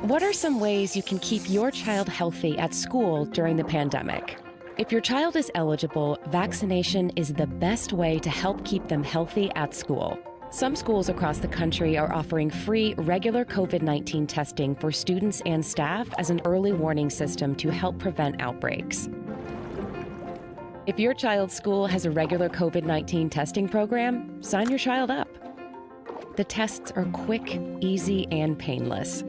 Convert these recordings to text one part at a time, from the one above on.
What are some ways you can keep your child healthy at school during the pandemic? If your child is eligible, vaccination is the best way to help keep them healthy at school. Some schools across the country are offering free regular COVID-19 testing for students and staff as an early warning system to help prevent outbreaks. If your child's school has a regular COVID-19 testing program, sign your child up. The tests are quick, easy, and painless.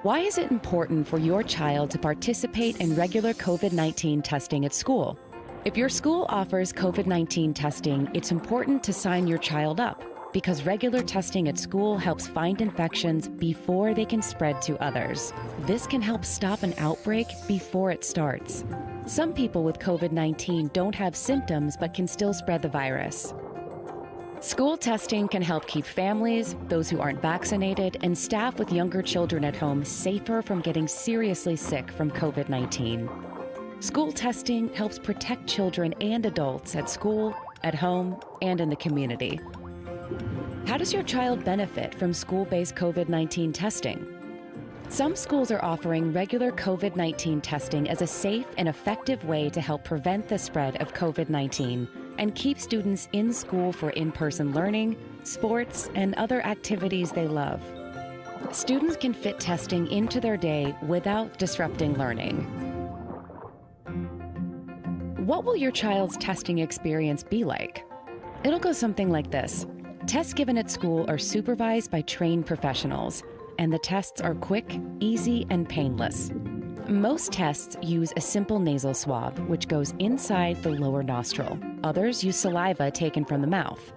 Why is it important for your child to participate in regular COVID-19 testing at school? If your school offers COVID-19 testing, it's important to sign your child up because regular testing at school helps find infections before they can spread to others. This can help stop an outbreak before it starts. Some people with COVID-19 don't have symptoms but can still spread the virus. School testing can help keep families, those who aren't vaccinated, and staff with younger children at home safer from getting seriously sick from COVID-19. School testing helps protect children and adults at school, at home, and in the community. How does your child benefit from school-based COVID-19 testing? Some schools are offering regular COVID-19 testing as a safe and effective way to help prevent the spread of COVID-19 and keep students in school for in-person learning, sports, and other activities they love. Students can fit testing into their day without disrupting learning. What will your child's testing experience be like? It'll go something like this. Tests given at school are supervised by trained professionals, and the tests are quick, easy, and painless. Most tests use a simple nasal swab, which goes inside the lower nostril. Others use saliva taken from the mouth.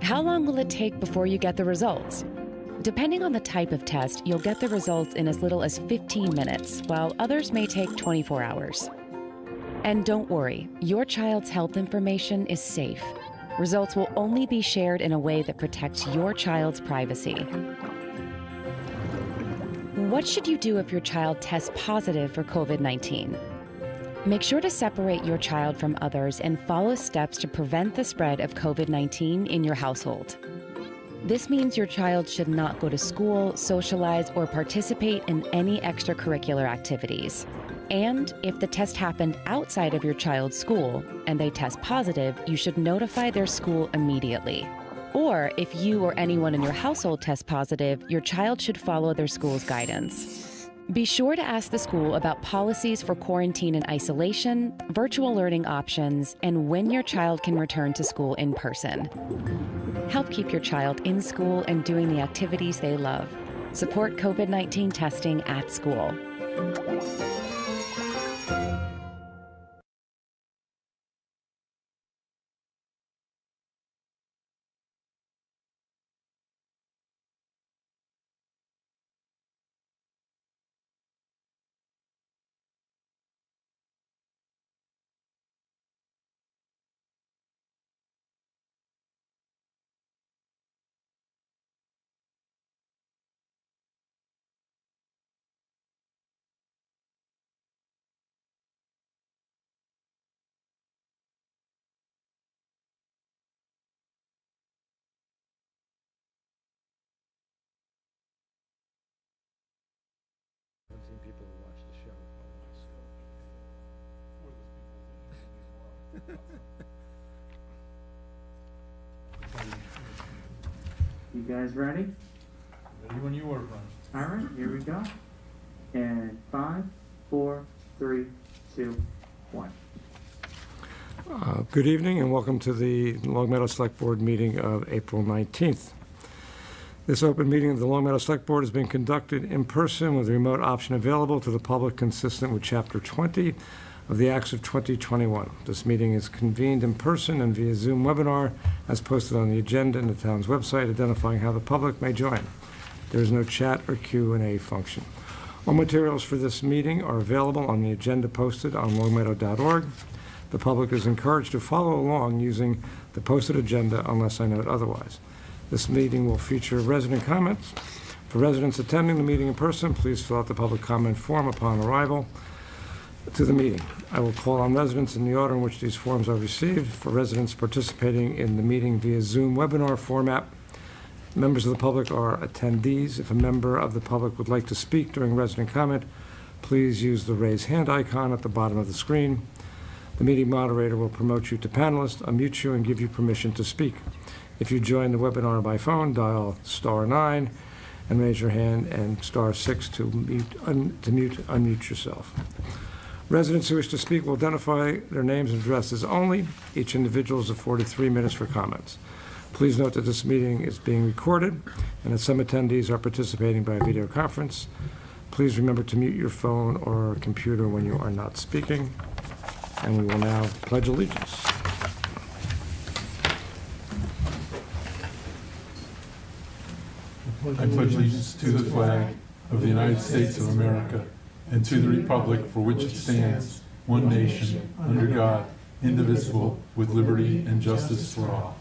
How long will it take before you get the results? Depending on the type of test, you'll get the results in as little as 15 minutes, while others may take 24 hours. And don't worry, your child's health information is safe. Results will only be shared in a way that protects your child's privacy. What should you do if your child tests positive for COVID-19? Make sure to separate your child from others and follow steps to prevent the spread of COVID-19 in your household. This means your child should not go to school, socialize, or participate in any extracurricular activities. And if the test happened outside of your child's school and they test positive, you should notify their school immediately. Or if you or anyone in your household tests positive, your child should follow their school's guidance. Be sure to ask the school about policies for quarantine and isolation, virtual learning options, and when your child can return to school in person. Help keep your child in school and doing the activities they love. Support COVID-19 testing at school. People who watch the show. You guys ready? Ready when you are, Brian. All right, here we go. And 5, 4, 3, 2, 1. Good evening and welcome to the Long Meadow Select Board meeting of April 19th. This open meeting of the Long Meadow Select Board is being conducted in person with a remote option available to the public consistent with Chapter 20 of the Acts of 2021. This meeting is convened in person and via Zoom webinar as posted on the agenda in the town's website identifying how the public may join. There is no chat or Q&A function. All materials for this meeting are available on the agenda posted on longmeadow.org. The public is encouraged to follow along using the posted agenda unless I note otherwise. This meeting will feature resident comments. For residents attending the meeting in person, please fill out the public comment form upon arrival. to the meeting. I will call on residents in the order in which these forms are received. For residents participating in the meeting via Zoom webinar format, members of the public are attendees. If a member of the public would like to speak during resident comment, please use the raise hand icon at the bottom of the screen. The meeting moderator will promote you to panelist, unmute you, and give you permission to speak. If you join the webinar by phone, dial *9 and raise your hand, and *6 to unmute yourself. Residents who wish to speak will identify their names and addresses only. Each individual is afforded 3 minutes for comments. Please note that this meeting is being recorded and that some attendees are participating by video conference. Please remember to mute your phone or computer when you are not speaking. And we will now pledge allegiance. I pledge allegiance to the flag of the United States of America and to the republic for which it stands, one nation, under God, indivisible, with liberty and justice for all.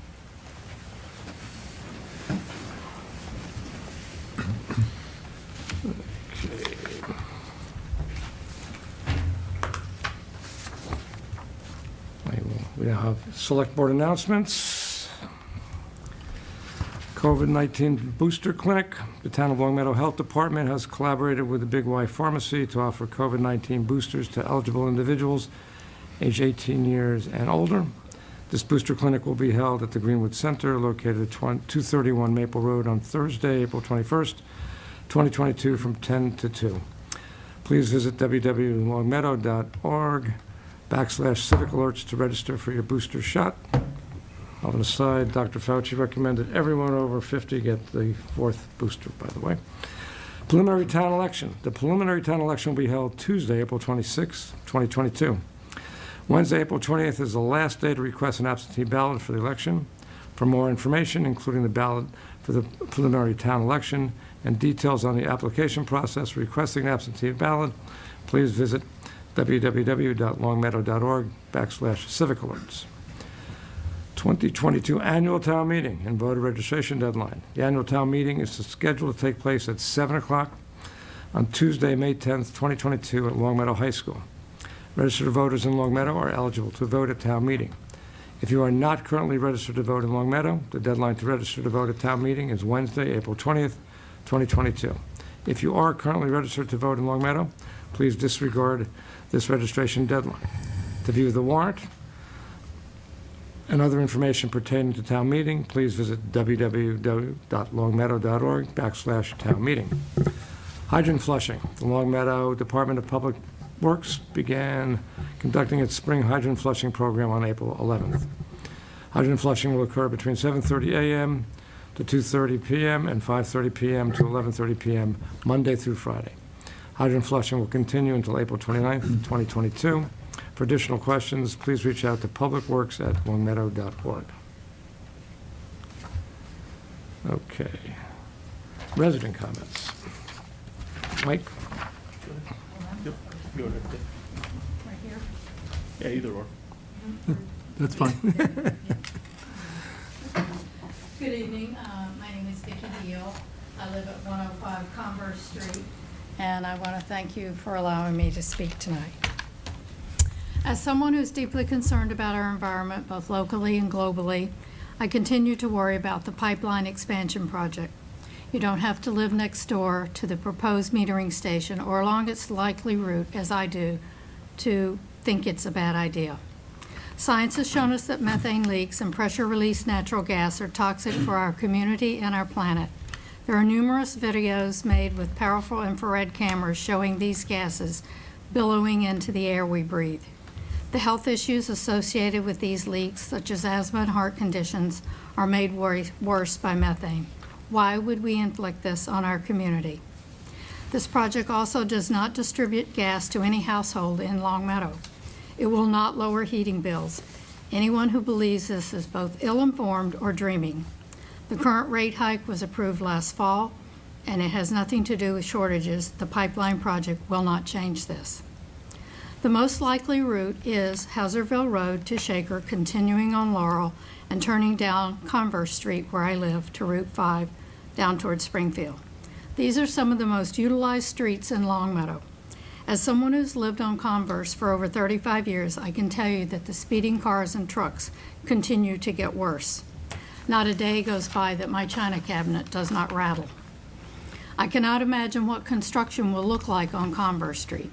We now have select board announcements. COVID-19 booster clinic. The Town of Long Meadow Health Department has collaborated with the Big Y Pharmacy to offer COVID-19 boosters to eligible individuals age 18 years and older. This booster clinic will be held at the Greenwood Center, located at 231 Maple Road on Thursday, April 21st, 2022, from 10 to 2. Please visit www.longmeadow.org/civic alerts to register for your booster shot. On the side, Dr. Fauci recommended everyone over 50 get the 4th booster, by the way. Preliminary town election. The preliminary town election will be held Tuesday, April 26, 2022. Wednesday, April 20th is the last day to request an absentee ballot for the election. For more information, including the ballot for the preliminary town election and details on the application process for requesting an absentee ballot, please visit www.longmeadow.org/civic alerts. 2022 Annual Town Meeting and voter registration deadline. The annual town meeting is scheduled to take place at 7 o'clock on Tuesday, May 10th, 2022 at Long Meadow High School. Registered voters in Long Meadow are eligible to vote at town meeting. If you are not currently registered to vote in Long Meadow, the deadline to register to vote at town meeting is Wednesday, April 20th, 2022. If you are currently registered to vote in Long Meadow, please disregard this registration deadline. To view the warrant and other information pertaining to town meeting, please visit www.longmeadow.org/town meeting. Hydrant flushing. The Long Meadow Department of Public Works began conducting its spring hydrant flushing program on April 11th. Hydrant flushing will occur between 7:30 a.m. to 2:30 p.m. and 5:30 p.m. to 11:30 p.m. Monday through Friday. Hydrant flushing will continue until April 29th, 2022. For additional questions, please reach out to publicworks@longmeadow.org. Okay. Resident comments. Mike? Yep, go ahead. Right here? Yeah, either or. That's fine. Good evening. My name is Vicki Deal. I live at 105 Converse Street, and I want to thank you for allowing me to speak tonight. As someone who's deeply concerned about our environment, both locally and globally, I continue to worry about the pipeline expansion project. You don't have to live next door to the proposed metering station or along its likely route, as I do, to think it's a bad idea. Science has shown us that methane leaks and pressure-released natural gas are toxic for our community and our planet. There are numerous videos made with powerful infrared cameras showing these gases billowing into the air we breathe. The health issues associated with these leaks, such as asthma and heart conditions, are made worse by methane. Why would we inflict this on our community? This project also does not distribute gas to any household in Long Meadow. It will not lower heating bills. Anyone who believes this is both ill-informed or dreaming. The current rate hike was approved last fall, and it has nothing to do with shortages. The pipeline project will not change this. The most likely route is Hauserville Road to Shaker, continuing on Laurel and turning down Converse Street, where I live, to Route 5, down towards Springfield. These are some of the most utilized streets in Long Meadow. As someone who's lived on Converse for over 35 years, I can tell you that the speeding cars and trucks continue to get worse. Not a day goes by that my china cabinet does not rattle. I cannot imagine what construction will look like on Converse Street,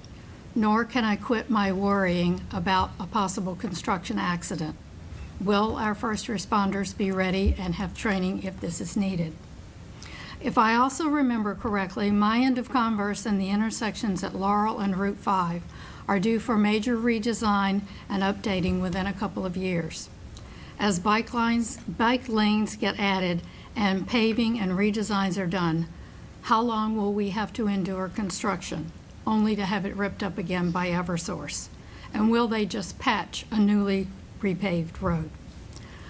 nor can I quit my worrying about a possible construction accident. Will our first responders be ready and have training if this is needed? If I also remember correctly, my end of Converse and the intersections at Laurel and Route 5 are due for major redesign and updating within a couple of years. As bike lanes get added and paving and redesigns are done, how long will we have to endure construction, only to have it ripped up again by Eversource? And will they just patch a newly repaved road?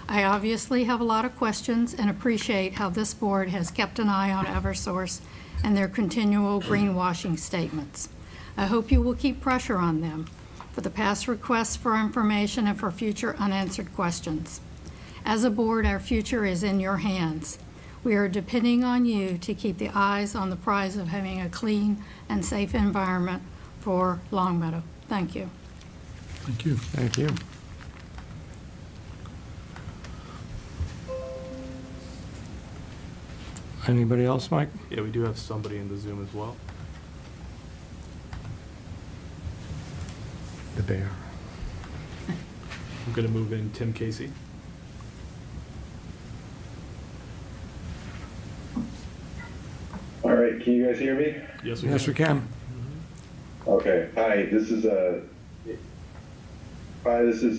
I obviously have a lot of questions and appreciate how this board has kept an eye on Eversource and their continual greenwashing statements. I hope you will keep pressure on them for the past requests for information and for future unanswered questions. As a board, our future is in your hands. We are depending on you to keep the eyes on the prize of having a clean and safe environment for Longmeadow. Thank you. Thank you. Thank you. Anybody else, Mike? Yeah, we do have somebody in the Zoom as well. The bear. I'm going to move in Tim Casey. All right, can you guys hear me? Yes, we Yes, we can. can. Okay, hi, this is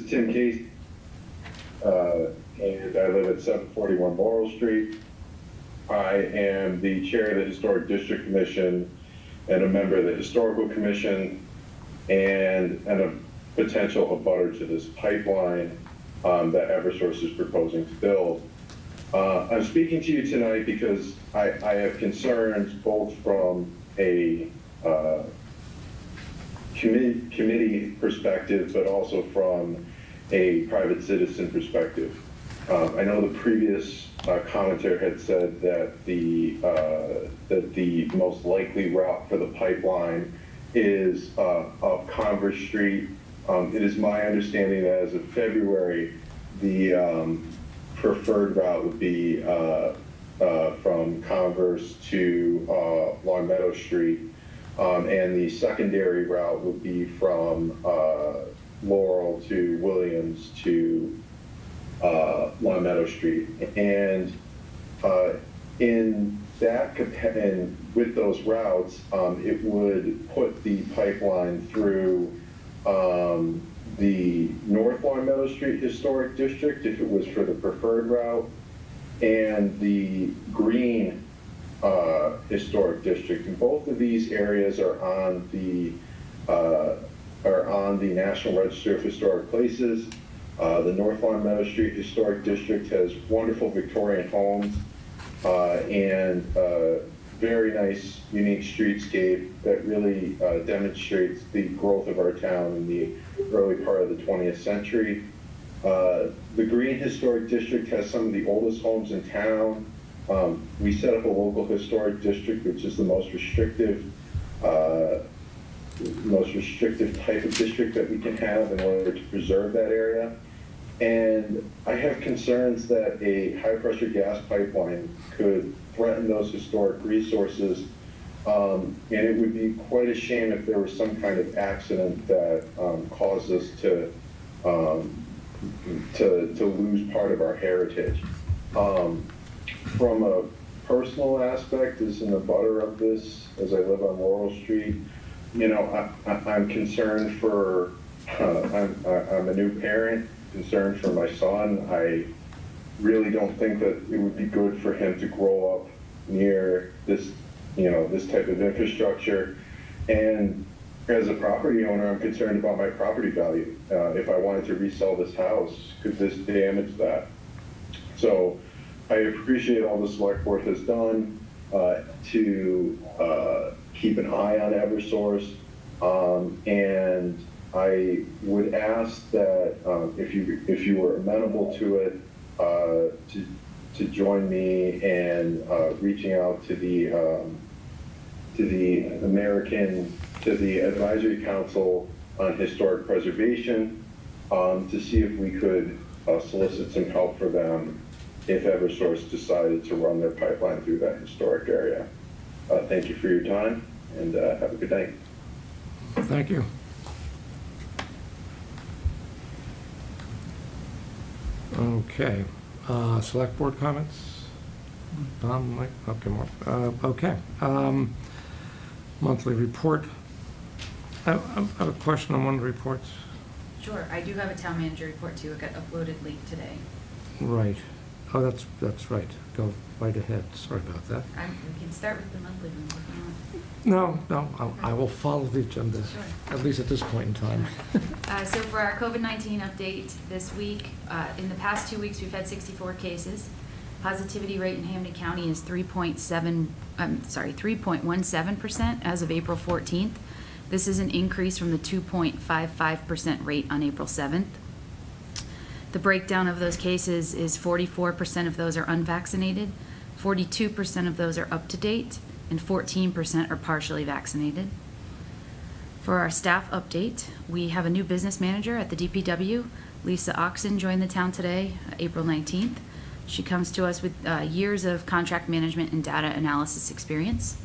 Tim Case, and I live at 741 Laurel Street. I am the chair of the Historic District Commission and a member of the Historical Commission and a potential abutter to this pipeline that Eversource is proposing to build. I'm speaking to you tonight because I have concerns both from a committee perspective, but also from a private citizen perspective. I know the previous commenter had said that the most likely route for the pipeline is up Converse Street. It is my understanding that as of February, the preferred route would be from Converse to Longmeadow Street, and the secondary route would be from Laurel to Williams to Longmeadow Street. And in that, and with those routes, it would put the pipeline through the North Longmeadow Street Historic District if it was for the preferred route, and the Green Historic District. And both of these areas are on the National Register of Historic Places. The North Longmeadow Street Historic District has wonderful Victorian homes and very nice, unique streetscape that really demonstrates the growth of our town in the early part of the 20th century. The Green Historic District has some of the oldest homes in town. We set up a local historic district, which is the most restrictive type of district that we can have in order to preserve that area. And I have concerns that a high-pressure gas pipeline could threaten those historic resources, and it would be quite a shame if there was some kind of accident that caused us to lose part of our heritage. From a personal aspect, as an abutter of this, as I live on Laurel Street, you know, I'm concerned for, I'm a new parent, concerned for my son. I really don't think that it would be good for him to grow up near this, you know, this type of infrastructure. And as a property owner, I'm concerned about my property value. If I wanted to resell this house, could this damage that? So I appreciate all the select board has done to keep an eye on Eversource, and I would ask that if you were amenable to it, to join me in reaching out to the American to the Advisory Council on Historic Preservation to see if we could solicit some help for them if Eversource decided to run their pipeline through that historic area. Thank you for your time, and have a good night. Thank you. Okay, select board comments? Tom, Mike, okay, more. Okay, monthly report. I have a question on one of the reports. Sure, I do have a town manager report too. It got uploaded late today. Right. Oh, that's right. Go right ahead. Sorry about that. We can start with the monthly one if you want. No, I will follow the agenda, Sure. at least at this point in time. So for our COVID-19 update this week, in the past 2 weeks, we've had 64 cases. Positivity rate in Hampden County is 3.17% as of April 14th. This is an increase from the 2.55% rate on April 7th. The breakdown of those cases is 44% of those are unvaccinated, 42% of those are up to date, and 14% are partially vaccinated. For our staff update, we have a new business manager at the DPW. Lisa Oxen joined the town today, April 19th. She comes to us with years of contract management and data analysis experience.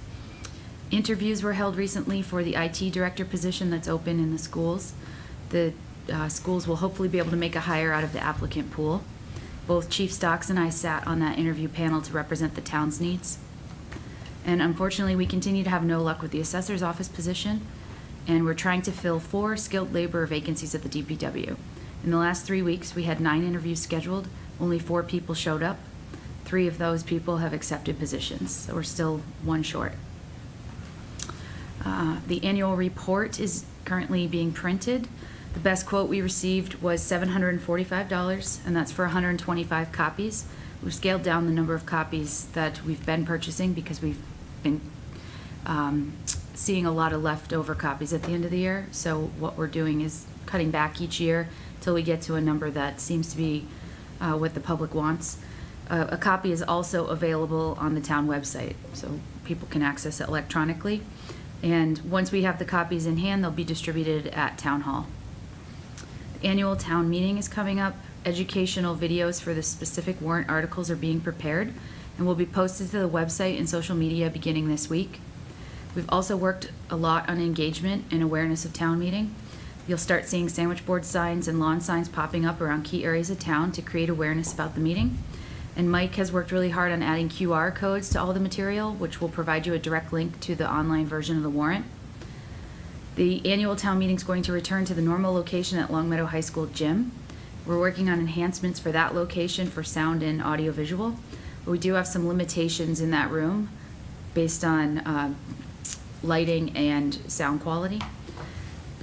Interviews were held recently for the IT director position that's open in the schools. The schools will hopefully be able to make a hire out of the applicant pool. Both Chief Stocks and I sat on that interview panel to represent the town's needs. And unfortunately, we continue to have no luck with the assessor's office position, and we're trying to fill 4 skilled labor vacancies at the DPW. In the last 3 weeks, we had 9 interviews scheduled. Only 4 people showed up. 3 of those people have accepted positions, so we're still 1 short. The annual report is currently being printed. The best quote we received was $745, and that's for 125 copies. We've scaled down the number of copies that we've been purchasing because we've been seeing a lot of leftover copies at the end of the year. So what we're doing is cutting back each year till we get to a number that seems to be what the public wants. A copy is also available on the town website, so people can access it electronically. And once we have the copies in hand, they'll be distributed at Town Hall. The annual town meeting is coming up. Educational videos for the specific warrant articles are being prepared and will be posted to the website and social media beginning this week. We've also worked a lot on engagement and awareness of town meeting. You'll start seeing sandwich board signs and lawn signs popping up around key areas of town to create awareness about the meeting. And Mike has worked really hard on adding QR codes to all the material, which will provide you a direct link to the online version of the warrant. The annual town meeting is going to return to the normal location at Long Meadow High School gym. We're working on enhancements for that location for sound and audio visual. But we do have some limitations in that room based on lighting and sound quality.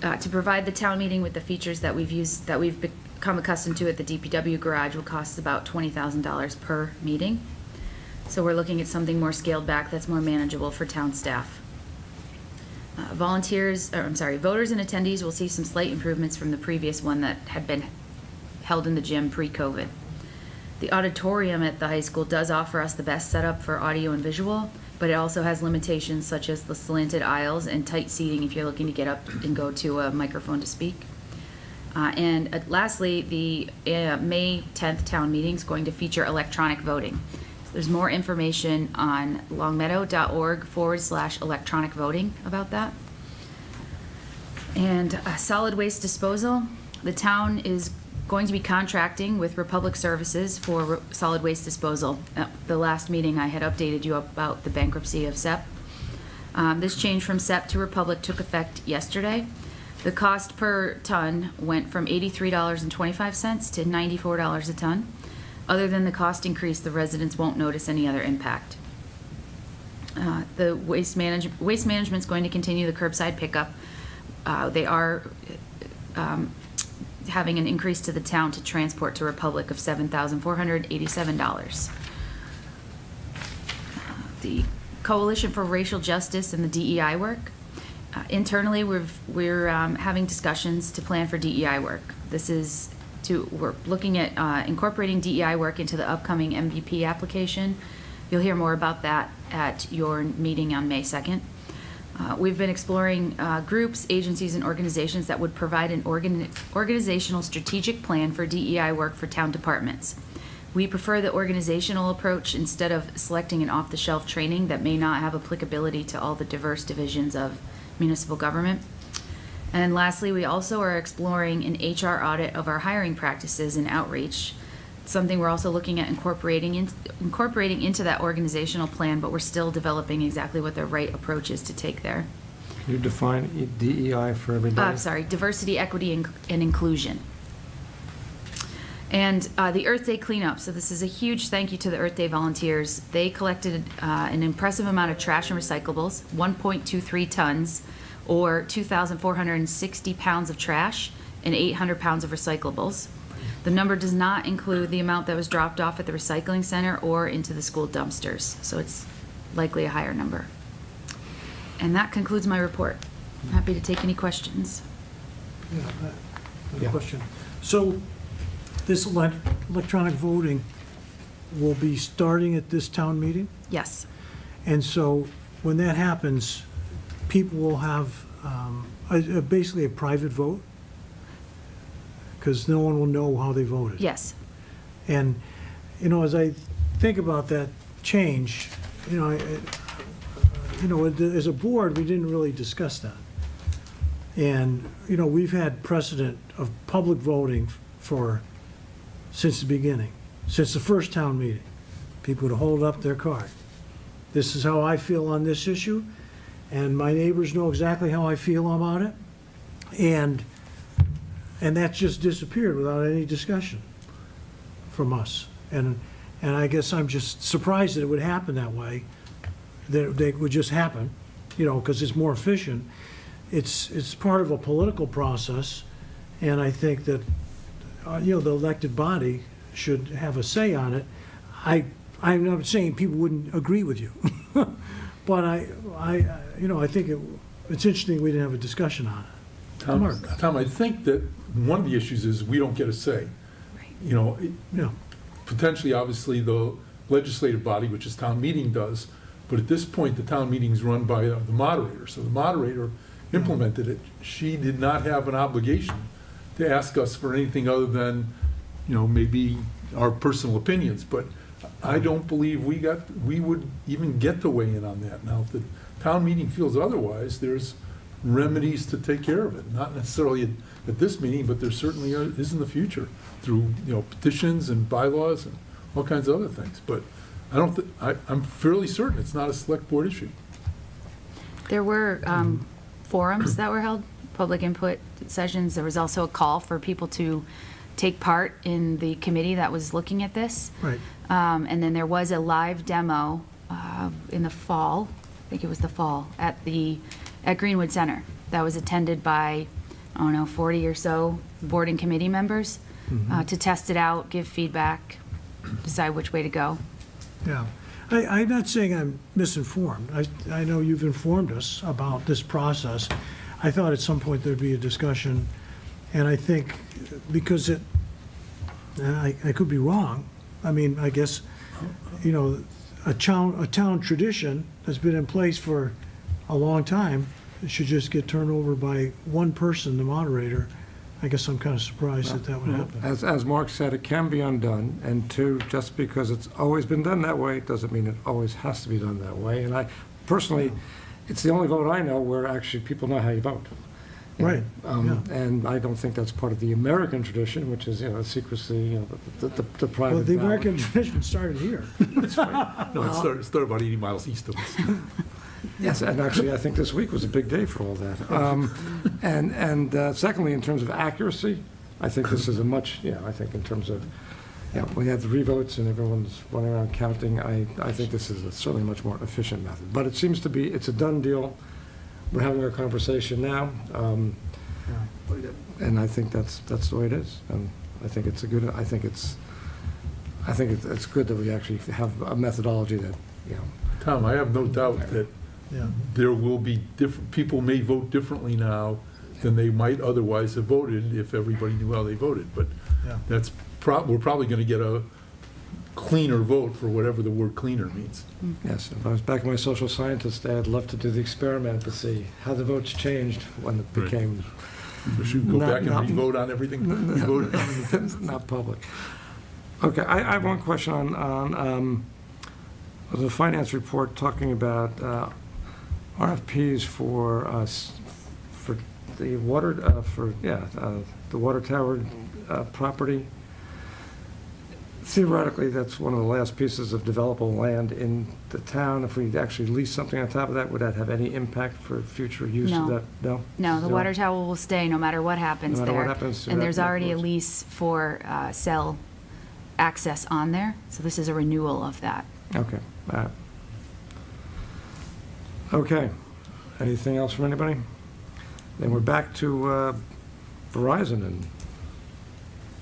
To provide the town meeting with the features that we've become accustomed to at the DPW garage will cost about $20,000 per meeting. So we're looking at something more scaled back that's more manageable for town staff. Voters and attendees will see some slight improvements from the previous one that had been held in the gym pre-COVID. The auditorium at the high school does offer us the best setup for audio and visual, but it also has limitations such as the slanted aisles and tight seating if you're looking to get up and go to a microphone to speak. Lastly, the May 10th town meeting is going to feature electronic voting. So there's more information on longmeadow.org/electronic voting about that. And solid waste disposal. The town is going to be contracting with Republic Services for solid waste disposal. At the last meeting, I had updated you about the bankruptcy of SEP. This change from SEP to Republic took effect yesterday. The cost per ton went from $83.25 to $94 a ton. Other than the cost increase, the residents won't notice any other impact. The waste management is going to continue the curbside pickup. They are having an increase to the town to transport to Republic of $7,487. The Coalition for Racial Justice and the DEI work. Internally, we're having discussions to plan for DEI work. We're looking at incorporating DEI work into the upcoming MVP application. You'll hear more about that at your meeting on May 2nd. We've been exploring groups, agencies, and organizations that would provide an organizational strategic plan for DEI work for town departments. We prefer the organizational approach instead of selecting an off-the-shelf training that may not have applicability to all the diverse divisions of municipal government. And lastly, we also are exploring an HR audit of our hiring practices and outreach. Something we're also looking at incorporating into that organizational plan, but we're still developing exactly what the right approach is to take there. Can you define DEI for everybody? Diversity, equity, and inclusion. And the Earth Day cleanup. So this is a huge thank you to the Earth Day volunteers. They collected an impressive amount of trash and recyclables, 1.23 tons, or 2,460 pounds of trash and 800 pounds of recyclables. The number does not include the amount that was dropped off at the recycling center or into the school dumpsters, so it's likely a higher number. And that concludes my report. I'm happy to take any questions. Yeah. Question. So this electronic voting will be starting at this town meeting? Yes. And so when that happens, people will have basically a private vote? Because no one will know how they voted. Yes. And, as I think about that change, as a board, we didn't really discuss that. And, we've had precedent of public voting since the beginning, since the first town meeting. People would hold up their card. This is how I feel on this issue, and my neighbors know exactly how I feel about it. And that just disappeared without any discussion from us. And I guess I'm just surprised that it would happen that way, that it would just happen, because it's more efficient. It's part of a political process, and I think that, the elected body should have a say on it. I'm not saying people wouldn't agree with you, but I think it's interesting we didn't have a discussion on it. Tom, I think that one of the issues is we don't get a say. Yeah. Potentially, obviously, the legislative body, which is town meeting, does, but at this point, the town meeting's run by the moderator. So the moderator implemented it. She did not have an obligation to ask us for anything other than, maybe our personal opinions, but I don't believe we would even get to weigh in on that. Now, if the town meeting feels otherwise, there's remedies to take care of it. Not necessarily at this meeting, but there certainly is in the future through, petitions and bylaws and all kinds of other things. But I'm fairly certain it's not a select board issue. There were forums that were held, public input sessions. There was also a call for people to take part in the committee that was looking at this. Right. And then there was a live demo in the fall, I think it was the fall, at Greenwood Center that was attended by, 40 or so board and committee members to test it out, give feedback, decide which way to go. Yeah. I'm not saying I'm misinformed. I know you've informed us about this process. I thought at some point there'd be a discussion, and I think because I could be wrong. I mean, I guess, a town tradition that's been in place for a long time should just get turned over by one person, the moderator. I guess I'm kind of surprised that would happen. As Mark said, it can be undone, and two, just because it's always been done that way, doesn't mean it always has to be done that way. And I, personally, it's the only vote I know where actually people know how you vote. Right, And I don't think that's part of the American tradition, which is, secrecy, the private Well, the ballot. American tradition started here. No, it started about 80 miles east of us. Yes, and actually, I think this week was a big day for all that. And secondly, in terms of accuracy, I think this is a much, I think in terms of, when you have the revotes and everyone's running around counting, I think this is certainly a much more efficient method. But it seems to be, it's a done deal. We're having our conversation now, and I think that's the way it is. And I think it's it's good that we actually have a methodology that, Tom, I have no doubt that there will be people may vote differently now than they might otherwise have voted if everybody knew how they voted. But Yeah. we're probably going to get cleaner vote for whatever the word cleaner means. Yes, if I was back in my social scientist day, I'd love to do the experiment to see how the votes changed when it Right. became We should go Not- back and not- re-vote on everything. Re-vote on everything. not public. Okay, I have one question on the finance report talking about RFPs for the water, the water tower property. Theoretically, that's one of the last pieces of developable land in the town. If we actually lease something on top of that, would that have any impact for future use of No. that? No? No, the So- water tower will stay no matter what happens No there. matter what happens to And that- there's that already a road. lease for cell access on there, so this is a renewal of that. Okay, all right. Okay, anything else from anybody? Then we're back to Verizon and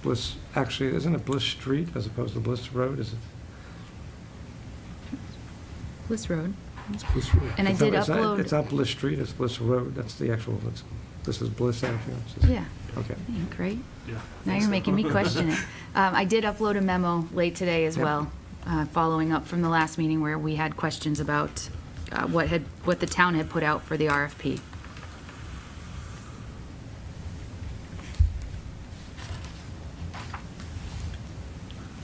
Bliss, actually, isn't it Bliss Street as opposed to Bliss Road, is it? Bliss Road. It's Bliss Road. And I It's did not- it's not- upload, It's not Bliss Street, it's Bliss Road, that's the actual, this is Bliss actually. It's just- yeah, Okay, great. Yeah. Now you're making me question it. I did upload a memo late today as Yep. well, following up from the last meeting where we had questions about what the town had put out for the RFP.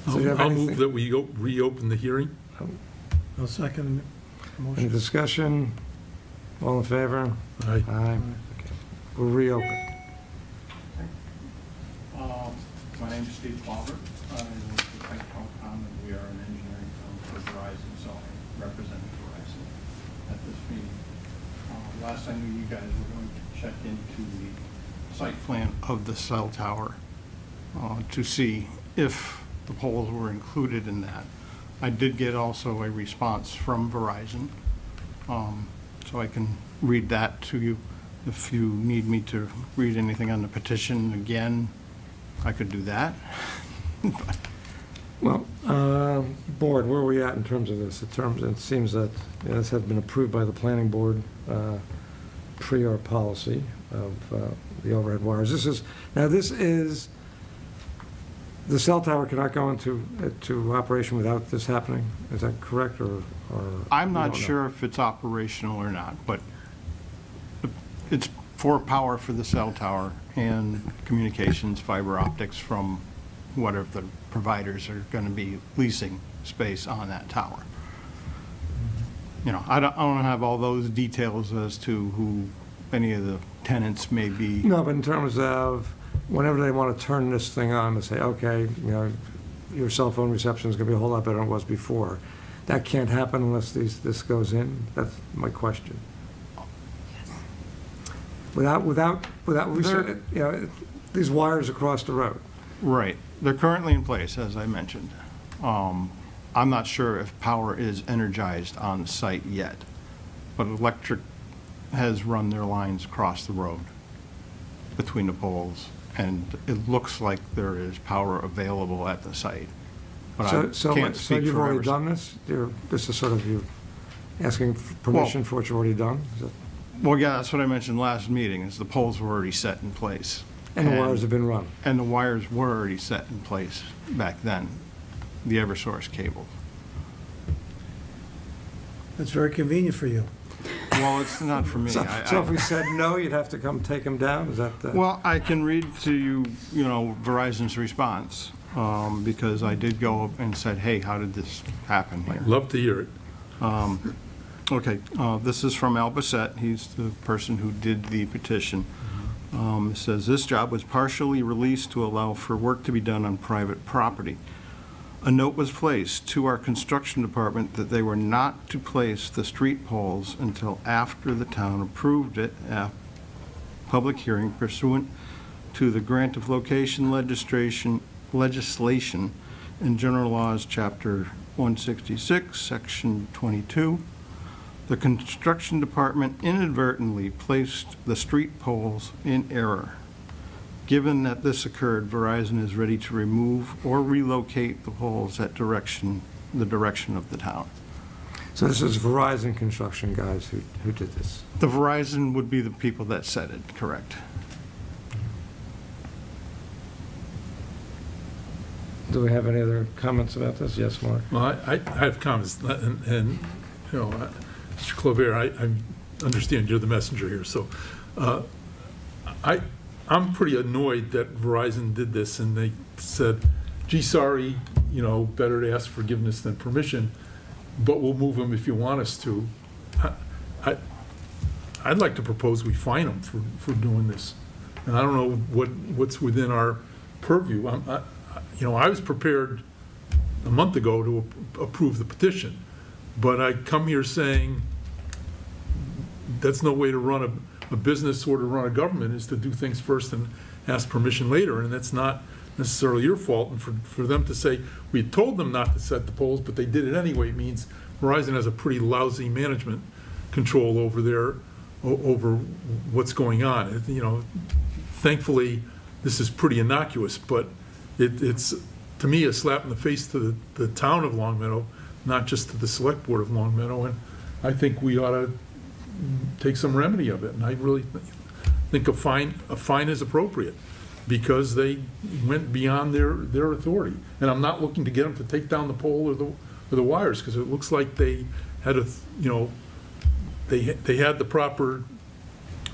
So you have I'll anything- move that we reopen the hearing. I'll second the any motion. discussion? All in favor? Aye. Aye. Okay. We'll reopen. My name is Steve Clauber. I work for Telecom, and we are an engineering firm for Verizon, so I represent Verizon at this meeting. Last I knew, you guys were going to check into the site plan of the cell tower to see if the poles were included in that. I did get also a response from Verizon, so I can read that to you. If you need me to read anything on the petition again, I could do that. Well, board, where are we at in terms of this? It seems that this had been approved by the planning board pre our policy of the overhead wires. This is the cell tower cannot go into operation without this happening. Is that correct, or? I'm we not don't know? sure if it's operational or not, but it's for power for the cell tower and communications, fiber optics from whatever the providers are going to be leasing space on that tower. You know, I don't have all those details as to who any of the tenants may be. No, but in terms of whenever they want to turn this thing on and say, okay, you know, your cell phone reception is going to be a whole lot better than it was before, that can't happen unless this goes in? That's my question. Without, There- you know, these wires across the road. Right. They're currently in place, as I mentioned. I'm not sure if power is energized on site yet, but electric has run their lines across the road between the poles, and it looks like there is power available at the site. But I So can't speak you've for already Eversource. done this? This is sort of you asking for permission for what you've already done? Is it- Well, yeah, that's what I mentioned last meeting, is the poles were already set in place. And the wires have been run? And the wires were already set in place back then, the Eversource cable. That's very convenient for you. Well, it's not for me. So if we said no, you'd have to come take them down? Is that the? Well, I can read to you, you know, Verizon's response, because I did go up and said, hey, how did this happen here? Love to hear it. Okay, this is from Al Bassett. He's the person who did the petition. It says, this job was partially released to allow for work to be done on private property. A note was placed to our construction department that they were not to place the street poles until after the town approved it at public hearing pursuant to the grant of location legislation in General Laws, Chapter 166, Section 22. The construction department inadvertently placed the street poles in error. Given that this occurred, Verizon is ready to remove or relocate the poles at the direction of the town. So this is Verizon construction guys who did this? The Verizon would be the people that said it, correct? Do we have any other comments about this? Yes, Mark? Well, I have comments, and you know, Mr. Clover, I understand you're the messenger here, so I'm pretty annoyed that Verizon did this, and they said, gee, sorry, you know, better to ask forgiveness than permission, but we'll move them if you want us to. I'd like to propose we fine them for doing this, and I don't know what's within our purview. You know, I was prepared a month ago to approve the petition, but I come here saying that's no way to run a business or to run a government, is to do things first and ask permission later, and that's not necessarily your fault. And for them to say, we had told them not to set the poles, but they did it anyway, means Verizon has a pretty lousy management control over what's going on. You know, thankfully, this is pretty innocuous, but it's, to me, a slap in the face to the town of Long Meadow, not just to the select board of Long Meadow, and I think we ought to take some remedy of it, and I really think a fine is appropriate, because they went beyond their authority. And I'm not looking to get them to take down the pole or the wires, because it looks like they had they had the proper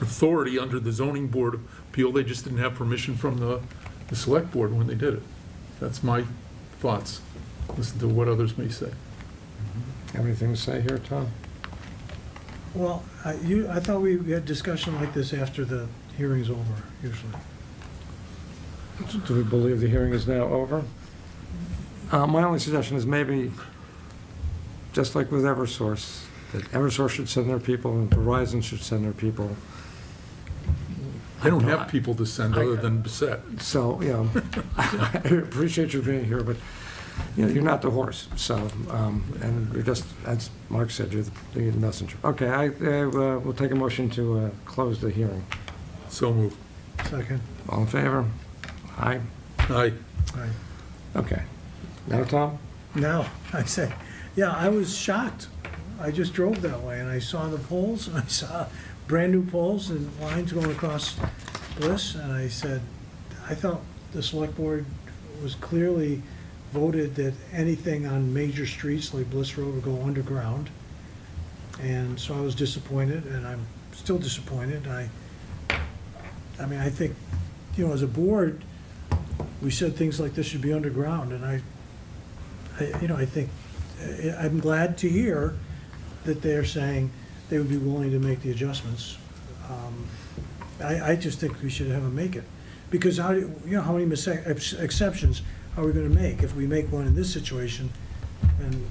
authority under the zoning board of appeal. They just didn't have permission from the select board when they did it. That's my thoughts. Listen to what others may say. Have anything to say here, Tom? Well, I thought we had discussion like this after the hearing's over, usually. Do we believe the hearing is now over? My only suggestion is maybe, just like with Eversource, that Eversource should send their people and Verizon should send their people. They don't have people to send other than Bissett. So, you know, I appreciate you being here, but, you know, you're not the horse. So, and you're just, as Mark said, you're the messenger. Okay, we'll take a motion to close the hearing. So moved. Second. All in favor? Aye. Aye. Aye. Okay. Now, Tom? Now, I say, yeah, I was shocked. I just drove that way, and I saw the poles, and I saw brand-new poles and lines going across Bliss, and I said, I thought the select board was clearly voted that anything on major streets like Bliss Road would go underground. And so I was disappointed, and I'm still disappointed. I mean, I think, you know, as a board, we said things like this should be underground, and I think, I'm glad to hear that they're saying they would be willing to make the adjustments. I just think we should have them make it. Because how many exceptions are we gonna make? If we make one in this situation, and,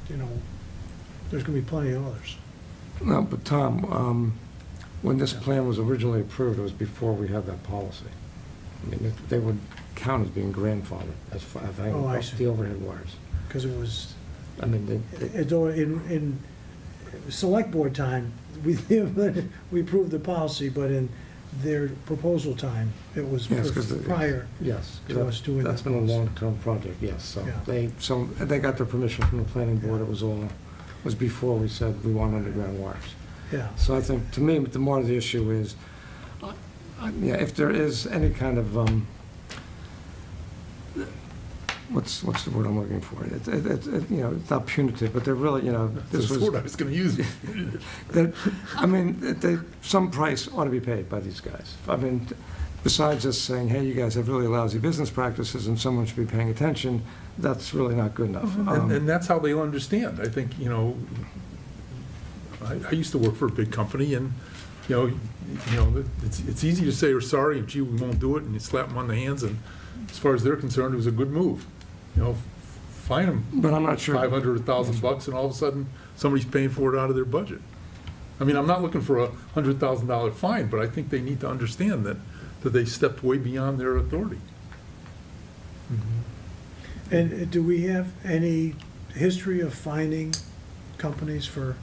you know, there's gonna be plenty of others. No, but Tom, when this plan was originally approved, it was before we had that policy. I mean, they would count as being grandfathered as far as I see. the overhead wires. Because it was, I mean, in select board time, we approved the policy, but in their proposal time, it was Yes, 'cause prior yes, to us doing that. that's been a long-term project, yes. So Yeah. they got their permission from the planning board. It was before we said we want underground wires. Yeah. So I think, to me, the more the issue is, if there is any kind of, what's the word I'm looking for? You know, it's not punitive, but they're really, you know, this That's the word I was gonna use. I mean, some price ought to be paid by these guys. I mean, besides just saying, hey, you guys have really lousy business practices and someone should be paying attention, that's really not good enough. And that's how they'll understand. I think, you know, I used to work for a big company, and, you know, it's easy to say we're sorry, and gee, we won't do it, and you slap them on the hands, and as far as they're concerned, it was a good move. You know, fine them. But I'm not sure. $500 or $1,000, and all of a sudden, somebody's paying for it out of their budget. I mean, I'm not looking for a $100,000 fine, but I think they need to understand that they stepped way beyond their authority. And do we have any history of fining companies for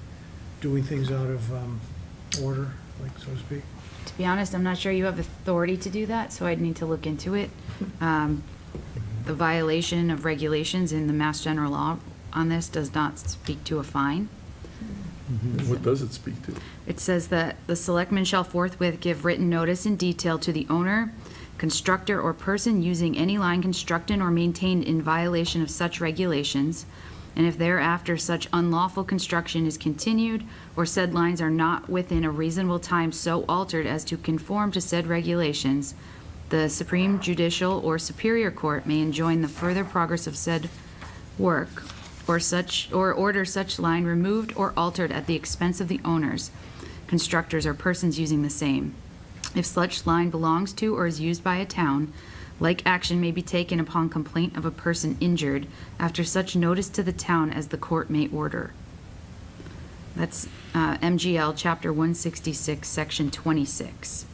doing things out of order, like, so to speak? To be honest, I'm not sure you have authority to do that, so I'd need to look into it. The violation of regulations in the Mass General Law on this does not speak to a fine. What does it speak to? It says that the selectmen shall forthwith give written notice in detail to the owner, constructor or person using any line constructed or maintained in violation of such regulations, and if thereafter such unlawful construction is continued, or said lines are not within a reasonable time so altered as to conform to said regulations, the Supreme Judicial or Superior Court may enjoin the further progress of said work, or order such line removed or altered at the expense of the owners, constructors, or persons using the same. If such line belongs to or is used by a town, like action may be taken upon complaint of a person injured after such notice to the town as the court may order. That's MGL Chapter 166, Section 26.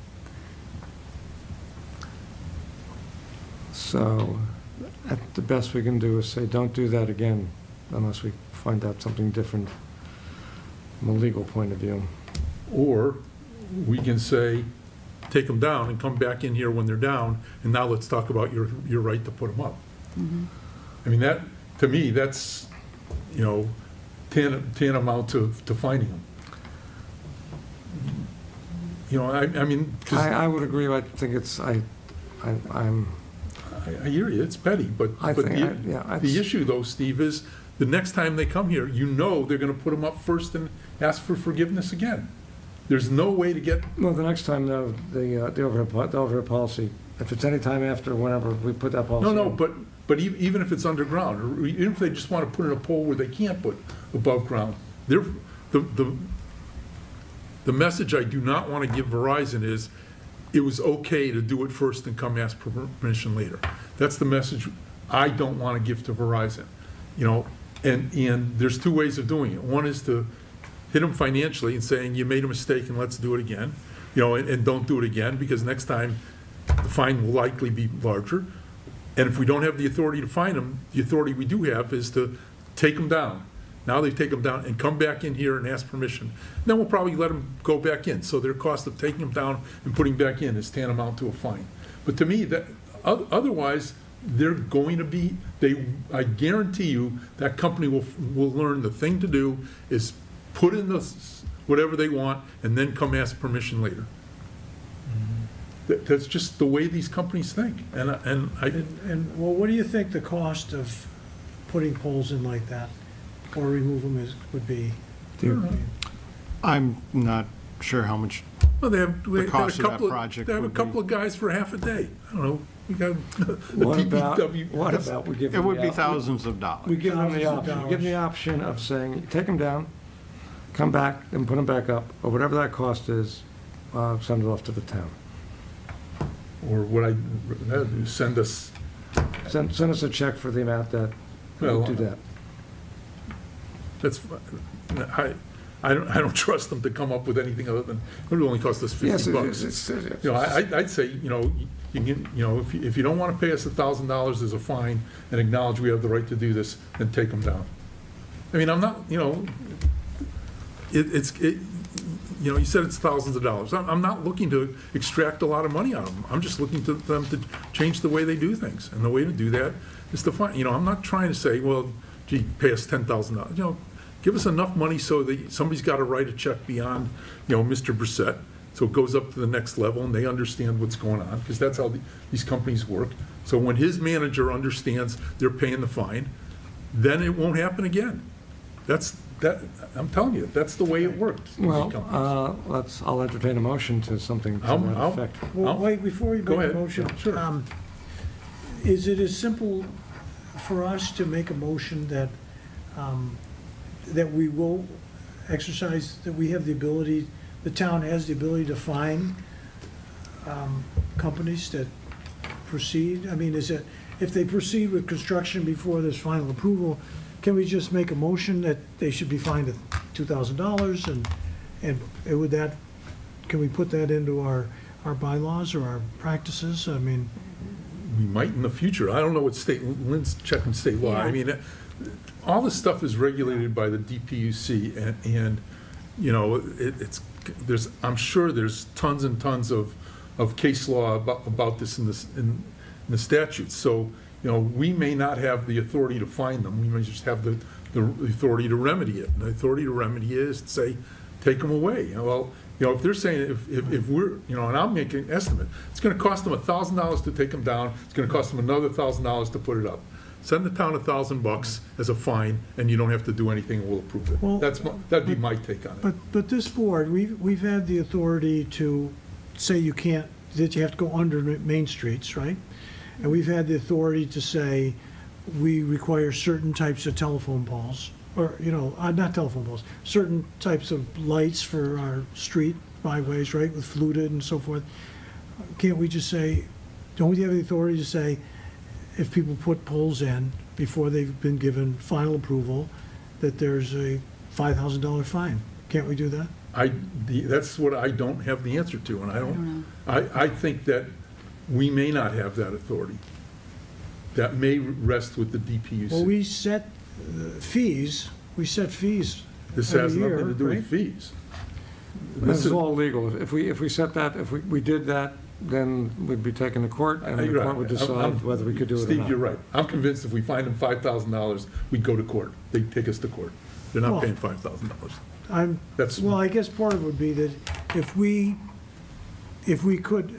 So, at the best we can do is say, don't do that again, unless we find out something different from a legal point of view. Or we can say, take them down and come back in here when they're down, and now let's talk about your right to put them up. I mean, that, to me, that's, you know, tantamount to finding them. You know, I mean, 'cause I would agree, I think it's, I'm, I hear you, it's petty, but I but think, yeah, the issue though, Steve, is the next time they come here, you know they're gonna put them up first and ask for forgiveness again. There's no way to get, well, the next time, the overhead policy, if it's any time after whenever we put that policy no, in. but even if it's underground, or even if they just wanna put in a pole where they can't put above ground, the message I do not wanna give Verizon is, it was okay to do it first and come ask permission later. That's the message I don't want to give to Verizon. You know, and there's two ways of doing it. One is to hit them financially and saying, you made a mistake and let's do it again. You know, and don't do it again, because next time the fine will likely be larger. And if we don't have the authority to fine them, the authority we do have is to take them down. Now they take them down and come back in here and ask permission. Then we'll probably let them go back in. So their cost of taking them down and putting back in is tantamount to a fine. But to me, that otherwise, they're going to be, I guarantee you, that company will learn the thing to do is put in whatever they want and then come ask permission later. That's just the way these companies think. And well, what do you think the cost of putting poles in like that, or remove them would be? I'm not sure how much well, they have the cost a of couple that project they have a would be. couple of guys for half a day. I don't know. We got What about we give It them would the be op- thousands of dollars. We give them the Thousands of option, we give them the option of saying, take them down, come back and put them back up, or whatever that cost is, send it off to the town. Or what I do, send us. Send us a check for the amount that, Well, do that. That's, I don't trust them to come up with anything other than, it would only cost us $50. You know, I'd say, you know, you can, you know, if you don't want to pay us $1,000 as a fine and acknowledge we have the right to do this, then take them down. I mean, I'm not, you know, you know, you said it's thousands of dollars. I'm not looking to extract a lot of money out of them. I'm just looking to them to change the way they do things. And the way to do that is to find, you know, I'm not trying to say, well, gee, pay us $10,000. You know, give us enough money so that somebody's got to write a check beyond, you know, Mr. Brissett, so it goes up to the next level and they understand what's going on, because that's how these companies work. So when his manager understands they're paying the fine, then it won't happen again. I'm telling you, that's the way it works. in these companies. I'll entertain a motion to something to that effect. Well, wait, before you Go make a ahead. motion. Sure. Is it as simple for us to make a motion that, that we will exercise, that we have the ability, the town has the ability to fine companies that proceed? I mean, is it, if they proceed with construction before there's final approval, can we just make a motion that they should be fined $2,000 and would that, can we put that into our bylaws or our practices? I mean, We might in the future. I don't know what Lynn's checking state law. I mean, all this stuff is regulated by the DPUC, and you know, I'm sure there's tons and tons of case law about this in the statutes. So, you know, we may not have the authority to fine them. We may just have the authority to remedy it. And the authority to remedy it is to say, take them away. You know, well, You know, if they're saying, if we're, you know, and I'm making an estimate, it's gonna cost them $1,000 to take them down, it's gonna cost them another $1,000 to put it up. Send the town $1,000 as a fine, and you don't have to do anything, and we'll approve it. Well, That'd be my take on it. But this board, we've had the authority to say you can't, that you have to go under main streets, right? And we've had the authority to say we require certain types of telephone poles, or, you know, not telephone poles, certain types of lights for our street byways, right, with fluted and so forth. Can't we just say, don't we have the authority to say, if people put poles in before they've been given final approval, that there's a $5,000 fine? Can't we do that? That's what I don't have the answer to, and I don't I think that we may not have that authority. That may rest with the DPUC. Well, we set fees, This every has year, nothing to do right? with fees. This is all legal. If we set that, if we did that, then we'd be taken to court, and the You're court would right. decide whether we could do it or not. Steve, you're right. I'm convinced if we find them $5,000, we'd go to court. They'd take us to court. They're not Well, paying $5,000. Well, I guess part of it would be that if we could,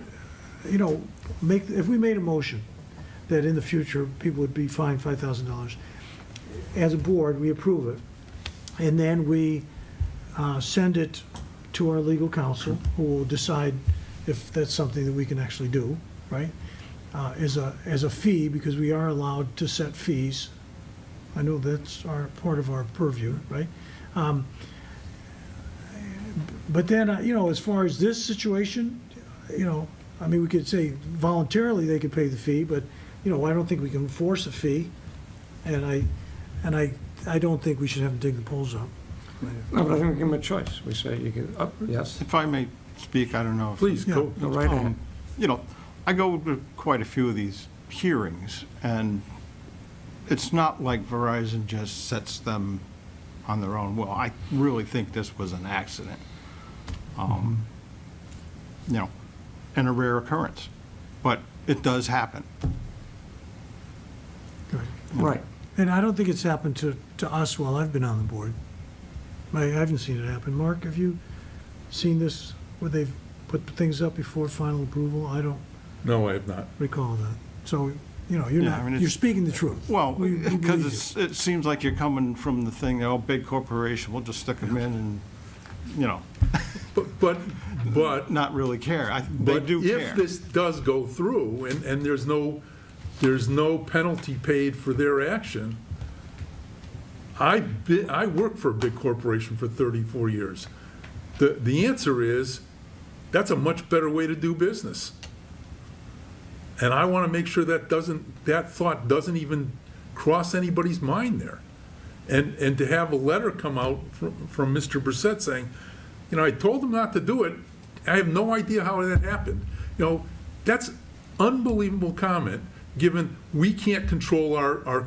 you know, if we made a motion that in the future, people would be fined $5,000, as a board, we approve it, and then we send it to our legal counsel, who will decide if that's something that we can actually do, right? As a fee, because we are allowed to set fees. I know that's part of our purview, right? But then, you know, as far as this situation, you know, I mean, we could say voluntarily they could pay the fee, but, you know, I don't think we can force a fee, and I don't think we should have to dig the poles up. No, but I think we give them a choice. We say you can, yes, If I may speak, I don't know if... Please, go. go right ahead. You know, I go to quite a few of these hearings, and it's not like Verizon just sets them on their own will. I really think this was an accident. You know, and a rare occurrence, but it does happen. right. And I don't think it's happened to us while I've been on the board. I haven't seen it happen. Mark, have you seen this, where they've put things up before final approval? I don't No, I have not. recall that. So, you know, you're Yeah, not, I mean, it's- you're speaking the truth. Well, We believe because you. it seems like you're coming from the thing, oh, big corporation, we'll just stick them in and, you know, But not really care. They But do care. if this does go through, and there's no penalty paid for their action, I worked for a big corporation for 34 years. The answer is, that's a much better way to do business. And I want to make sure that thought doesn't even cross anybody's mind there. And to have a letter come out from Mr. Brissett saying, you know, I told him not to do it, I have no idea how that happened. You know, that's unbelievable comment, given we can't control our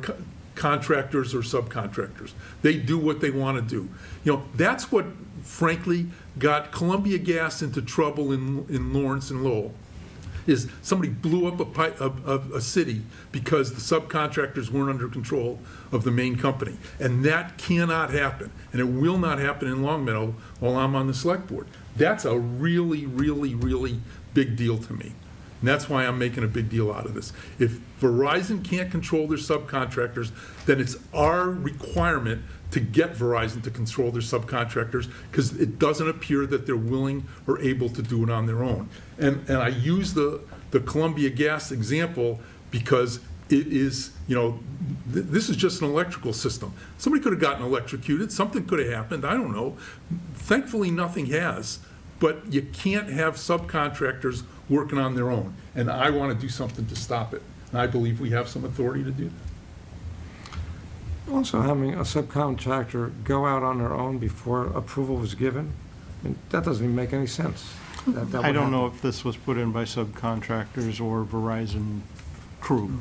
contractors or subcontractors. They do what they want to do. You know, that's what, frankly, got Columbia Gas into trouble in Lawrence and Lowell, is somebody blew up a city because the subcontractors weren't under control of the main company. And that cannot happen, and it will not happen in Longmeadow while I'm on the select board. That's a really, really, really big deal to me. And that's why I'm making a big deal out of this. If Verizon can't control their subcontractors, then it's our requirement to get Verizon to control their subcontractors, because it doesn't appear that they're willing or able to do it on their own. And I use the Columbia Gas example because it is, you know, this is just an electrical system. Somebody could have gotten electrocuted, something could have happened, I don't know. Thankfully, nothing has, but you can't have subcontractors working on their own. And I want to do something to stop it. And I believe we have some authority to do that. Also, having a subcontractor go out on their own before approval was given, I mean, that doesn't even make any sense. That I would don't know happen. if this was put in by subcontractors or Verizon crew.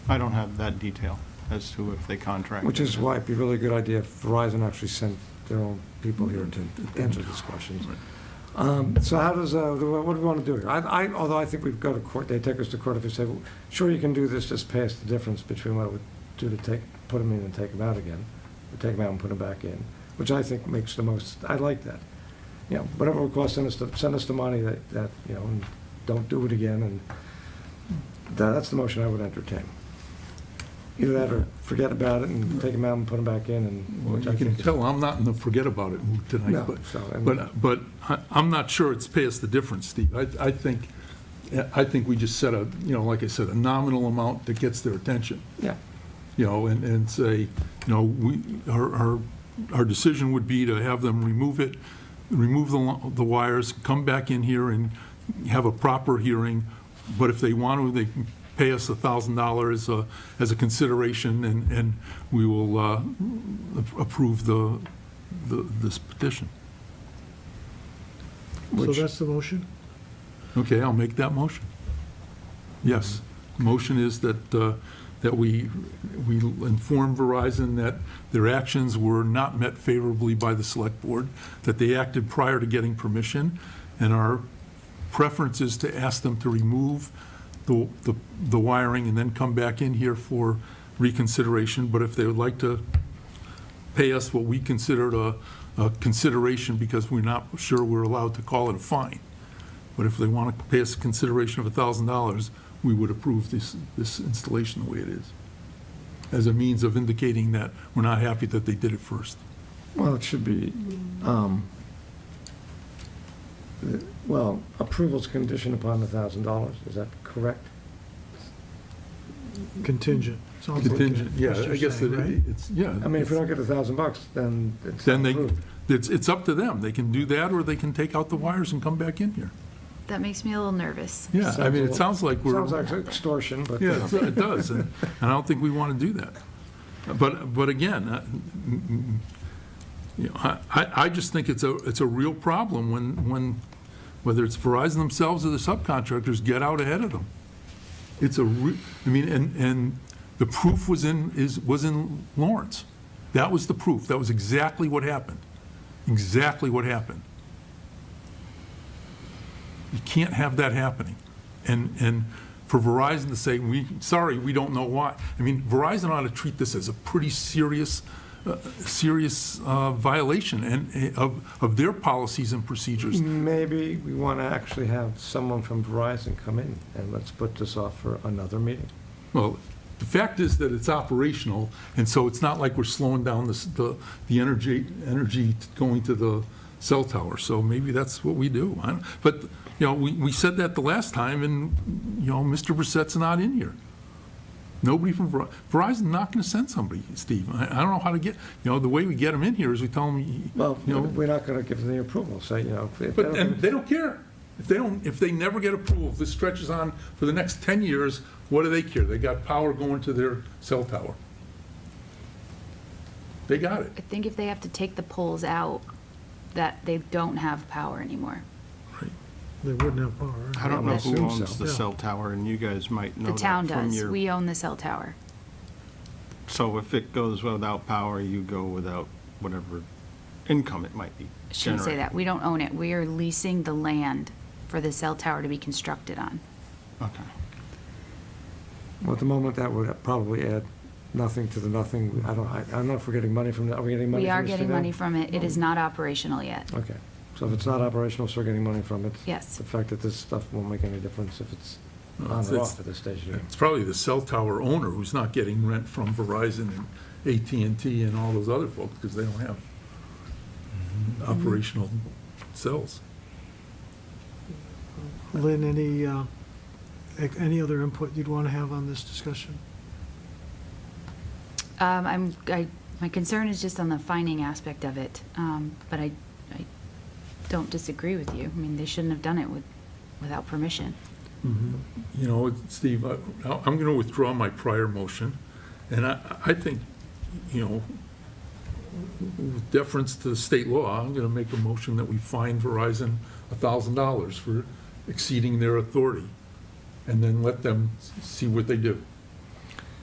I don't have that detail as to if they contracted. Which is why it'd be a really good idea if Verizon actually sent their own people here to answer these questions. So how does, what do we want to do here? Although I think we'd go to court, they take us to court if we say, well, sure, you can do this, just pay us the difference between what it would do to put them in and take them out again, or take them out and put them back in, which I think makes the most, I like that. you know, whatever it costs, send us the money that, you know, and don't do it again, and that's the motion I would entertain. Either that or forget about it and take them out and put them back in, and, Well, which you I can think is. tell I'm not in the forget about it mood tonight, No, so, and- but I'm not sure it's pay us the difference, Steve. I think we just set a, you know, like I said, a nominal amount that gets their attention, Yeah, you know, and say, you know, our decision would be to have them remove the wires, come back in here and have a proper hearing, but if they want to, they can pay us $1,000 as a consideration, and we will approve this petition. So Which- that's the motion? Okay, I'll make that motion. Yes. The motion is that we inform Verizon that their actions were not met favorably by the Select Board, that they acted prior to getting permission, and our preference is to ask them to remove the wiring and then come back in here for reconsideration. But if they would like to pay us what we considered a consideration, because we're not sure we're allowed to call it a fine, but if they want to pay us a consideration of $1,000, we would approve this installation the way it is, as a means of indicating that we're not happy that they did it first. well, it should be, well, approval's conditioned upon the $1,000, is that correct? Contingent. Sounds like Contingent, yeah, what you're I guess saying, right? it's, yeah. I mean, if we don't get the $1,000, then it's Then they, approved. it's up to them. They can do that, or they can take out the wires and come back in here. That makes me a little nervous. Yeah, I mean, it sounds like we're. Sounds like extortion, but. Yeah, it does, and I don't think we want to do that. But again, you know, I just think it's a real problem when whether it's Verizon themselves or the subcontractors get out ahead of them. It's I mean, and the proof was in Lawrence. That was the proof. That was exactly what happened. Exactly what happened. You can't have that happening. And for Verizon to say, sorry, we don't know why. I mean, Verizon ought to treat this as a pretty serious violation of their policies and procedures. Maybe we want to actually have someone from Verizon come in, and let's put this off for another meeting. Well, the fact is that it's operational, and so it's not like we're slowing down the energy going to the cell tower. So maybe that's what we do. But, you know, we said that the last time, and, you know, Mr. Brissett's not in here. Nobody from Verizon's not going to send somebody, Steve. I don't know how to get, you know, the way we get them in here is we tell them, Well, you know. we're not going to give them the approval, so, you know. if But, they and don't- they don't care. If they never get approval, if this stretches on for the next 10 years, what do they care? They got power going to their cell tower. They got it. I think if they have to take the poles out, that they don't have power anymore. They wouldn't have power. I don't know who assume owns so. the Yeah. cell tower, and you guys might know The that town from does. your. We own the cell tower. So if it goes without power, you go without whatever income it might be I shouldn't say generating. that. We don't own it. We are leasing the land for the cell tower to be constructed on. Okay. Well, at the moment, that would probably add nothing to the nothing. I don't know if we're getting money from that. Are we getting money We from are this getting today? money from it. It is not operational yet. Okay. So if it's not operational, so we're getting money from it. Yes. The fact that this stuff won't make any difference if it's No, on or it's- off at this stage. of the game. It's probably the cell tower owner who's not getting rent from Verizon and AT&T and all those other folks because they don't have operational cells. Lynn, any other input you'd want to have on this discussion? My concern is just on the fining aspect of it, but I don't disagree with you. I mean, they shouldn't have done it without permission. You know, Steve, I'm going to withdraw my prior motion, and I think, you know, with deference to state law, I'm going to make a motion that we fine Verizon $1,000 for exceeding their authority, and then let them see what they do.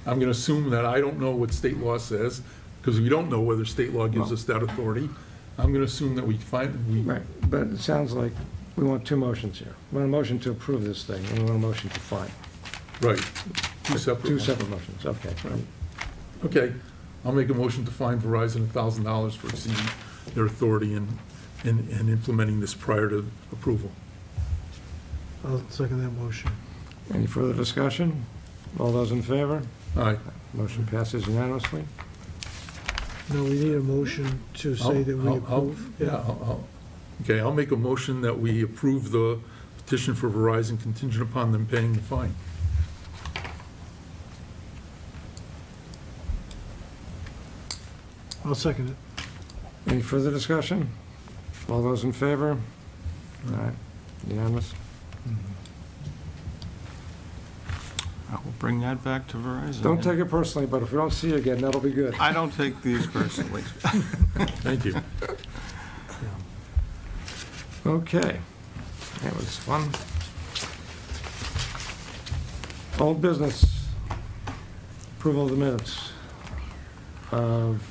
I'm going to assume that I don't know what state law says, because we don't know whether state law gives us that authority. I'm going to assume that we fine. Right, but it sounds like we want two motions here. We want a motion to approve this thing, and we want a motion to fine. Right. Two separate Two motions. separate motions, okay. Okay, I'll make a motion to fine Verizon $1,000 for exceeding their authority and and implementing this prior to approval. I'll second that motion. Any further discussion? All those in favor? Aye. Motion passes unanimously. No, we need a motion to say that we approve. Okay, I'll make a motion that we approve the petition for Verizon contingent upon them paying the fine. I'll second it. Any further discussion? All those in favor? All right, unanimous. I will bring that back to Verizon. Don't take it personally, but if we don't see you again, that'll be good. I don't take these personally. Thank you. Okay, that was fun. Old business, approval of the minutes of,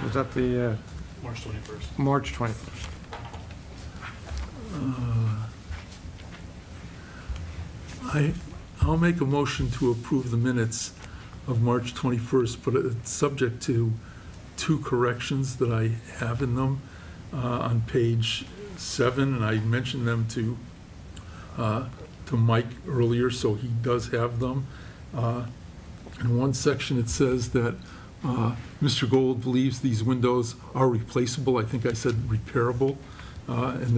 was that the March 21st. March 21st? I'll make a motion to approve the minutes of March 21st, but it's subject to 2 corrections that I have in them on page 7, and I mentioned them to Mike earlier, so he does have them. In one section, it says that Mr. Gold believes these windows are replaceable. I think I said repairable, and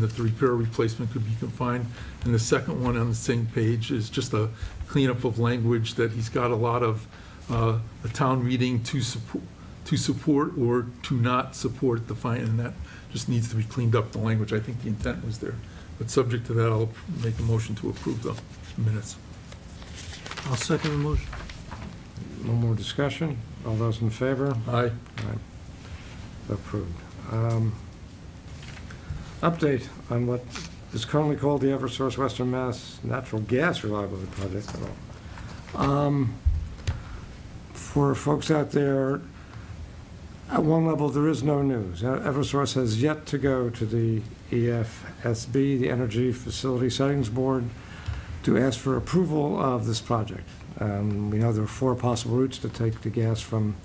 that the repair or replacement could be confined. And the second one on the same page is just a cleanup of language that he's got a lot of a town meeting to support or to not support the fine, and that just needs to be cleaned up, the language. I think the intent was there. But subject to that, I'll make a motion to approve the minutes. I'll second the motion. No more discussion? All those in favor? Aye. All right. Approved. Update on what is currently called the Eversource Western Mass Natural Gas Reliability Project. For folks out there, at one level, there is no news. Eversource has yet to go to the EFSB, the Energy Facility Settings Board, to ask for approval of this project. We know there are 4 possible routes to take the gas from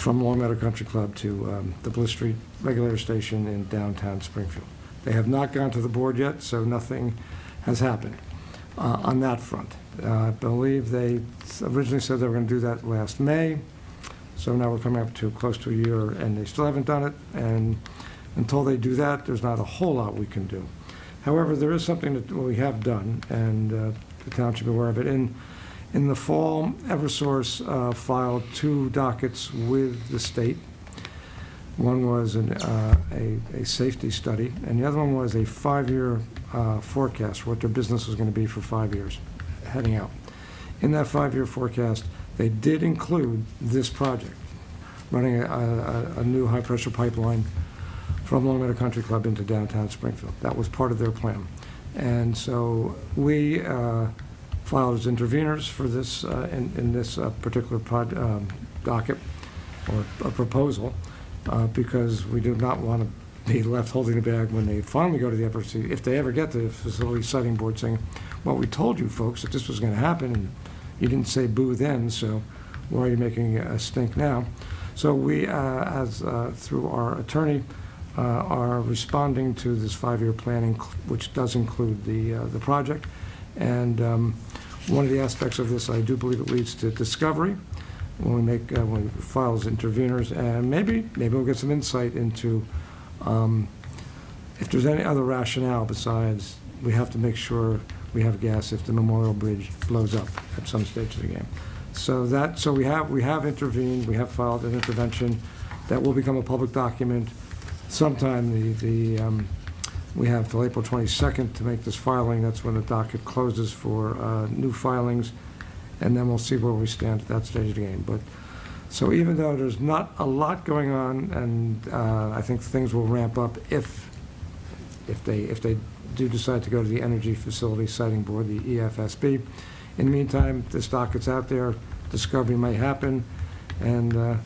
Long Meadow Country Club to the Bliss Street Regulator Station in downtown Springfield. They have not gone to the board yet, so nothing has happened on that front. I believe they originally said they were going to do that last May, so now we're coming up to close to a year, and they still haven't done it, and until they do that, there's not a whole lot we can do. However, there is something that we have done, and the town should be aware of it. In the fall, Eversource filed 2 dockets with the state. One was a safety study, and the other one was a 5-year forecast for what their business was going to be for 5 years heading out. In that 5-year forecast, they did include this project, running a new high-pressure pipeline from Long Meadow Country Club into downtown Springfield. That was part of their plan. And so we filed as interveners for this in this particular docket or a proposal because we do not want to be left holding the bag when they finally go to the FRC, if they ever get to the Facility Siting Board saying, well, we told you folks that this was going to happen and you didn't say boo then, so why are you making a stink now? So we, through our attorney, are responding to this 5-year planning, which does include the project. And one of the aspects of this, I do believe it leads to discovery when we file as interveners, and maybe we'll get some insight into if there's any other rationale besides we have to make sure we have gas if the Memorial Bridge blows up at some stage of the game. So we have intervened, we have filed an intervention that will become a public document sometime. We have till April 22nd to make this filing. That's when the docket closes for new filings, and then we'll see where we stand at that stage of the game. But so even though there's not a lot going on, and I think things will ramp up if they do decide to go to the Energy Facility Siting Board, the EFSB. In the meantime, this docket's out there. Discovery may happen, and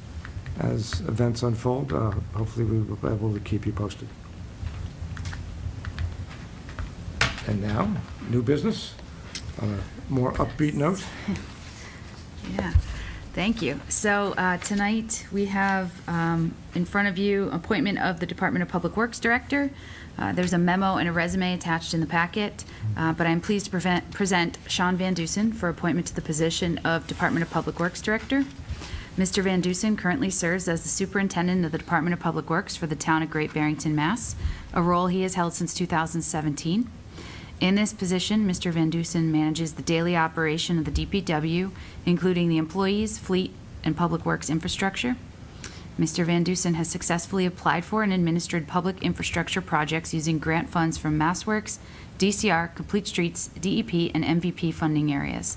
as events unfold, hopefully we will be able to keep you posted. And now, new business on a more upbeat note. Yeah. Thank you. So tonight, we have in front of you appointment of the Department of Public Works Director. There's a memo and a resume attached in the packet, but I'm pleased to present Sean Van Dusen for appointment to the position of Department of Public Works Director. Mr. Van Dusen currently serves as the Superintendent of the Department of Public Works for the town of Great Barrington, Mass., a role he has held since 2017. In this position, Mr. Van Dusen manages the daily operation of the DPW, including the employees, fleet, and public works infrastructure. Mr. Van Dusen has successfully applied for and administered public infrastructure projects using grant funds from MassWorks, DCR, Complete Streets, DEP, and MVP funding areas.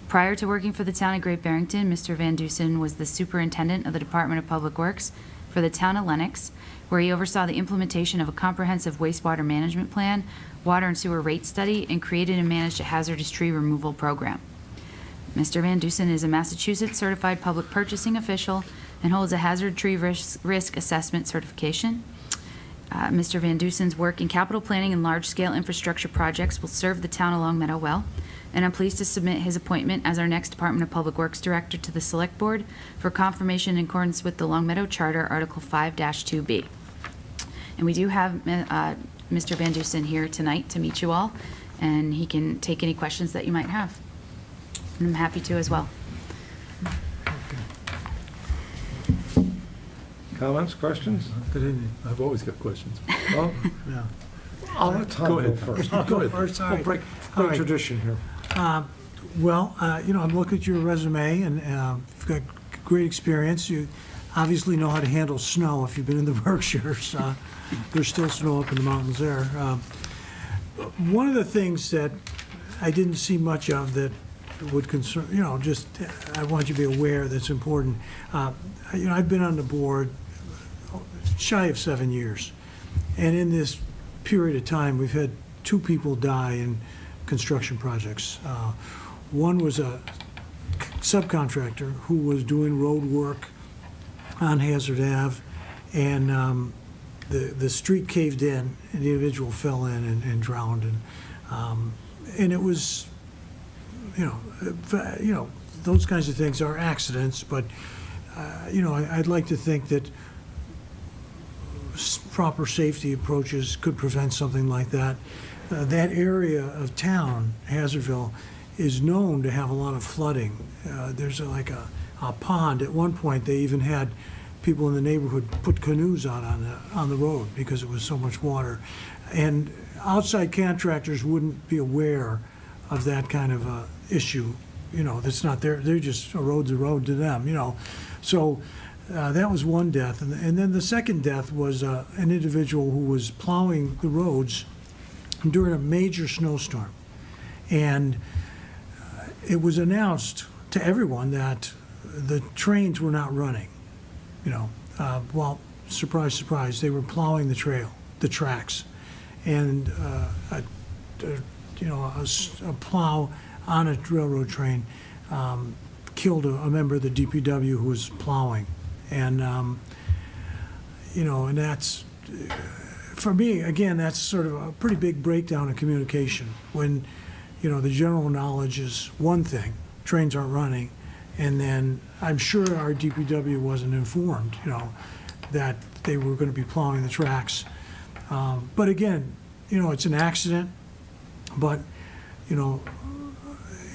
Prior to working for the town of Great Barrington, Mr. Van Dusen was the Superintendent of the Department of Public Works for the town of Lenox, where he oversaw the implementation of a comprehensive wastewater management plan, water and sewer rate study, and created and managed a hazardous tree removal program. Mr. Van Dusen is a Massachusetts certified public purchasing official and holds a hazard tree risk assessment certification. Mr. Van Dusen's work in capital planning and large-scale infrastructure projects will serve the town of Long Meadow well, and I'm pleased to submit his appointment as our next Department of Public Works Director to the Select Board for confirmation in accordance with the Long Meadow Charter, Article 5-2B. And we do have Mr. Van Dusen here tonight to meet you all, and he can take any questions that you might have. And I'm happy to as well. Comments, questions? Good evening. I've always got questions. Well, Yeah. I'll let Tom Go go ahead. first. I'll go ahead. first, all We'll right. break All right. tradition here. Well, I'm looking at your resume, and you've got great experience. You obviously know how to handle snow if you've been in the Berkshires. There's still snow up in the mountains there. One of the things that I didn't see much of that would concern, just I want you to be aware that's important. I've been on the board shy of 7 years, and in this period of time, we've had 2 people die in construction projects. One was a subcontractor who was doing road work on Hazard Ave, and the street caved in, and the individual fell in and drowned, and it was, those kinds of things are accidents, but I'd like to think that proper safety approaches could prevent something like that. That area of town, Hazardville, is known to have a lot of flooding. There's a pond. At one point, they even had people in the neighborhood put canoes out on the road because it was so much water. And outside contractors wouldn't be aware of that kind of issue. That's not there. They're just a road's a road to them. So that was one death, and then the second death was an individual who was plowing the roads during a major snowstorm, and it was announced to everyone that the trains were not running. Well, surprise, surprise, they were plowing the tracks, and a plow on a railroad train killed a member of the DPW who was plowing. And, and that's, for me, again, that's sort of a pretty big breakdown in communication when, the general knowledge is one thing, trains aren't running, and then I'm sure our DPW wasn't informed, that they were going to be plowing the tracks. But again, it's an accident, but,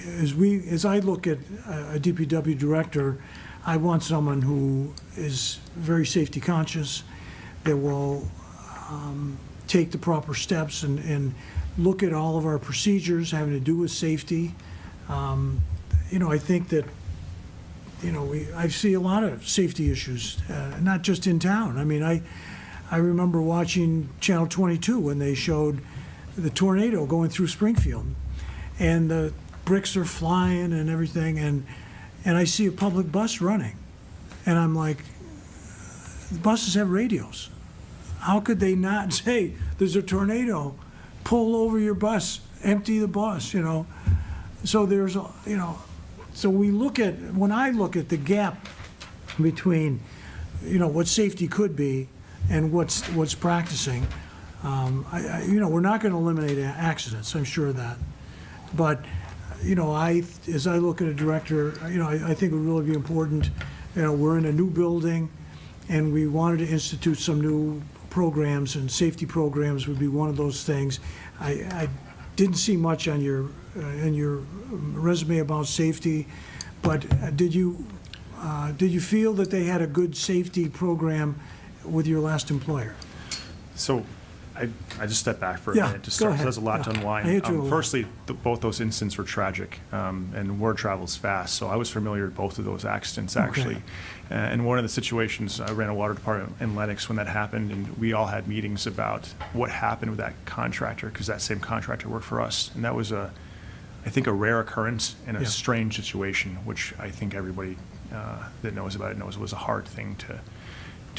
as I look at a DPW director, I want someone who is very safety conscious, that will take the proper steps and look at all of our procedures having to do with safety. I think that, I see a lot of safety issues, not just in town. I mean, I remember watching Channel 22 when they showed the tornado going through Springfield, and the bricks are flying and everything, and I see a public bus running, and I'm like, the buses have radios. How could they not say, there's a tornado, pull over your bus, empty the bus, So there's, so when I look at the gap between, what safety could be and what's practicing, we're not going to eliminate accidents, I'm sure of that. But, you know, as I look at a director, you know, I think it would really be important, you know, we're in a new building, and we wanted to institute some new programs, and safety programs would be one of those things. I didn't see much on your resume about safety, but did you feel that they had a good safety program with your last employer? So I just step back for a Yeah, minute to go start, 'cause ahead. there's a lot to Yeah. unwind. I hit you a lot. Firstly, both those incidents were tragic, and word travels fast, so I was familiar with both of those accidents, actually. Okay. And one of the situations, I ran a water department in Lennox when that happened, and we all had meetings about what happened with that contractor, because that same contractor worked for us, and that was I think a rare occurrence and a Yeah. strange situation, which I think everybody that knows about it knows was a hard thing to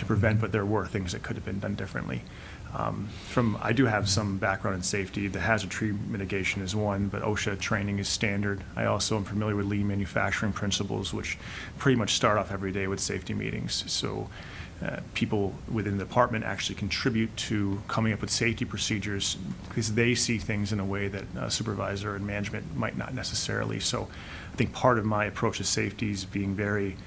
prevent, but there were things that could have been done differently. I do have some background in safety. The hazard tree mitigation is one, but OSHA training is standard. I also am familiar with lean manufacturing principles, which pretty much start off every day with safety meetings. So people within the department actually contribute to coming up with safety procedures because they see things in a way that a supervisor and management might not necessarily. So I think part of my approach to safety is being very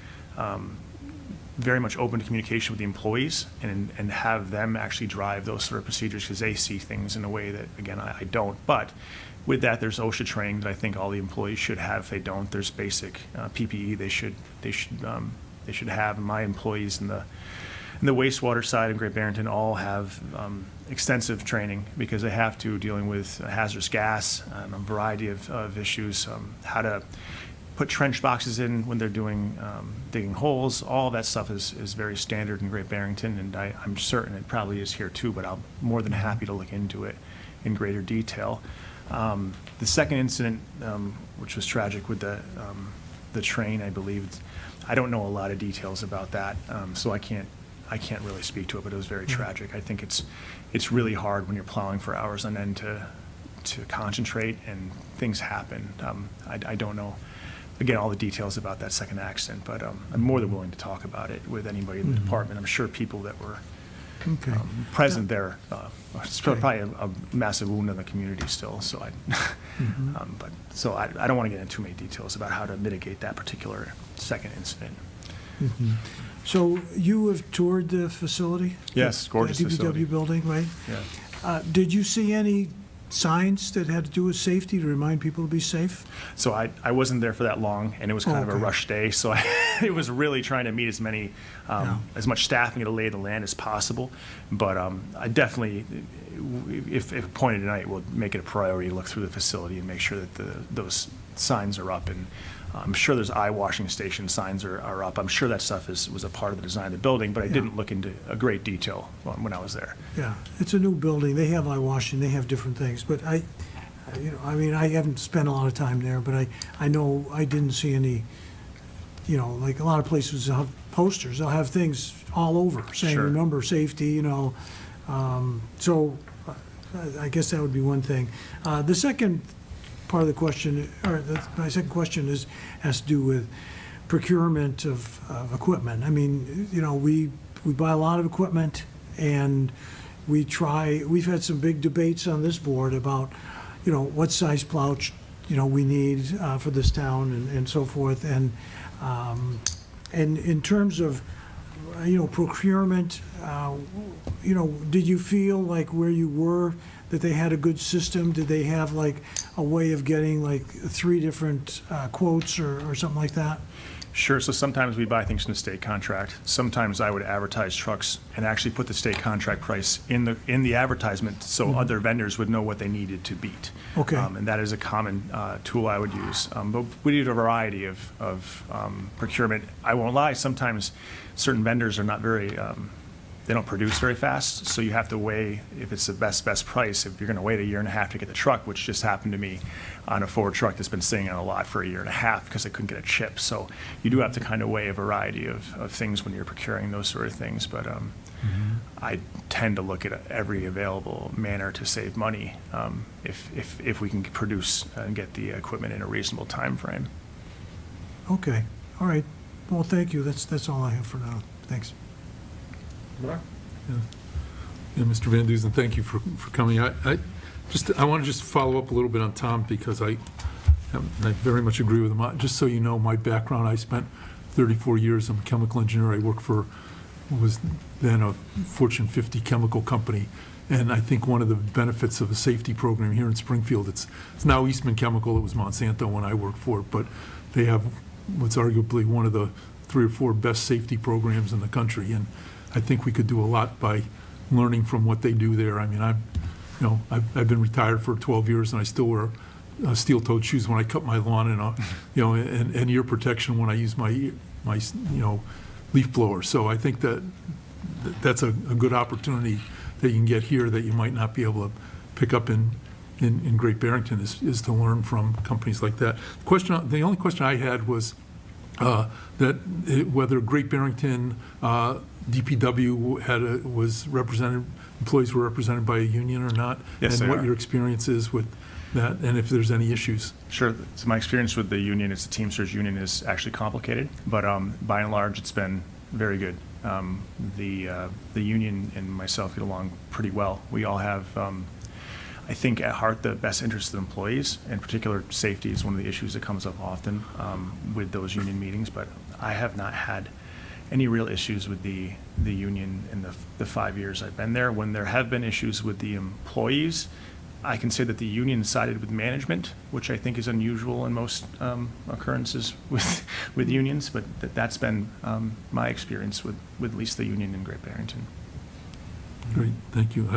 much open to communication with the employees and have them actually drive those sort of procedures because they see things in a way that, again, I don't. But with that, there's OSHA training that I think all the employees should have. If they don't, there's basic PPE they should have. And my employees in the wastewater side in Great Barrington all have extensive training because they have to, dealing with hazardous gas and a variety of issues, how to put trench boxes in when they're doing digging holes. All that stuff is very standard in Great Barrington, and I'm certain it probably is here too, but I'm more than happy to look into it in greater detail. The second incident, which was tragic with the train, I believe, I don't know a lot of details about that, so I can't really speak to it, but it was very tragic. I think it's really hard when you're plowing for hours on end to concentrate and things happen. I don't know, again, all the details about that second accident, but I'm more than willing to talk about it with anybody in the department. I'm sure people that were present there, it's probably a massive wound in the community still, so I don't want to get into too many details about how to mitigate that particular second incident. So you have toured the facility? Yes, gorgeous the DPW facility. building, right? Yeah. Did you see any signs that had to do with safety to remind people to be safe? So I wasn't there for that long, and it was kind of a Okay. rush day, so it was really trying to meet as much staffing to lay the land as possible. But I definitely, if appointed tonight, will make it a priority to look through the facility and make sure that those signs are up. And I'm sure there's eye washing station signs are up. I'm sure that stuff was a part of the design of the building, but I didn't look into a great detail when I was there. Yeah, it's a new building. They have eye washing, they have different things, but I haven't spent a lot of time there, but I know I didn't see any, like a lot of places will have posters, they'll have things all over saying, Sure. remember safety, so I guess that would be one thing. The second part of the question, my second question has to do with procurement of equipment. I mean, we buy a lot of equipment, and we've had some big debates on this board about, what size plow, we need for this town and so forth. And in terms of, procurement, did you feel like where you were, that they had a good system? Did they have like a way of getting like 3 different quotes or something like that? Sure. So sometimes we buy things from the state contract. Sometimes I would advertise trucks and actually put the state contract price in the advertisement so other vendors would know what they needed to beat. Okay. And that is a common tool I would use. But we did a variety of procurement. I won't lie. Sometimes certain vendors are not very. They don't produce very fast, so you have to weigh if it's the best price. If you're going to wait a year and a half to get the truck, which just happened to me on a Ford truck that's been sitting on a lot for a year and a half because I couldn't get a chip. So you do have to kind of weigh a variety of things when you're procuring those sort of things. But I tend to look at every available manner to save money if we can produce and get the equipment in a reasonable time frame. Okay, all right. Well, thank you. That's all I have for now. Thanks. Yeah, Mr. Van Duzen, thank you for coming. I want to just follow up a little bit on Tom because I very much agree with him. Just so you know, my background, I spent 34 years. I'm a chemical engineer. I worked for what was then a Fortune 50 chemical company. And I think one of the benefits of a safety program here in Springfield, it's now Eastman Chemical. It was Monsanto when I worked for it, but they have what's arguably one of the 3 or 4 best safety programs in the country. And I think we could do a lot by learning from what they do there. I mean, I've been retired for 12 years, and I still wear steel-toed shoes when I cut my lawn, and ear protection when I use my leaf blower. So I think that's a good opportunity that you can get here that you might not be able to pick up in Great Barrington is to learn from companies like that. The only question I had was whether Great Barrington DPW was represented, employees were represented by a union or not, Yes, and they what are. your experience is with that, and if there's any issues. Sure. So my experience with the union, it's the Teamsters union, is actually complicated, but by and large, it's been very good. The union and myself get along pretty well. We all have, I think, at heart, the best interests of employees. In particular, safety is one of the issues that comes up often with those union meetings, but I have not had any real issues with the union in the 5 years I've been there. When there have been issues with the employees, I can say that the union sided with management, which I think is unusual in most occurrences with unions, but that's been my experience with at least the union in Great Barrington. Great, thank you.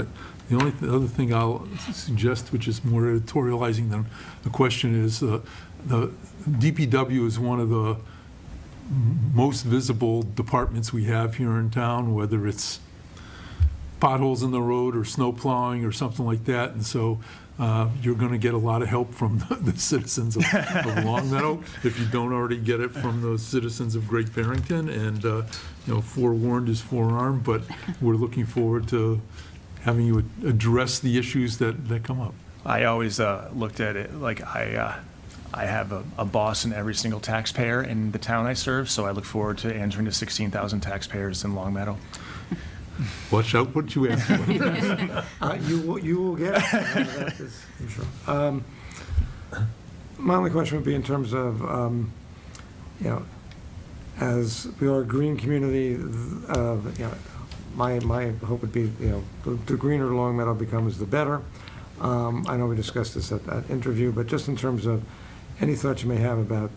The only other thing I'll suggest, which is more editorializing than a question, is the DPW is one of the most visible departments we have here in town, whether it's potholes in the road or snow plowing or something like that. And so you're going to get a lot of help from the citizens of Longmeadow if you don't already get it from the citizens of Great Barrington. And, forewarned is forearmed, but we're looking forward to having you address the issues that come up. I always looked at it like I have a boss in every single taxpayer in the town I serve, so I look forward to answering to 16,000 taxpayers in Longmeadow. Watch out what you ask for. You will get it. That is for sure. My only question would be in terms of, as we are a green community, my hope would be, the greener Longmeadow becomes, the better. I know we discussed this at that interview, but just in terms of any thoughts you may have about,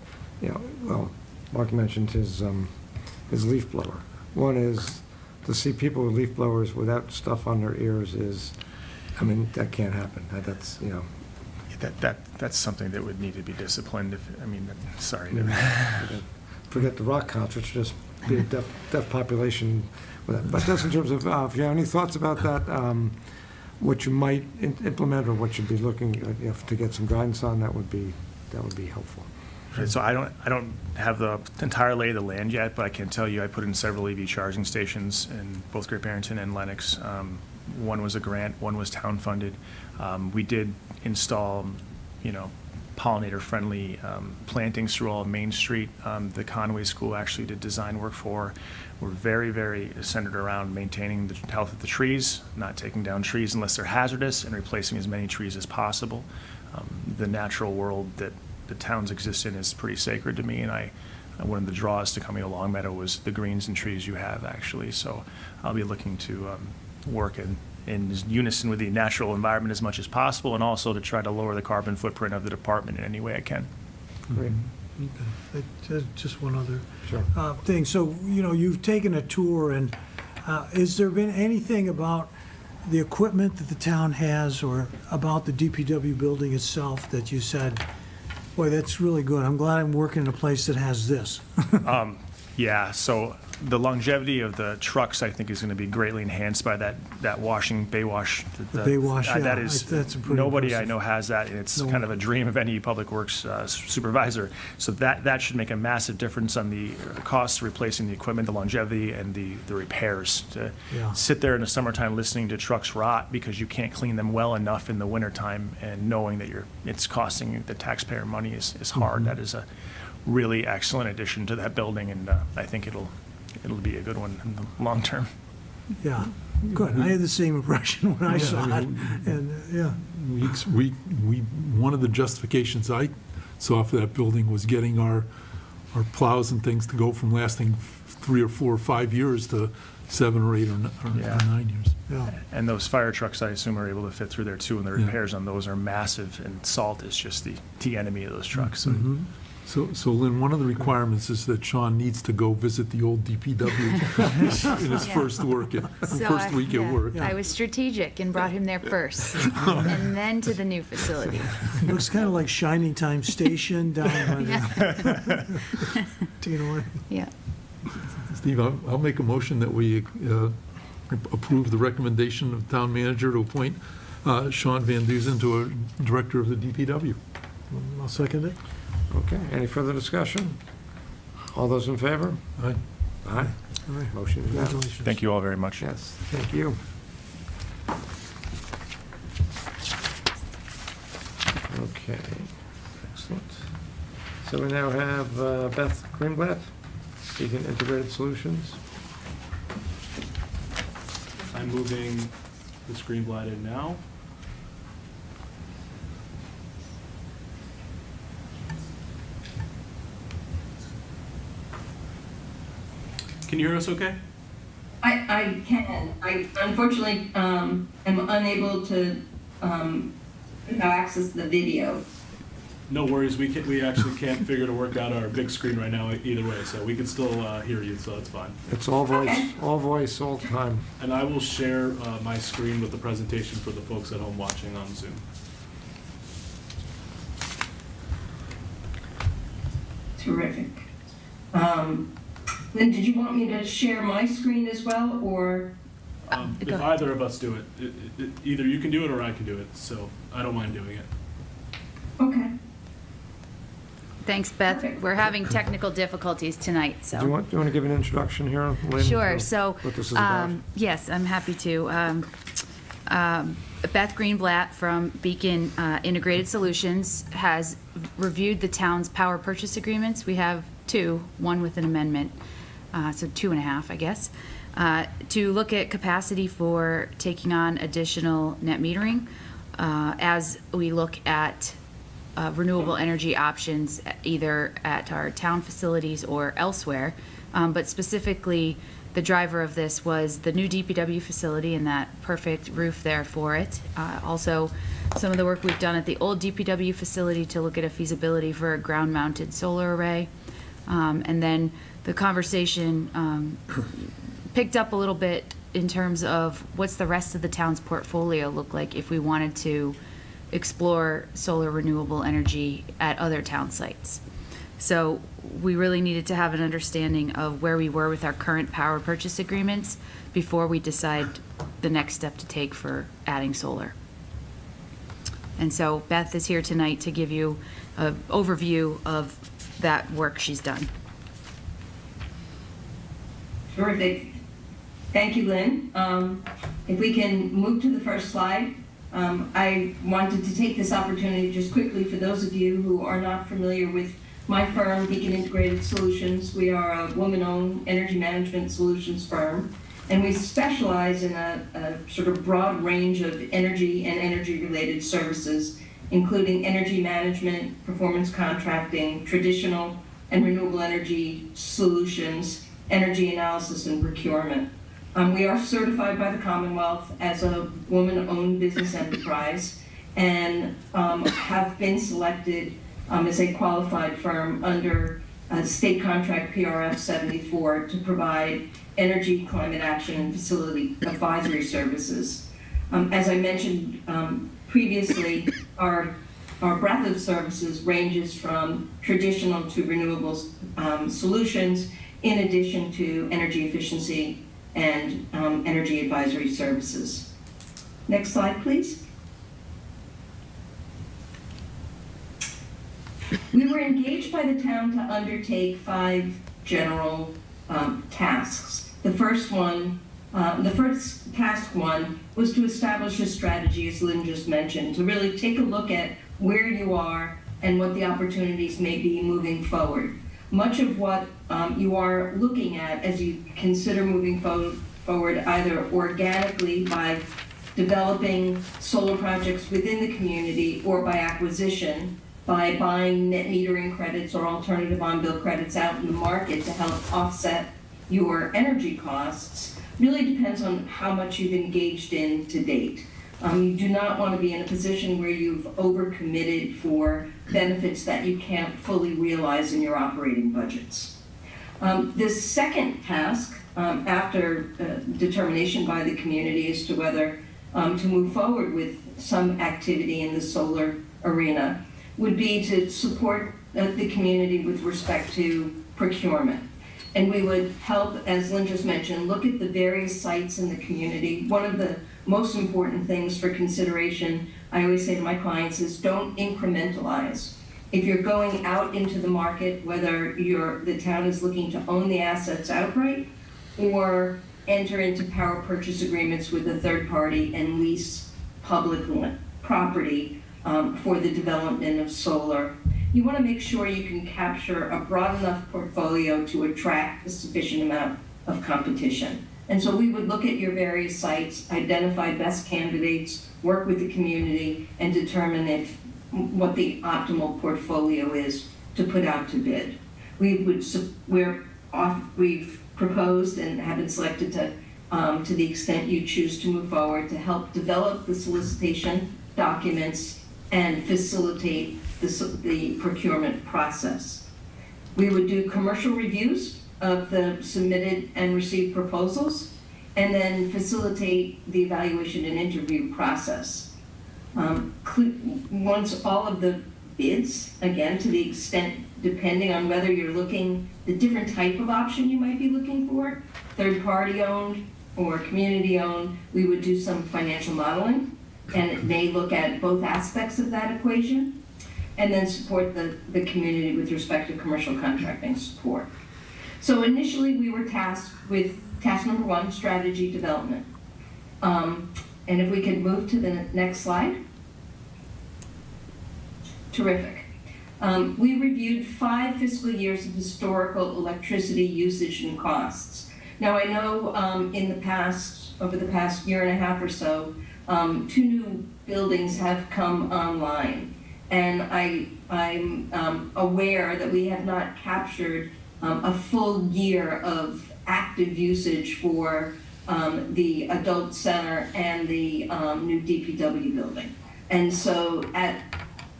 Mark mentioned his leaf blower. One is, to see people with leaf blowers without stuff on their ears that can't happen. That's something that would need to be disciplined. Sorry. Forget the rock concerts, just be a deaf population with that. But just in terms of, if you have any thoughts about that, what you might implement or what you'd be looking to get some guidance on, that would be helpful. Right, so I don't have the entire lay of the land yet, but I can tell you I put in several EV charging stations in both Great Barrington and Lenox. One was a grant, one was town funded. We did install, pollinator-friendly plantings through all of Main Street. The Conway School actually did design work for. We're very, very centered around maintaining the health of the trees, not taking down trees unless they're hazardous, and replacing as many trees as possible. The natural world that the towns exist in is pretty sacred to me, and one of the draws to coming to Longmeadow was the greens and trees you have, actually. So I'll be looking to work in unison with the natural environment as much as possible, and also to try to lower the carbon footprint of the department in any way I can. Great. Just one other Sure. thing. So, you've taken a tour, and has there been anything about the equipment that the town has or about the DPW building itself that you said, boy, that's really good. I'm glad I'm working in a place that has this. Yeah, so the longevity of the trucks, I think, is going to be greatly enhanced by that washing, bay wash. The bay wash, yeah, That is, that's pretty nobody impressive. I know has that, and it's No. kind of a dream of any public works supervisor. So that should make a massive difference on the costs of replacing the equipment, the longevity, and the repairs. To Yeah. sit there in the summertime listening to trucks rot because you can't clean them well enough in the wintertime, and knowing that it's costing the taxpayer money is hard. That is a really excellent addition to that building, and I think it'll be a good one in the long term. Yeah, good. I had the same impression when I saw it, and, yeah. We one of the justifications I saw for that building was getting our plows and things to go from lasting 3 or 4 or 5 years to 7 or 8 or Yeah. 9 years. Yeah. And those fire trucks, I assume, are able to fit through there too, and the Yeah. repairs on those are massive, and salt is just the enemy of those trucks. So Mhm. So Lynn, one of the requirements is that Sean needs to go visit the old DPW in his Yeah. first week at yeah, work. I was strategic and brought him there first, and then to the new facility. Looks kind of like Shining Time Station down by the, you know, Yeah. Steve, I'll make a motion that we approve the recommendation of town manager to appoint Sean Van Duzen to a director of the DPW. I'll second it. Okay, any further discussion? All those in favor? Aye. Aye. All right. Motion is unanimous. Congratulations. thank you all very much. Yes, thank you. Okay, excellent. So we now have Beth Greenblatt, Beacon Integrated Solutions. I'm moving the Greenblatt in now. Can you hear us okay? I can. I unfortunately am unable to access the video. No worries, we actually can't figure to work out our big screen right now either way, so we can still hear you, so that's fine. It's all voice, Okay. all the time. And I will share my screen with the presentation for the folks at home watching on Zoom. Terrific. Lynn, did you want me to share my screen as well, or? Go If ahead. either of us do it, either you can do it or I can do it, so I don't mind doing it. Okay. Thanks, Beth. Perfect. We're having technical difficulties tonight, Do you so. want to give an introduction here, Lynn? Sure, of so, What this is about? yes, I'm happy to. Beth Greenblatt from Beacon Integrated Solutions has reviewed the town's power purchase agreements. We have 2, one with an amendment, so 2.5, I guess, to look at capacity for taking on additional net metering as we look at renewable energy options either at our town facilities or elsewhere. But specifically, the driver of this was the new DPW facility and that perfect roof there for it. Also, some of the work we've done at the old DPW facility to look at a feasibility for a ground-mounted solar array. And then the conversation picked up a little bit in terms of what's the rest of the town's portfolio look like if we wanted to explore solar renewable energy at other town sites. So we really needed to have an understanding of where we were with our current power purchase agreements before we decide the next step to take for adding solar. And so Beth is here tonight to give you an overview of that work she's done. Terrific. Thank you, Lynn. If we can move to the first slide. I wanted to take this opportunity just quickly for those of you who are not familiar with my firm, Beacon Integrated Solutions. We are a woman-owned energy management solutions firm, and we specialize in a sort of broad range of energy and energy-related services, including energy management, performance contracting, traditional and renewable energy solutions, energy analysis, and procurement. We are certified by the Commonwealth as a woman-owned business enterprise and have been selected as a qualified firm under state contract PRF 74 to provide energy, climate action, and facility advisory services. As I mentioned previously, our breadth of services ranges from traditional to renewables solutions, in addition to energy efficiency and energy advisory services. Next slide, please. We were engaged by the town to undertake 5 general tasks. The first task one was to establish a strategy, as Lynn just mentioned, to really take a look at where you are and what the opportunities may be moving forward. Much of what you are looking at as you consider moving forward either organically by developing solar projects within the community or by acquisition by buying net metering credits or alternative on-bill credits out in the market to help offset your energy costs really depends on how much you've engaged in to date. You do not want to be in a position where you've overcommitted for benefits that you can't fully realize in your operating budgets. This second task, after determination by the community as to whether to move forward with some activity in the solar arena, would be to support the community with respect to procurement. And we would help, as Lynn just mentioned, look at the various sites in the community. One of the most important things for consideration, I always say to my clients, is don't incrementalize. If you're going out into the market, whether the town is looking to own the assets outright or enter into power purchase agreements with a third party and lease public property for the development of solar, you want to make sure you can capture a broad enough portfolio to attract a sufficient amount of competition. And so we would look at your various sites, identify best candidates, work with the community, and determine what the optimal portfolio is to put out to bid. We've proposed and have been selected to the extent you choose to move forward, to help develop the solicitation documents and facilitate the procurement process. We would do commercial reviews of the submitted and received proposals, and then facilitate the evaluation and interview process. Once all of the bids, again, to the extent, depending on whether you're looking, the different type of option you might be looking for, third party owned or community owned, we would do some financial modeling, and it may look at both aspects of that equation, and then support the community with respect to commercial contracting support. So initially we were tasked with task number 1, strategy development. And if we could move to the next slide. Terrific. We reviewed 5 fiscal years of historical electricity usage and costs. Now I know over the past year and a half or so, 2 new buildings have come online. And I'm aware that we have not captured a full year of active usage for the adult center and the new DPW building. And so at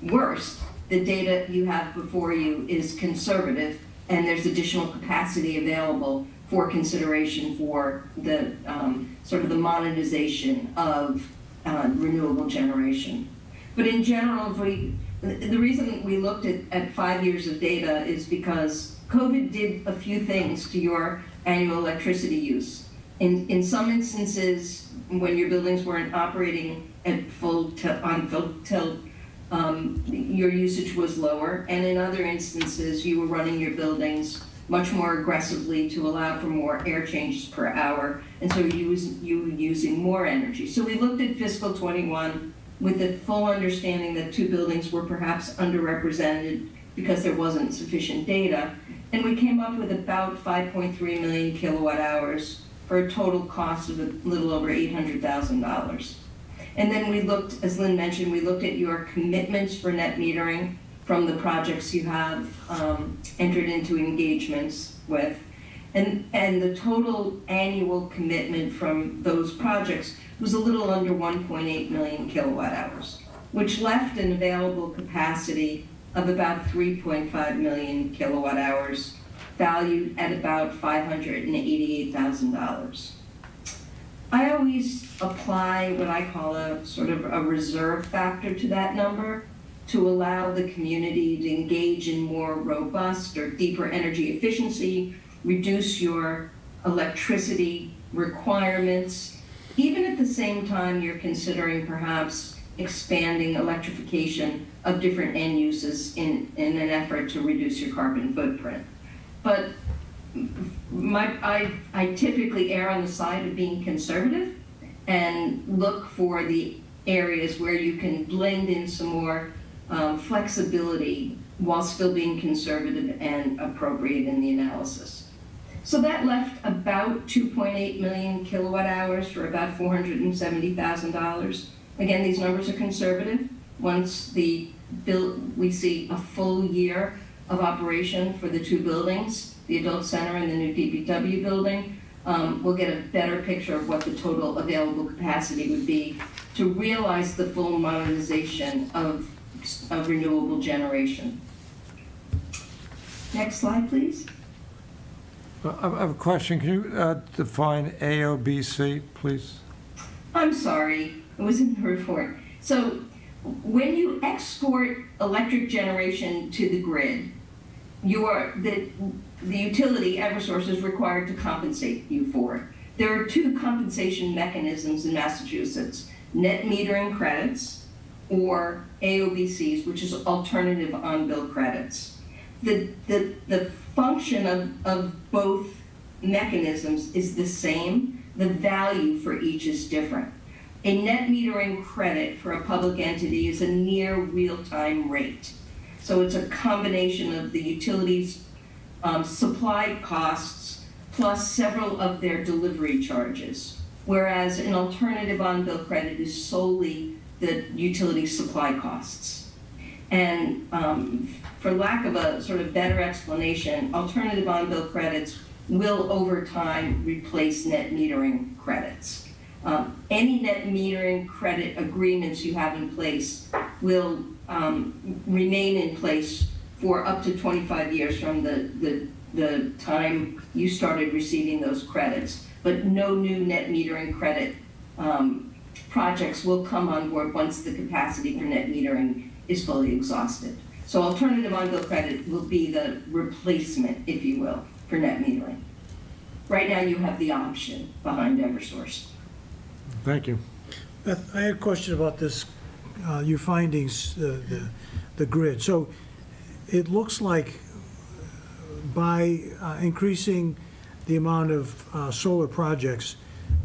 worst, the data you have before you is conservative, and there's additional capacity available for consideration for the sort of the monetization of renewable generation. But in general, the reason we looked at 5 years of data is because COVID did a few things to your annual electricity use. In some instances, when your buildings weren't operating at on full tilt, your usage was lower, and in other instances, you were running your buildings much more aggressively to allow for more air changes per hour, and so you were using more energy. So we looked at fiscal 21 with the full understanding that 2 buildings were perhaps underrepresented because there wasn't sufficient data, and we came up with about 5.3 million kilowatt hours for a total cost of a little over $800,000. And then we looked, as Lynn mentioned, we looked at your commitments for net metering from the projects you have entered into engagements with. And the total annual commitment from those projects was a little under 1.8 million kilowatt hours, which left an available capacity of about 3.5 million kilowatt hours, valued at about $588,000. I always apply what I call a sort of a reserve factor to that number to allow the community to engage in more robust or deeper energy efficiency, reduce your electricity requirements, even at the same time you're considering perhaps expanding electrification of different end uses in an effort to reduce your carbon footprint. But I typically err on the side of being conservative and look for the areas where you can blend in some more flexibility while still being conservative and appropriate in the analysis. So that left about 2.8 million kilowatt hours for about $470,000. Again, these numbers are conservative. Once the we see a full year of operation for the two buildings, the adult center and the new DPW building, we'll get a better picture of what the total available capacity would be to realize the full monetization of renewable generation. Next slide, please. I have a question. Can you define AOBC, please? I'm sorry, it was in the report. So when you export electric generation to the grid, the utility, Eversource, is required to compensate you for it. There are two compensation mechanisms in Massachusetts: net metering credits or AOBCs, which is alternative on-bill credits. The function of both mechanisms is the same. The value for each is different. A net metering credit for a public entity is a near real-time rate. So it's a combination of the utilities' supply costs plus several of their delivery charges, whereas an alternative on-bill credit is solely the utility supply costs. And for lack of a sort of better explanation, alternative on-bill credits will over time replace net metering credits. Any net metering credit agreements you have in place will remain in place for up to 25 years from the time you started receiving those credits. But no new net metering credit projects will come on board once the capacity for net metering is fully exhausted. So alternative on-bill credit will be the replacement, if you will, for net metering. Right now you have the option behind Eversource. Thank you. Beth, I had a question about this, your findings, the grid. So it looks like by increasing the amount of solar projects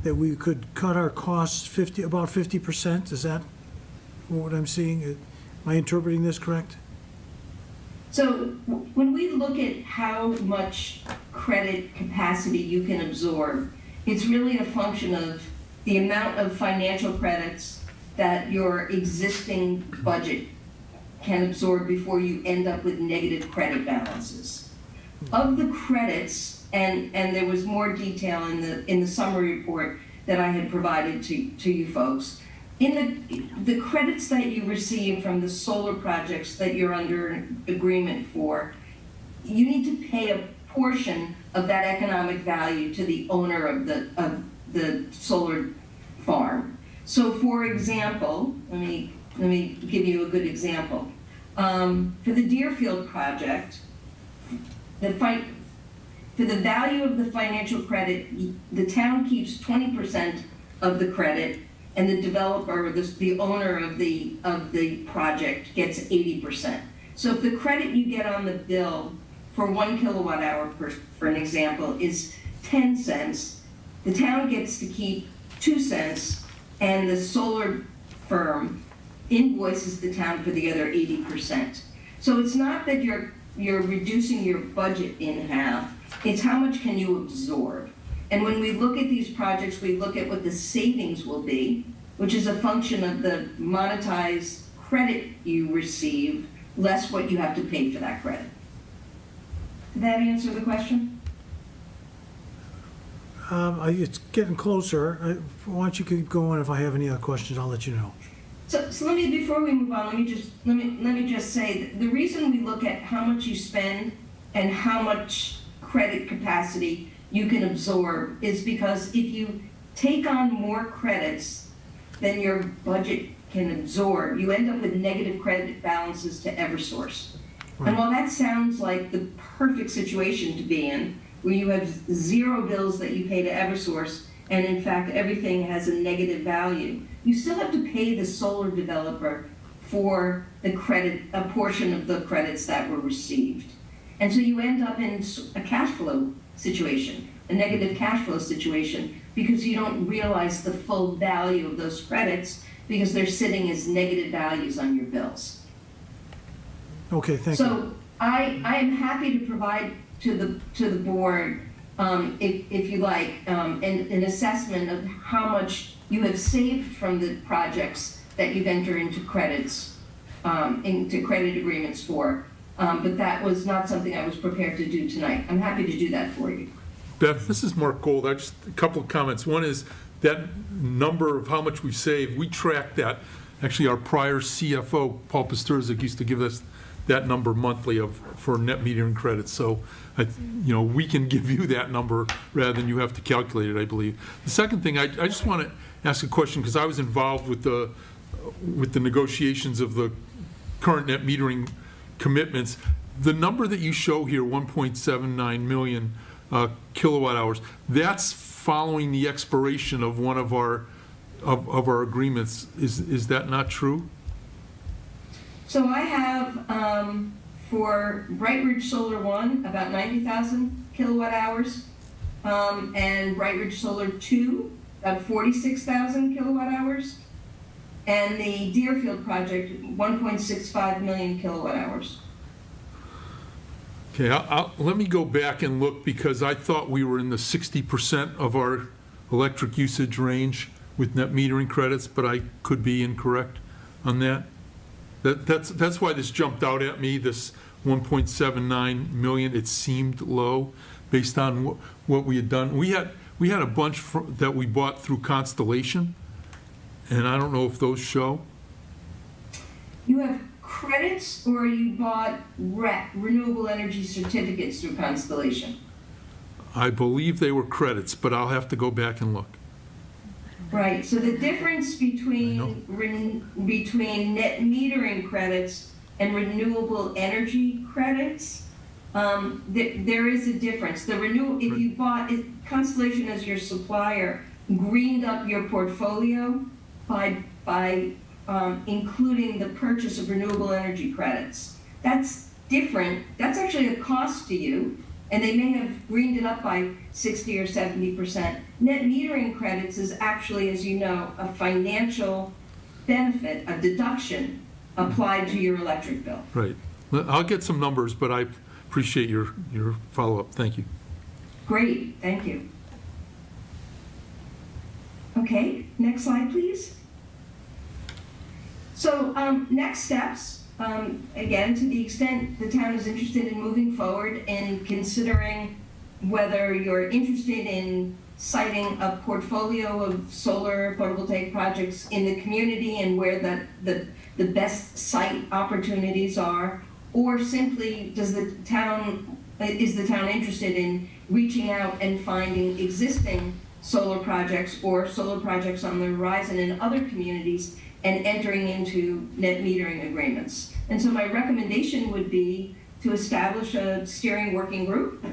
that we could cut our costs about 50%. Is that what I'm seeing? Am I interpreting this correct? So when we look at how much credit capacity you can absorb, it's really a function of the amount of financial credits that your existing budget can absorb before you end up with negative credit balances. Of the credits, and there was more detail in the summary report that I had provided to you folks, in the credits that you receive from the solar projects that you're under agreement for, you need to pay a portion of that economic value to the owner of the solar farm. So for example, let me give you a good example. For the Deerfield project, for the value of the financial credit, the town keeps 20% of the credit, and the developer, the owner of the project, gets 80%. So if the credit you get on the bill for 1 kilowatt hour, for an example, is 10 cents, the town gets to keep 2 cents, and the solar firm invoices the town for the other 80%. So it's not that you're reducing your budget in half, it's how much can you absorb. And when we look at these projects, we look at what the savings will be, which is a function of the monetized credit you receive, less what you have to pay for that credit. Did that answer the question? It's getting closer. Why don't you keep going? If I have any other questions, I'll let you know. So let me, before we move on, let me just say that the reason we look at how much you spend and how much credit capacity you can absorb is because if you take on more credits than your budget can absorb, you end up with negative credit balances to Eversource. Right. And while that sounds like the perfect situation to be in, where you have 0 bills that you pay to Eversource, and in fact everything has a negative value, you still have to pay the solar developer for the credit, a portion of the credits that were received. And so you end up in a cash flow situation, a negative cash flow situation, because you don't realize the full value of those credits because they're sitting as negative values on your bills. Okay, thank you. So I am happy to provide to the board, if you like, an assessment of how much you have saved from the projects that you've entered into credits into credit agreements for. But that was not something I was prepared to do tonight. I'm happy to do that for you. Beth, this is Mark Gold. Just a couple of comments. One is that number of how much we've saved, we track that. Actually, our prior CFO, Paul Pasturzik, used to give us that number monthly for net metering credits. So, we can give you that number rather than you have to calculate it, I believe. The second thing, I just want to ask a question, because I was involved with the negotiations of the current net metering commitments. The number that you show here, 1.79 million kilowatt hours, that's following the expiration of one of our agreements. Is that not true? So I have, for Bright Ridge Solar 1, about 90,000 kilowatt hours, and Bright Ridge Solar 2, about 46,000 kilowatt hours, and the Deerfield project, 1.65 million kilowatt hours. Okay, let me go back and look, because I thought we were in the 60% of our electric usage range with net metering credits, but I could be incorrect on that. That's why this jumped out at me, this 1.79 million. It seemed low based on what we had done. We had a bunch that we bought through Constellation, and I don't know if those show. You have credits, or you bought renewable energy certificates through Constellation? I believe they were credits, but I'll have to go back and look. Right, so the difference between net metering credits and renewable energy credits, there is a difference. If you bought Constellation as your supplier, greened up your portfolio by including the purchase of renewable energy credits. That's different. That's actually a cost to you, and they may have greened it up by 60 or 70%. Net metering credits is actually, as you know, a financial benefit, a deduction applied to your electric bill. Right. I'll get some numbers, but I appreciate your follow-up. Thank you. Great, thank you. Okay, next slide, please. So next steps, again, to the extent the town is interested in moving forward and considering whether you're interested in citing a portfolio of solar photovoltaic projects in the community and where the best site opportunities are, or simply is the town interested in reaching out and finding existing solar projects or solar projects on the horizon in other communities and entering into net metering agreements. And so my recommendation would be to establish a steering working group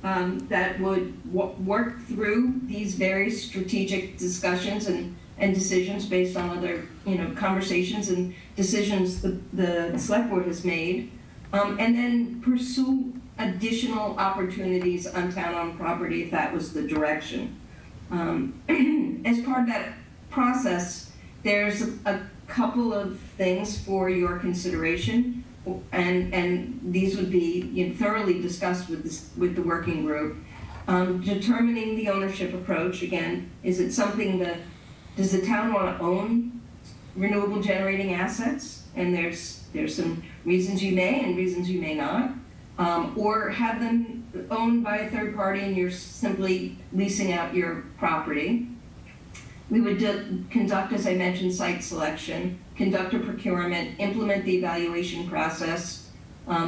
that would work through these very strategic discussions and decisions based on other conversations and decisions the select board has made, and then pursue additional opportunities on town-owned property if that was the direction. As part of that process, there's a couple of things for your consideration, and these would be thoroughly discussed with the working group. Determining the ownership approach, again, is it something does the town want to own renewable generating assets? And there's some reasons you may and reasons you may not. Or have them owned by a third party and you're simply leasing out your property. We would conduct, as I mentioned, site selection, conduct a procurement, implement the evaluation process,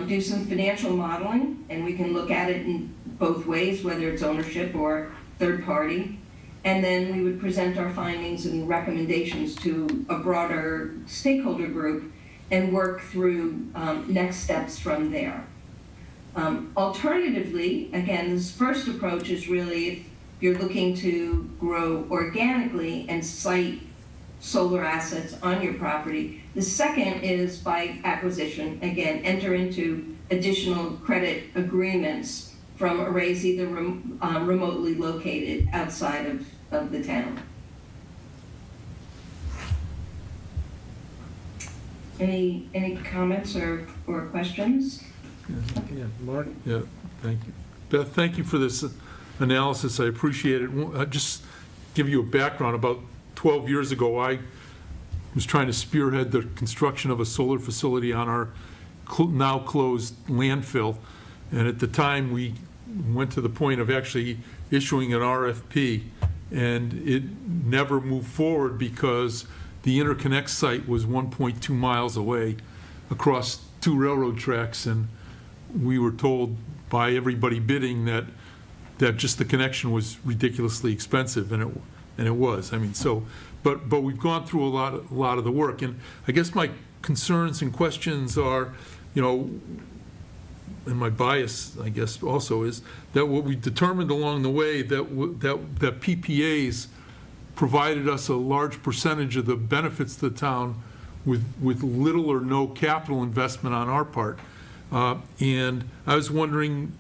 do some financial modeling, and we can look at it in both ways, whether it's ownership or third party. And then we would present our findings and recommendations to a broader stakeholder group and work through next steps from there. Alternatively, again, this first approach is really if you're looking to grow organically and site solar assets on your property. The second is by acquisition. Again, enter into additional credit agreements from arrays either remotely located outside of the town. Any comments or questions? Yeah, Mark? Yeah, thank you. Beth, thank you for this analysis. I appreciate it. I'll just give you a background. About 12 years ago, I was trying to spearhead the construction of a solar facility on our now closed landfill. And at the time, we went to the point of actually issuing an RFP, and it never moved forward because the interconnect site was 1.2 miles away across 2 railroad tracks, and we were told by everybody bidding that just the connection was ridiculously expensive, and it was. I mean, so, but we've gone through a lot of the work, and I guess my concerns and questions are, you know, and my bias, I guess, also is that what we determined along the way that PPAs provided us a large percentage of the benefits to the town with little or no capital investment on our part. And I was wondering,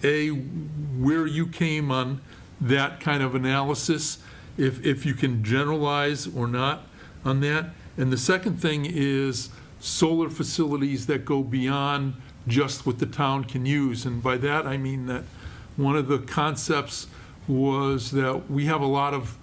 A, where you came on that kind of analysis, if you can generalize or not on that. And the second thing is solar facilities that go beyond just what the town can use. And by that, I mean that one of the concepts was that we have a lot of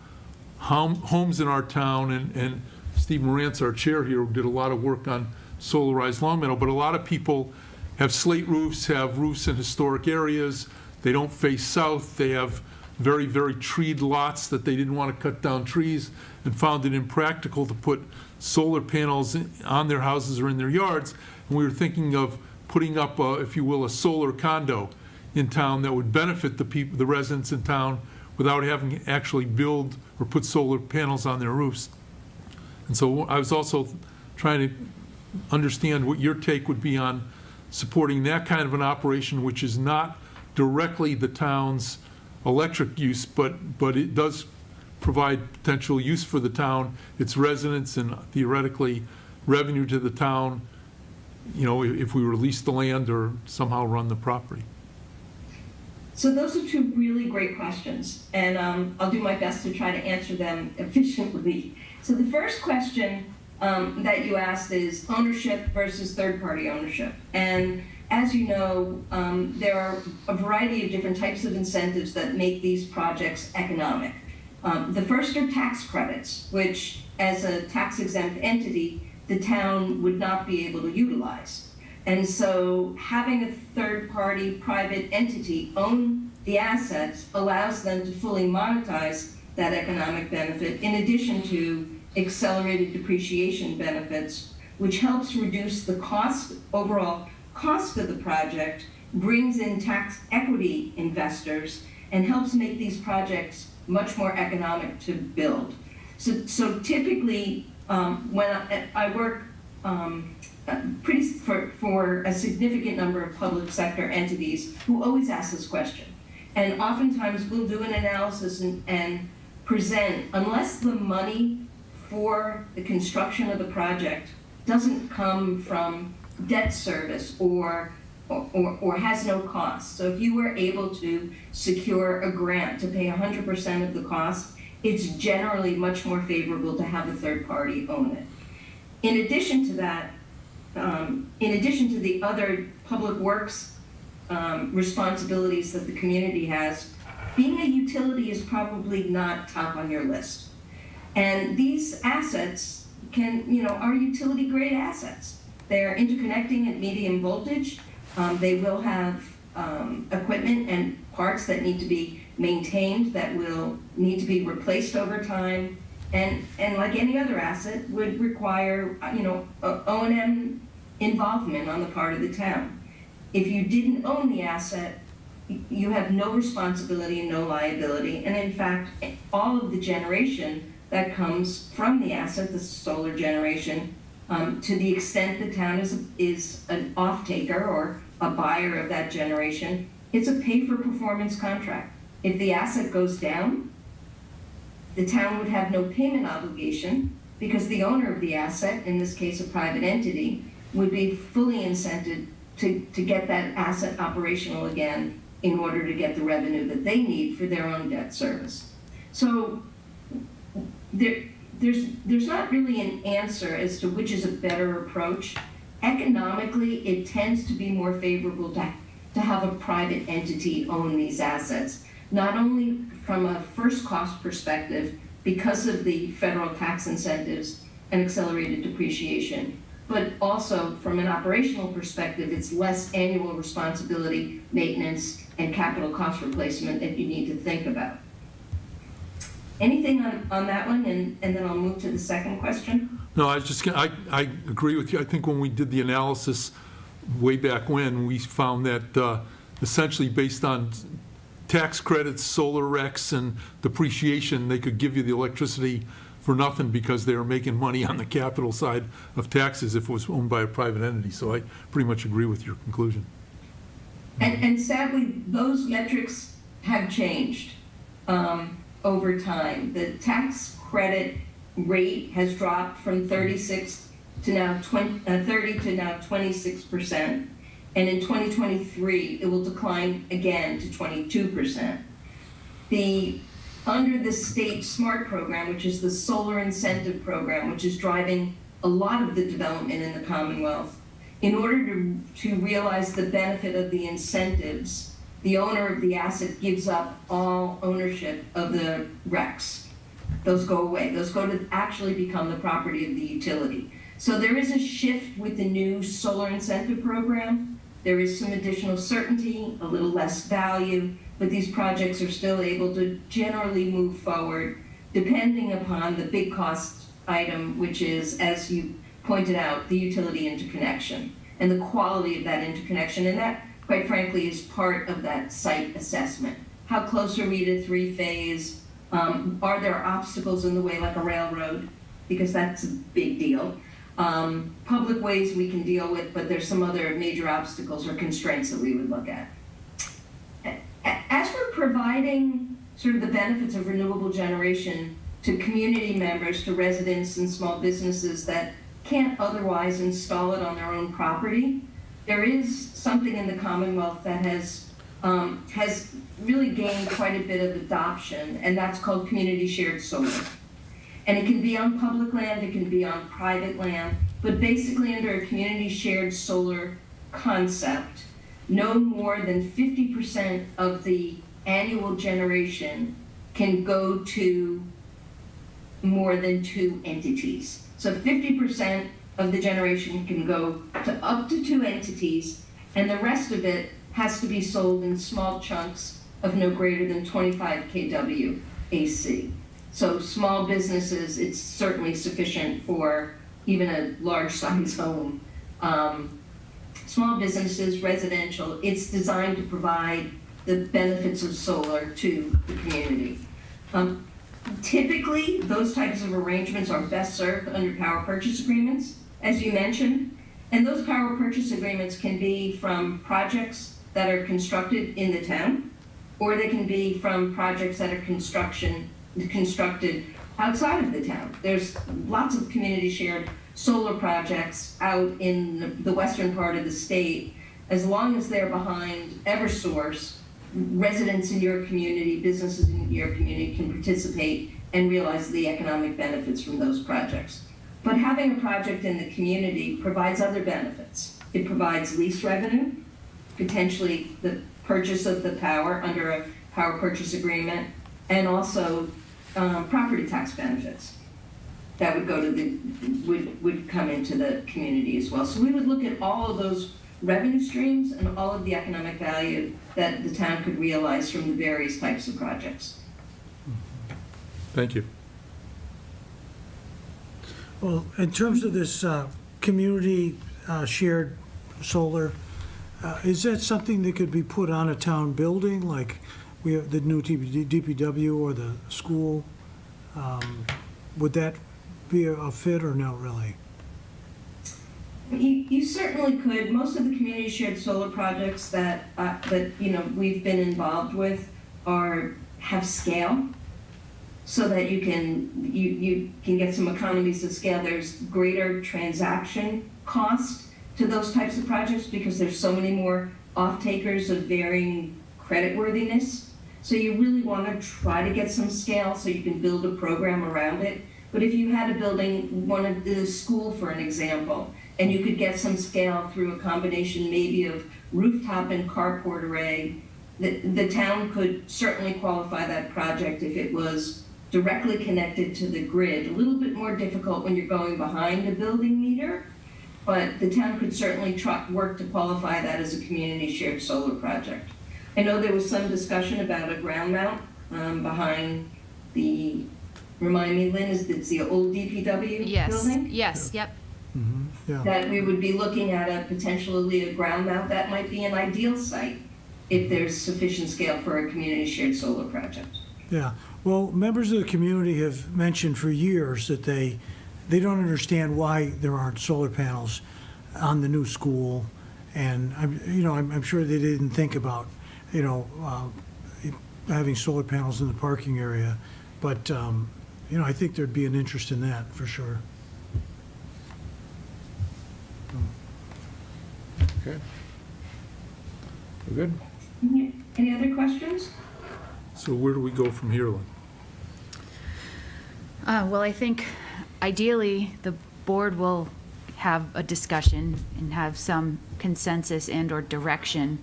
homes in our town, and Steve Morantz, our chair here, did a lot of work on solarized Longmeadow, but a lot of people have slate roofs, have roofs in historic areas. They don't face south. They have very, very treed lots that they didn't want to cut down trees and found it impractical to put solar panels on their houses or in their yards. And we were thinking of putting up, if you will, a solar condo in town that would benefit the residents in town without having to actually build or put solar panels on their roofs. And so I was also trying to understand what your take would be on supporting that kind of an operation, which is not directly the town's electric use, but it does provide potential use for the town, its residents, and theoretically revenue to the town, you know, if we release the land or somehow run the property. So those are two really great questions, and I'll do my best to try to answer them efficiently. So the first question that you asked is ownership versus third-party ownership. And as you know, there are a variety of different types of incentives that make these projects economic. The first are tax credits, which as a tax-exempt entity, the town would not be able to utilize. And so having a third-party private entity own the assets allows them to fully monetize that economic benefit, in addition to accelerated depreciation benefits, which helps reduce the overall cost of the project, brings in tax equity investors, and helps make these projects much more economic to build. So typically, when I work for a significant number of public sector entities who always ask this question. And oftentimes we'll do an analysis and present, unless the money for the construction of the project doesn't come from debt service or has no cost. So if you were able to secure a grant to pay 100% of the cost, it's generally much more favorable to have a third party own it. In addition to that, in addition to the other public works responsibilities that the community has, being a utility is probably not top on your list. And these assets are utility grade assets. They're interconnecting at medium voltage. They will have equipment and parts that need to be maintained, that will need to be replaced over time, and like any other asset would require O&M involvement on the part of the town. If you didn't own the asset, you have no responsibility and no liability, and in fact all of the generation that comes from the asset, the solar generation, to the extent the town is an off-taker or a buyer of that generation, it's a pay-for-performance contract. If the asset goes down, the town would have no payment obligation because the owner of the asset, in this case a private entity, would be fully incented to get that asset operational again in order to get the revenue that they need for their own debt service. So there's not really an answer as to which is a better approach. Economically, it tends to be more favorable to have a private entity own these assets, not only from a first cost perspective because of the federal tax incentives an accelerated depreciation. But also, from an operational perspective, it's less annual responsibility, maintenance, and capital cost replacement that you need to think about. Anything on that one, and then I'll move to the second question. No, I agree with you. I think when we did the analysis way back when, we found that essentially based on tax credits, solar recs, and depreciation, they could give you the electricity for nothing because they were making money on the capital side of taxes if it was owned by a private entity. So I pretty much agree with your conclusion. And sadly, those metrics have changed over time. The tax credit rate has dropped from 36 to now 30 to now 26%. And in 2023, it will decline again to 22%. Under the state SMART program, which is the solar incentive program, which is driving a lot of the development in the Commonwealth, in order to realize the benefit of the incentives, the owner of the asset gives up all ownership of the RECs. Those go away. Those go to actually become the property of the utility. So there is a shift with the new solar incentive program. There is some additional certainty, a little less value, but these projects are still able to generally move forward depending upon the big cost item, which is, as you pointed out, the utility interconnection and the quality of that interconnection. And that, quite frankly, is part of that site assessment. How close are we to three-phase? Are there obstacles in the way, like a railroad? Because that's a big deal. Public ways we can deal with, but there's some other major obstacles or constraints that we would look at. As we're providing sort of the benefits of renewable generation to community members, to residents and small businesses that can't otherwise install it on their own property, there is something in the Commonwealth that has really gained quite a bit of adoption, and that's called community shared solar. And it can be on public land, it can be on private land, but basically under a community shared solar concept, no more than 50% of the annual generation can go to more than 2 entities. So 50% of the generation can go to up to 2 entities, and the rest of it has to be sold in small chunks of no greater than 25 kW AC. So small businesses, it's certainly sufficient for even a large size home. Small businesses, residential, it's designed to provide the benefits of solar to the community. Typically, those types of arrangements are best served under power purchase agreements, as you mentioned, and those power purchase agreements can be from projects that are constructed in the town, or they can be from projects that are constructed outside of the town. There's lots of community shared solar projects out in the western part of the state. As long as they're behind Eversource, residents in your community, businesses in your community can participate and realize the economic benefits from those projects. But having a project in the community provides other benefits. It provides lease revenue, potentially the purchase of the power under a power purchase agreement, and also property tax benefits that would go to would come into the community as well. So we would look at all of those revenue streams and all of the economic value that the town could realize from the various types of projects. Thank you. Well, in terms of this community shared solar, is that something that could be put on a town building, like we have the new DPW or the school? Would that be a fit or no, really? You certainly could. Most of the community shared solar projects that we've been involved with have scale, so that you can get some economies of scale. There's greater transaction cost to those types of projects because there's so many more off-takers of varying creditworthiness. So you really want to try to get some scale so you can build a program around it. But if you had a building, one of the school, for an example, and you could get some scale through a combination maybe of rooftop and carport array, the town could certainly qualify that project if it was directly connected to the grid. A little bit more difficult when you're going behind a building meter, but the town could certainly work to qualify that as a community shared solar project. I know there was some discussion about a ground mount behind the, remind me, Lynn, it's the old DPW Yes, building? yes, yep. Yeah. That we would be looking at potentially a ground mount. That might be an ideal site if there's sufficient scale for a community shared solar project. Yeah, well, members of the community have mentioned for years that they don't understand why there aren't solar panels on the new school, and I'm sure they didn't think about, having solar panels in the parking area, but, I think there'd be an interest in that, for sure. Okay. We good? Any other questions? So where do we go from here, Lynn? Well, I think ideally, the board will have a discussion and have some consensus and/or direction,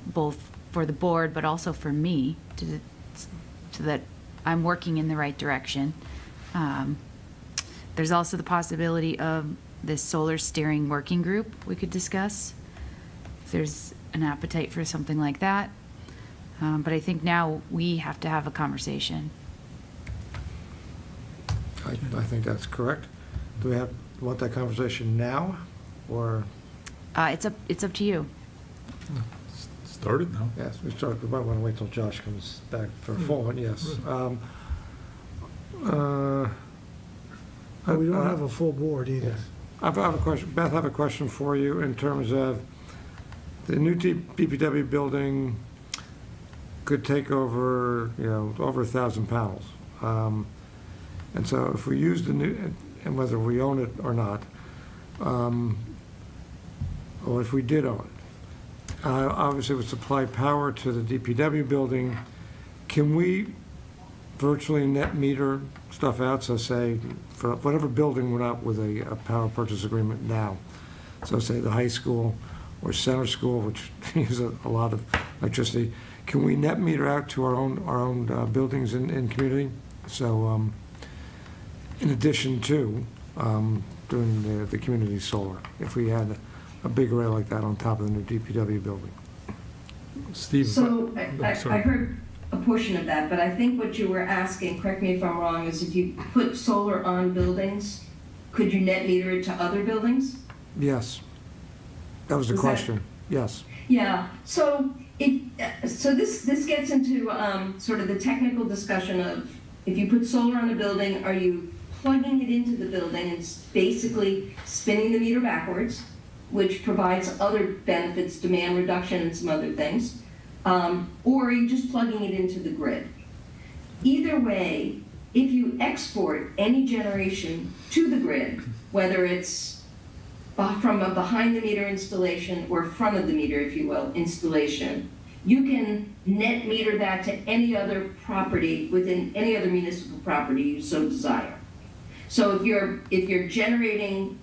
both for the board, but also for me, so that I'm working in the right direction. There's also the possibility of this solar steering working group we could discuss, if there's an appetite for something like that. But I think now we have to have a conversation. I think that's correct. Do we want that conversation now, or? It's up to you. Started now. Yes, we might want to wait till Josh comes back for a full one, yes. We don't have a full board either. Yes. I have a question, Beth, I have a question for you in terms of the new DPW building could take over, over 1,000 panels. And so if we use the new, and whether we own it or not, or if we did own it, obviously it would supply power to the DPW building. Can we virtually net meter stuff out? So say, for whatever building we're not with a power purchase agreement now, so say the high school or center school, which uses a lot of electricity, can we net meter out to our own buildings in community? So in addition to doing the community solar, if we had a big array like that on top of the new DPW building. Steve. So I heard a portion of that, but I think what you were asking, correct me if I'm wrong, is if you put solar on buildings, could you net meter it to other buildings? Yes. That was the question. Yes. Yeah, so this gets into sort of the technical discussion of, if you put solar on a building, are you plugging it into the building and basically spinning the meter backwards, which provides other benefits, demand reduction and some other things, or are you just plugging it into the grid? Either way, if you export any generation to the grid, whether it's from a behind-the-meter installation or front-of-the-meter, if you will, installation, you can net meter that to any other property within any other municipal property you so desire. So if you're generating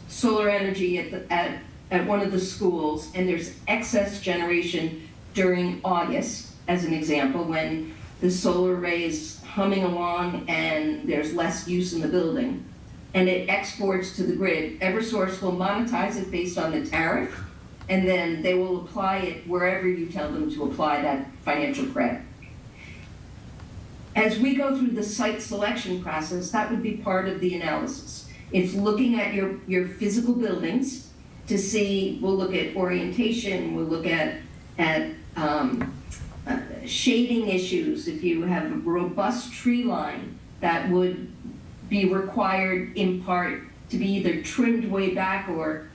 solar energy at one of the schools and there's excess generation during August, as an example, when the solar array is humming along and there's less use in the building, and it exports to the grid, Eversource will monetize it based on the tariff, and then they will apply it wherever you tell them to apply that financial credit. As we go through the site selection process, that would be part of the analysis. It's looking at your physical buildings to see, we'll look at orientation, we'll look at shading issues. If you have a robust tree line, that would be required in part to be either trimmed way back or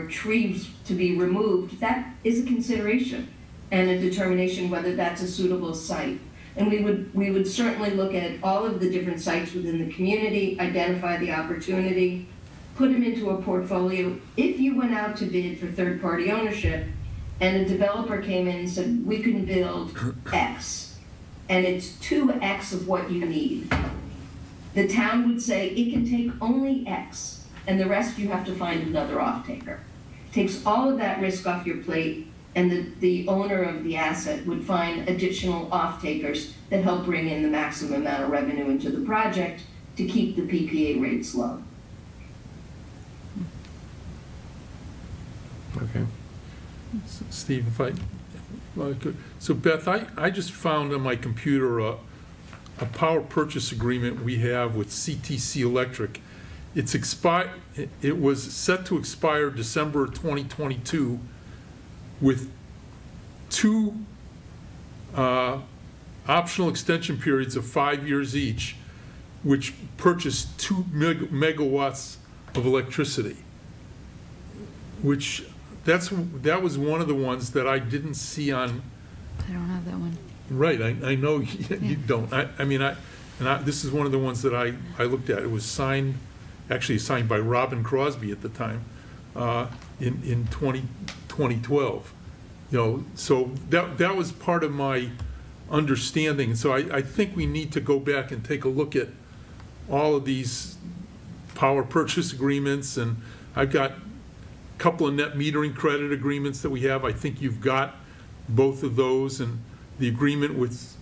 trees to be removed. That is a consideration and a determination whether that's a suitable site. And we would certainly look at all of the different sites within the community, identify the opportunity, put them into a portfolio. If you went out to bid for third-party ownership and a developer came in and said, we can build X, and it's 2X of what you need, the town would say it can take only X, and the rest you have to find another off-taker. Takes all of that risk off your plate and the owner of the asset would find additional off-takers that help bring in the maximum amount of revenue into the project to keep the PPA rates low. Okay. Steve, if I could, so Beth, I just found on my computer a power purchase agreement we have with CTC Electric. It was set to expire December 2022 with 2 optional extension periods of 5 years each, which purchased 2 megawatts of electricity, which that was one of the ones that I didn't see on. I don't have that one. Right, I know you don't. This is one of the ones that I looked at. It was signed by Robin Crosby at the time, in 2012. You know, so that was part of my understanding. So I think we need to go back and take a look at all of these power purchase agreements, and I've got a couple of net metering credit agreements that we have. I think you've got both of those, and the agreement with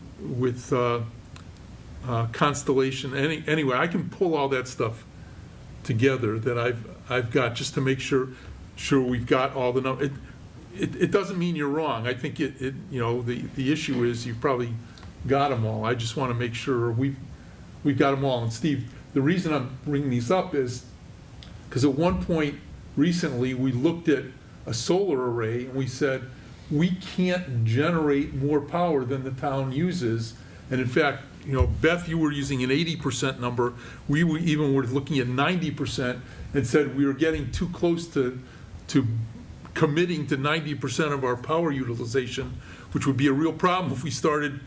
Constellation. Anyway, I can pull all that stuff together that I've got, just to make sure we've got all the numbers. It doesn't mean you're wrong. I think you know, the issue is you've probably got them all. I just want to make sure we've got them all. And Steve, the reason I'm bringing these up is because at one point recently we looked at a solar array and we said we can't generate more power than the town uses. And in fact, you know, Beth, you were using an 80% number. We were looking at 90% and said we were getting too close to committing to 90% of our power utilization, which would be a real problem if we started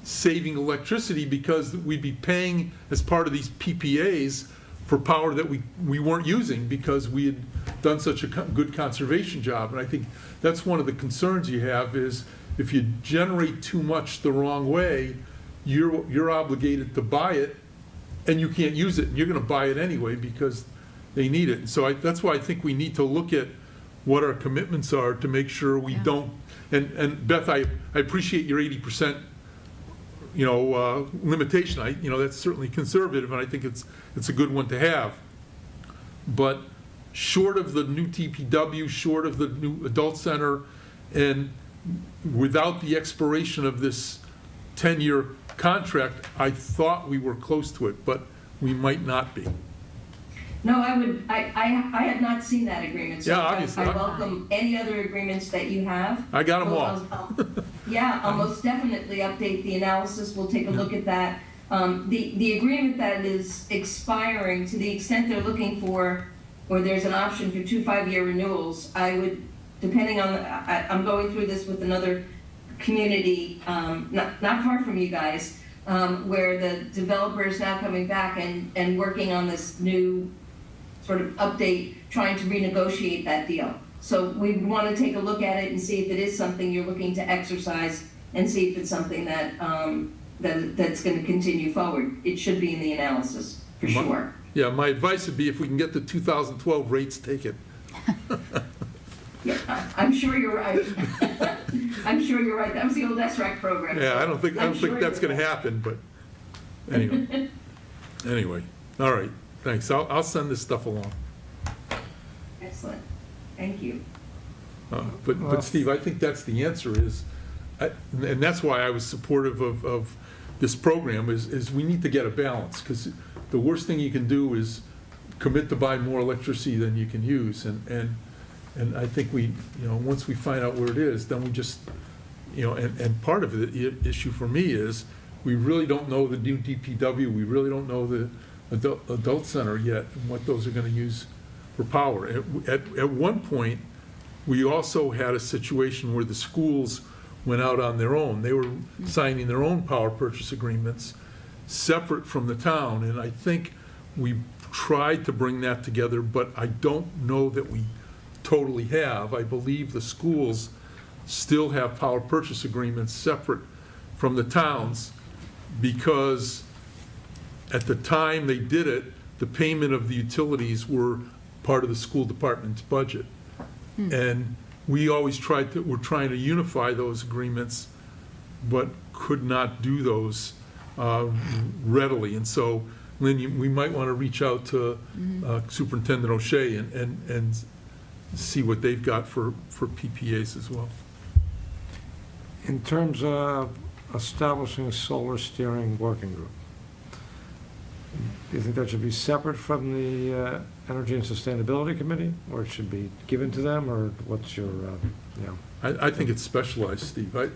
saving electricity, because we'd be paying as part of these PPAs for power that we weren't using because we had done such a good conservation job. And I think that's one of the concerns you have, is if you generate too much the wrong way, you're obligated to buy it and you can't use it, and you're going to buy it anyway because they need it. So that's why I think we need to look at what our commitments are to make sure we don't. And Beth, I appreciate your 80%, you know, limitation. You know, that's certainly conservative, and I think it's a good one to have. But short of the new TPW, short of the new adult center, and without the expiration of this 10-year contract, I thought we were close to it, but we might not be. No, I have not seen that agreement, so Yeah, obviously. I welcome any other agreements that you have. I got them all. I'll most definitely update the analysis. We'll take a look at that. The agreement that is expiring, to the extent they're looking for, or there's an option for 2 5-year renewals, I would, depending on, I'm going through this with another community, not far from you guys, where the developer is now coming back and working on this new sort of update, trying to renegotiate that deal. So we want to take a look at it and see if it is something you're looking to exercise, and see if it's something that that's going to continue forward. It should be in the analysis, for sure. Yeah, my advice would be, if we can get the 2012 rates, take it. Yeah, I'm sure you're right. I'm sure you're right. That was the old SRAC program. Yeah, I don't think that's going to happen, but anyway. All right, thanks. I'll send this stuff along. Excellent. Thank you. But Steve, I think that's the answer is, and that's why I was supportive of this program, is we need to get a balance, because the worst thing you can do is commit to buy more electricity than you can use, and I think we, you know, once we find out where it is, then we just, you know, and part of the issue for me is we really don't know the new DPW, we really don't know the adult center yet, and what those are going to use for power. At one point, we also had a situation where the schools went out on their own. They were signing their own power purchase agreements separate from the town, and I think we tried to bring that together, but I don't know that we totally have. I believe the schools still have power purchase agreements separate from the towns, because at the time they did it, the payment of the utilities were part of the school department's budget. And we always we're trying to unify those agreements, but could not do those readily. And so, Lynn, we might want to reach out to Superintendent O'Shea and see what they've got for PPAs as well. In terms of establishing a solar steering working group, do you think that should be separate from the Energy and Sustainability Committee, or it should be given to them, or what's your, I think it's specialized, Steve. I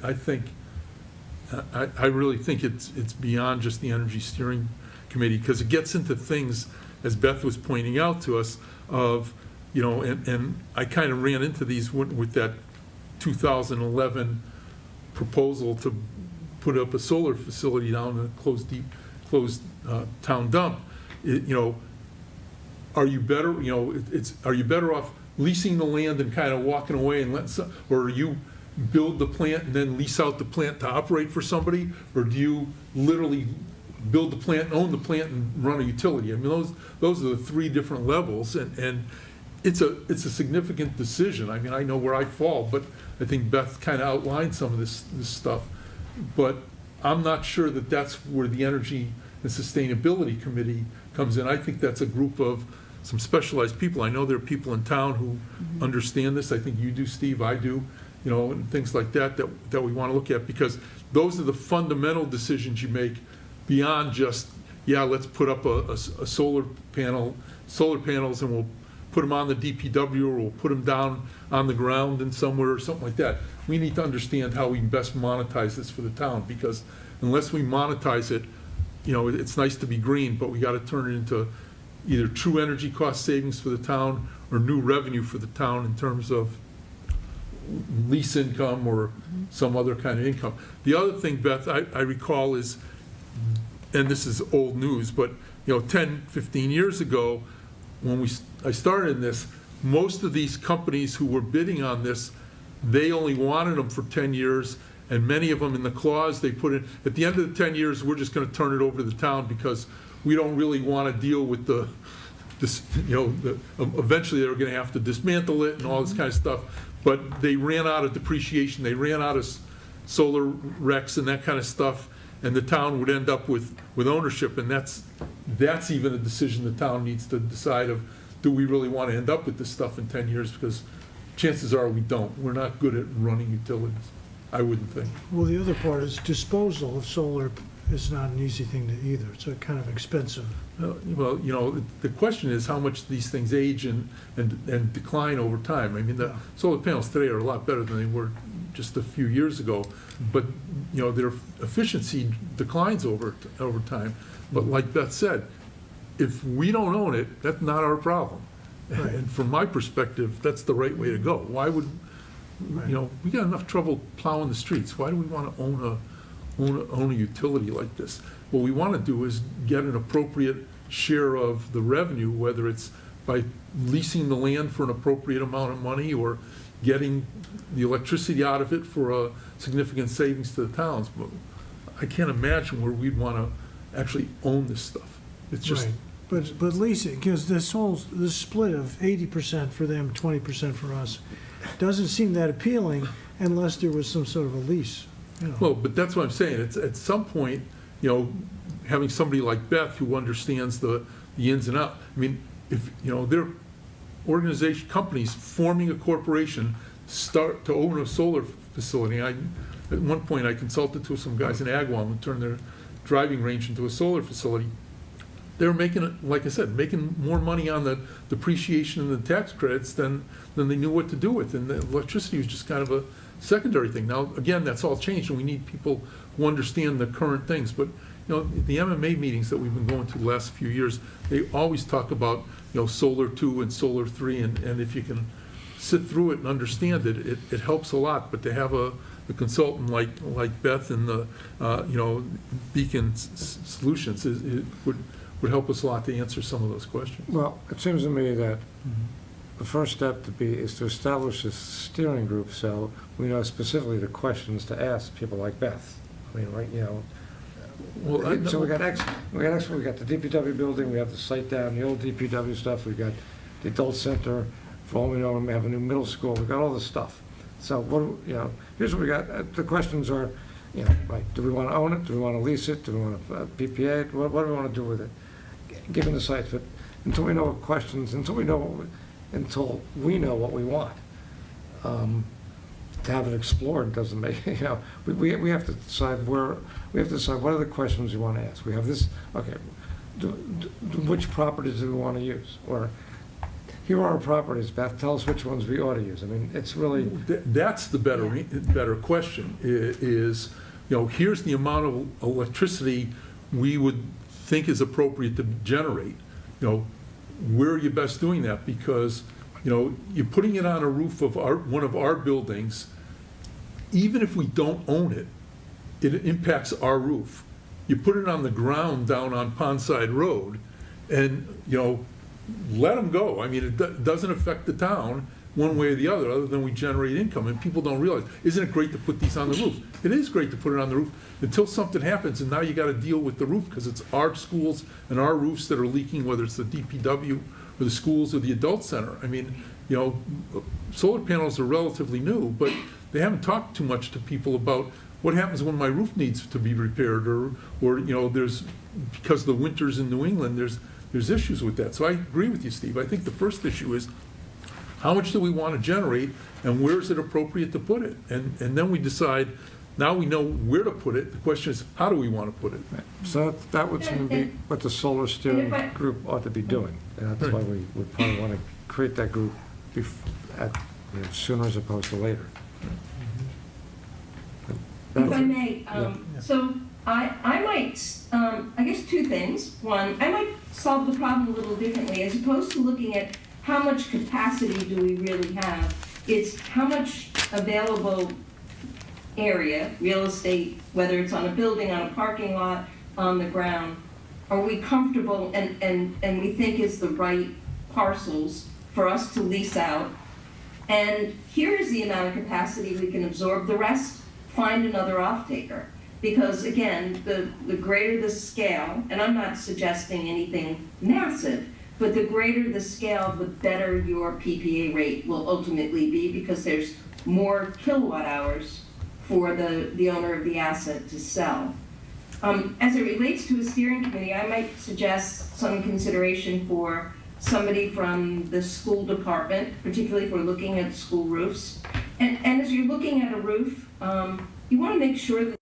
really think it's beyond just the Energy Steering Committee, because it gets into things, as Beth was pointing out to us, of, and I kind of ran into these with that 2011 proposal to put up a solar facility down in a closed town dump. Are you better, are you better off leasing the land and kind of walking away and or you build the plant and then lease out the plant to operate for somebody, or do you literally build the plant, own the plant, and run a utility? I mean, those are the three different levels, and it's a significant decision. I mean, I know where I fall, but I think Beth kind of outlined some of this stuff. But I'm not sure that that's where the Energy and Sustainability Committee comes in. I think that's a group of some specialized people. I know there are people in town who understand this. I think you do, Steve, I do, and things like that we want to look at, because those are the fundamental decisions you make beyond just, let's put up a solar panels, and we'll put them on the DPW, or we'll put them down on the ground and somewhere or something like that. We need to understand how we can best monetize this for the town, because unless we monetize it, it's nice to be green, but we got to turn it into either true energy cost savings for the town or new revenue for the town in terms of lease income or some other kind of income. The other thing, Beth, I recall is, and this is old news, but 10, 15 years ago, when I started in this, most of these companies who were bidding on this, they only wanted them for 10 years, and many of them in the clause they put in, at the end of the 10 years, we're just going to turn it over to the town because we don't really want to deal with eventually they're going to have to dismantle it and all this kind of stuff. But they ran out of depreciation, they ran out of solar RECs and that kind of stuff, and the town would end up with ownership, and that's even a decision the town needs to decide of, do we really want to end up with this stuff in 10 years? Because chances are we don't. We're not good at running utilities, I wouldn't think. Well, the other part is disposal of solar is not an easy thing to either. It's kind of expensive. Well, the question is how much these things age and decline over time. I mean, the solar panels today are a lot better than they were just a few years ago, but their efficiency declines over time. But like Beth said, if we don't own it, that's not our problem. Right. And from my perspective, that's the right way to go. Why would we got enough trouble plowing the streets? Why do we want to own a utility like this? What we want to do is get an appropriate share of the revenue, whether it's by leasing the land for an appropriate amount of money or getting the electricity out of it for a significant savings to the towns. But I can't imagine where we'd want to actually own this stuff. It's just... Right. But leasing, because this split of 80% for them, 20% for us, doesn't seem that appealing unless there was some sort of a lease. Well, but that's what I'm saying. It's at some point, having somebody like Beth who understands the ins and outs. I mean, if their organization companies forming a corporation start to own a solar facility. At one point, I consulted to some guys in Agawam who turned their driving range into a solar facility. They were making, like I said, making more money on the depreciation and the tax credits than they knew what to do with, and the electricity was just kind of a secondary thing. Now, again, that's all changed, and we need people who understand the current things. But the MMA meetings that we've been going to the last few years, they always talk about solar 2 and solar 3, and if you can sit through it and understand it, it helps a lot. But to have a consultant like Beth and the Beacon Solutions it would help us a lot to answer some of those questions. Well, it seems to me that the first step is to establish a steering group so we know specifically the questions to ask people like Beth. I mean, right, Well, so we got the DPW building, we have the site down, the old DPW stuff, we've got the adult center, For all we know, we may have a new middle school, we've got all this stuff. So what, here's what we got. The questions are, like, do we want to own it? Do we want to lease it? Do we want to PPA it? What do we want to do with it? Given the sites, but until we know what questions, until we know what we want, to have it explored doesn't make, we have to decide what are the questions we want to ask. We have this, okay, which properties do we want to use? Or, here are our properties, Beth, tell us which ones we ought to use. I mean, it's really. That's the better question, is, here's the amount of electricity we would think is appropriate to generate. Where are you best doing that? Because, you're putting it on a roof of one of our buildings. Even if we don't own it, it impacts our roof. You put it on the ground down on Pondside Road, and, let them go. I mean, it doesn't affect the town one way or the other than we generate income, and people don't realize, isn't it great to put these on the roof? It is great to put it on the roof until something happens, and now you gotta deal with the roof, because it's our schools and our roofs that are leaking, whether it's the DPW or the schools or the adult center. I mean, solar panels are relatively new, but they haven't talked too much to people about what happens when my roof needs to be repaired, or there's, because of the winters in New England, there's issues with that. So I agree with you, Steve. I think the first issue is, how much do we want to generate, and where is it appropriate to put it? And then we decide, now we know where to put it. The question is, how do we want to put it? So that would seem to be what the solar steering group ought to be doing. And that's why we would probably want to create that group sooner as opposed to later. If I may, so I might, I guess two things. One, I might solve the problem a little differently. As opposed to looking at how much capacity do we really have, it's how much available area, real estate, whether it's on a building, on a parking lot, on the ground, are we comfortable and we think is the right parcels for us to lease out. And here's the amount of capacity we can absorb. The rest, find another off-taker. Because again, the greater the scale, and I'm not suggesting anything massive, but the greater the scale, the better your PPA rate will ultimately be, because there's more kilowatt hours for the owner of the asset to sell. As it relates to a steering committee, I might suggest some consideration for somebody from the school department, particularly if we're looking at school roofs. And as you're looking at a roof, you want to make sure that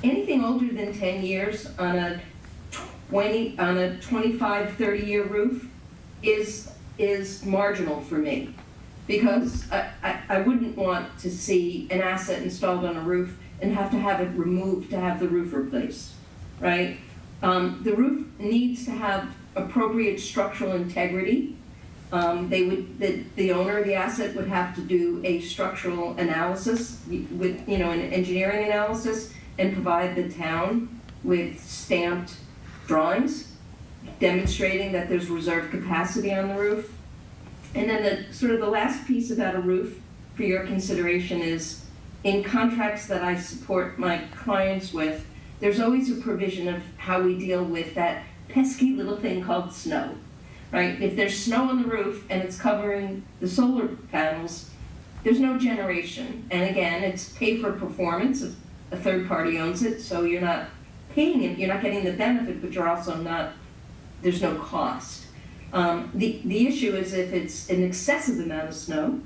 anything older than 10 years on a 25, 30-year roof is marginal for me, because I wouldn't want to see an asset installed on a roof and have to have it removed to have the roof replaced, right? The roof needs to have appropriate structural integrity. The owner of the asset would have to do a structural analysis with, an engineering analysis, and provide the town with stamped drawings demonstrating that there's reserve capacity on the roof. And then the last piece about a roof for your consideration is, in contracts that I support my clients with, there's always a provision of how we deal with that pesky little thing called snow, right? If there's snow on the roof and it's covering the solar panels, there's no generation. And again, it's pay for performance. If a third party owns it, so you're not paying it, you're not getting the benefit, but you're also not, there's no cost. The issue is if it's an excessive amount of snow,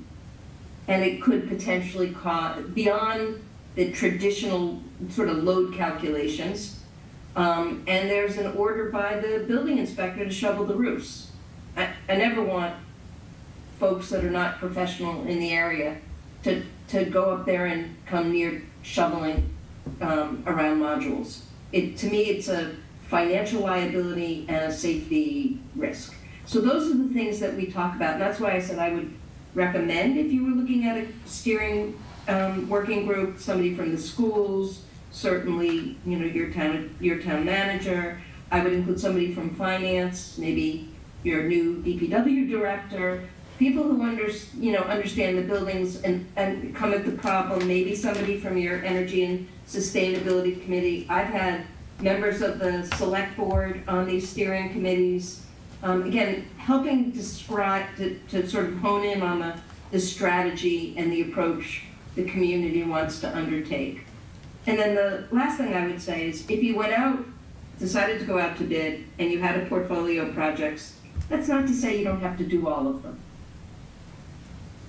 and it could potentially cause, beyond the traditional sort of load calculations, and there's an order by the building inspector to shovel the roofs. I never want folks that are not professional in the area to go up there and come near shoveling around modules. To me, it's a financial liability and a safety risk. So those are the things that we talk about, and that's why I said I would recommend, if you were looking at a steering working group, somebody from the schools, certainly your town manager. I would include somebody from finance, maybe your new DPW director, people who understand the buildings and come at the problem, maybe somebody from your energy and sustainability committee. I've had members of the select board on these steering committees. Again, helping describe, to sort of hone in on the strategy and the approach the community wants to undertake. And then the last thing I would say is if you went out, decided to go out to bid, and you had a portfolio of projects, that's not to say you don't have to do all of them.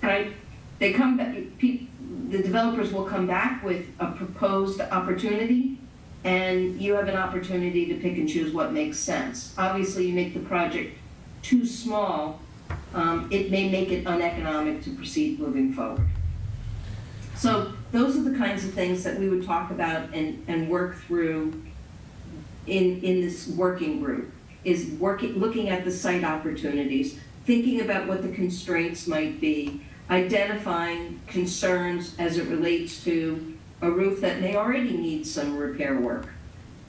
Right? They come back, the developers will come back with a proposed opportunity, and you have an opportunity to pick and choose what makes sense. Obviously, you make the project too small, it may make it uneconomic to proceed moving forward. So those are the kinds of things that we would talk about and work through in this working group, is looking at the site opportunities, thinking about what the constraints might be, identifying concerns as it relates to a roof that may already need some repair work.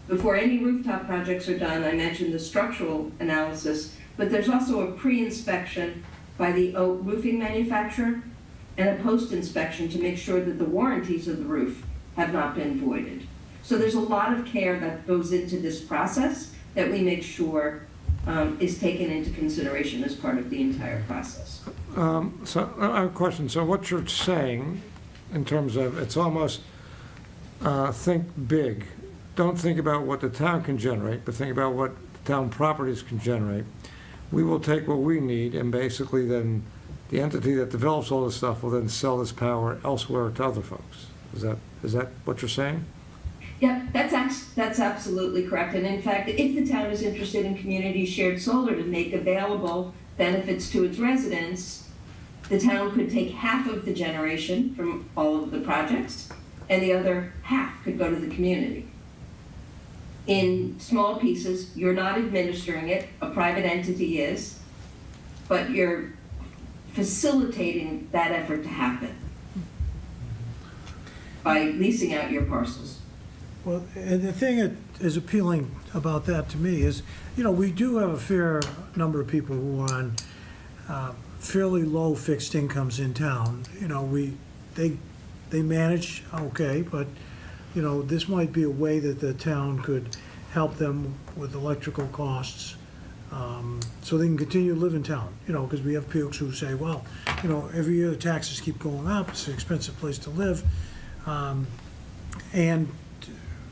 Before any rooftop projects are done, I mentioned the structural analysis, but there's also a pre-inspection by the roofing manufacturer and a post-inspection to make sure that the warranties of the roof have not been voided. So there's a lot of care that goes into this process that we make sure is taken into consideration as part of the entire process. So I have a question. So what you're saying in terms of, it's almost think big. Don't think about what the town can generate, but think about what the town properties can generate. We will take what we need, and basically then the entity that develops all this stuff will then sell this power elsewhere to other folks. Is that what you're saying? Yeah, that's absolutely correct. And in fact, if the town is interested in community shared solar to make available benefits to its residents, the town could take half of the generation from all of the projects, and the other half could go to the community. In small pieces, you're not administering it, a private entity is, but you're facilitating that effort to happen by leasing out your parcels. Well, and the thing that is appealing about that to me is, we do have a fair number of people who are on fairly low fixed incomes in town. They manage okay, but, this might be a way that the town could help them with electrical costs, so they can continue to live in town, because we have folks who say, well, every year the taxes keep going up, it's an expensive place to live. And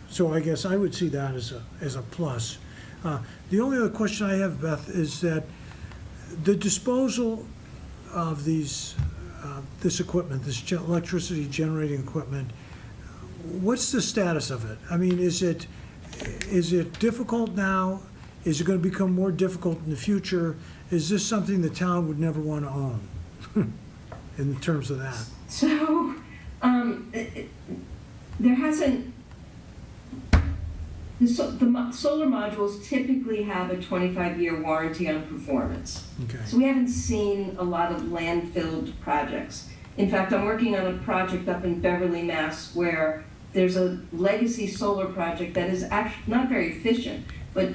so I guess I would see that as a plus. The only other question I have, Beth, is that the disposal of this equipment, this electricity generating equipment, what's the status of it? I mean, is it difficult now? Is it going to become more difficult in the future? Is this something the town would never want to own in terms of that? So, there hasn't, the solar modules typically have a 25-year warranty on performance. Okay. So we haven't seen a lot of landfilled projects. In fact, I'm working on a project up in Beverly, Mass, where there's a legacy solar project that is actually not very efficient, but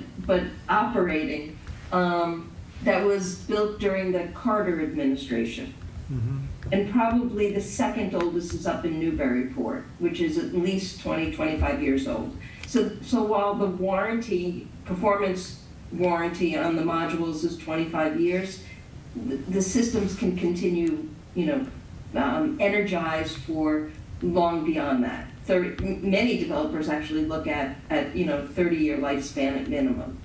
operating, that was built during the Carter administration. Mm-hmm. And probably the second oldest is up in Newburyport, which is at least 25 years old. So while the performance warranty on the modules is 25 years, the systems can continue, energized for long beyond that. Many developers actually look at 30-year lifespan at minimum.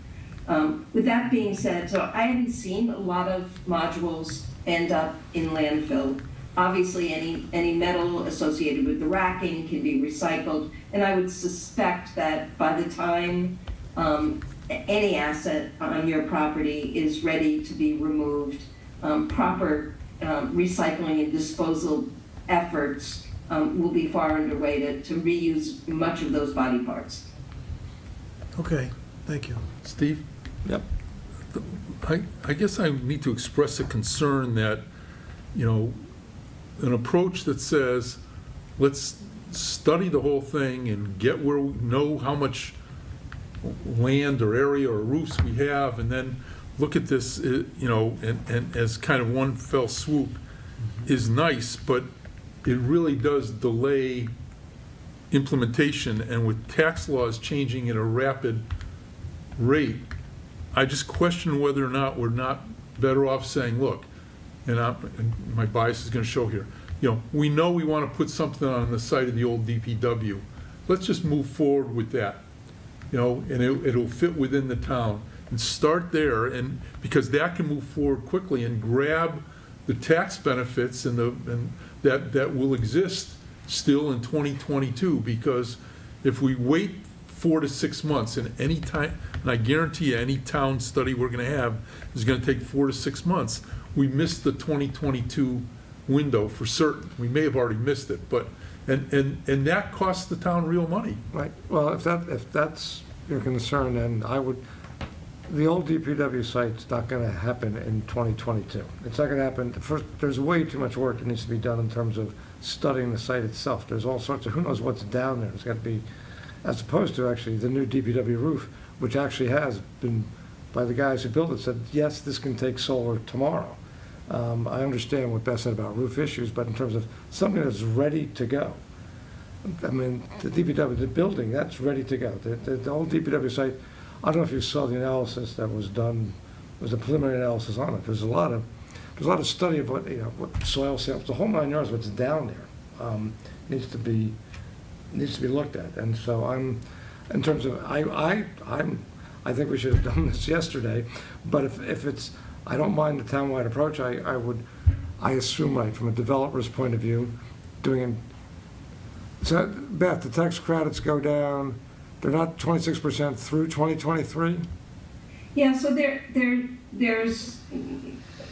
With that being said, so I haven't seen a lot of modules end up in landfill. Obviously, any metal associated with the racking can be recycled, and I would suspect that by the time any asset on your property is ready to be removed, proper recycling and disposal efforts will be far underway to reuse much of those body parts. Okay, thank you. Steve? Yep. I guess I need to express a concern that, an approach that says, let's study the whole thing and get where we know how much land or area or roofs we have, and then look at this, and as kind of one fell swoop is nice, but it really does delay implementation, and with tax laws changing at a rapid rate, I just question whether or not we're not better off saying, look, and my bias is going to show here, we know we want to put something on the site of the old DPW. Let's just move forward with that, and it'll fit within the town. And start there, and because that can move forward quickly and grab the tax benefits and that will exist still in 2022. Because if we wait 4 to 6 months, and any time, and I guarantee you, any town study we're going to have is going to take 4 to 6 months. We missed the 2022 window for certain. We may have already missed it, but and that costs the town real money. Right, well, if that's your concern, then the old DPW site's not going to happen in 2022. It's not going to happen. First, there's way too much work that needs to be done in terms of studying the site itself. There's all sorts of, who knows what's down there. It's got to be, as opposed to actually the new DPW roof, which actually has been, by the guys who built it, said, yes, this can take solar tomorrow. I understand what Beth said about roof issues, but in terms of something that's ready to go, I mean, the DPW, the building, that's ready to go. The old DPW site, I don't know if you saw the analysis that was done. It was a preliminary analysis on it. There's a lot of study of what soil samples, the whole 9 yards, what's down there, needs to be looked at. And so in terms of, I think we should have done this yesterday. But if it's, I don't mind the townwide approach. I assume, right, from a developer's point of view, doing. So Beth, the tax credits go down. They're not 26% through 2023? Yeah, so there's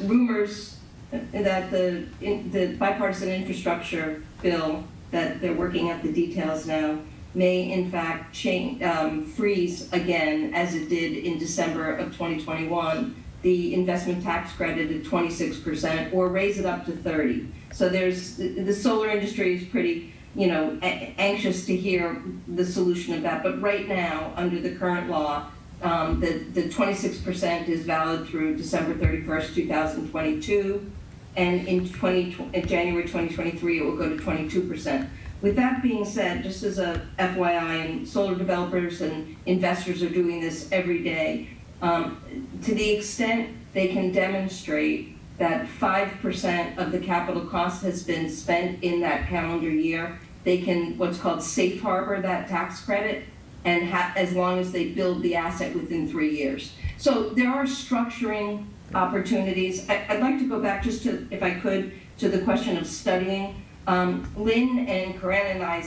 rumors that the bipartisan infrastructure bill that they're working out the details now may in fact freeze again, as it did in December of 2021, the investment tax credit at 26% or raise it up to 30%. So the solar industry is pretty anxious to hear the solution of that. But right now, under the current law, the 26% is valid through December 31st, 2022, and in January 2023, it will go to 22%. With that being said, just as a FYI, and solar developers and investors are doing this every day, to the extent they can demonstrate that 5% of the capital cost has been spent in that calendar year, they can what's called safe harbor that tax credit, and as long as they build the asset within 3 years. So there are structuring opportunities. I'd like to go back just to, if I could, to the question of studying. Lynn and Corinne and I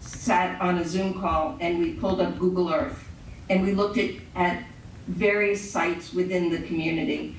sat on a Zoom call and we pulled up Google Earth and we looked at various sites within the community.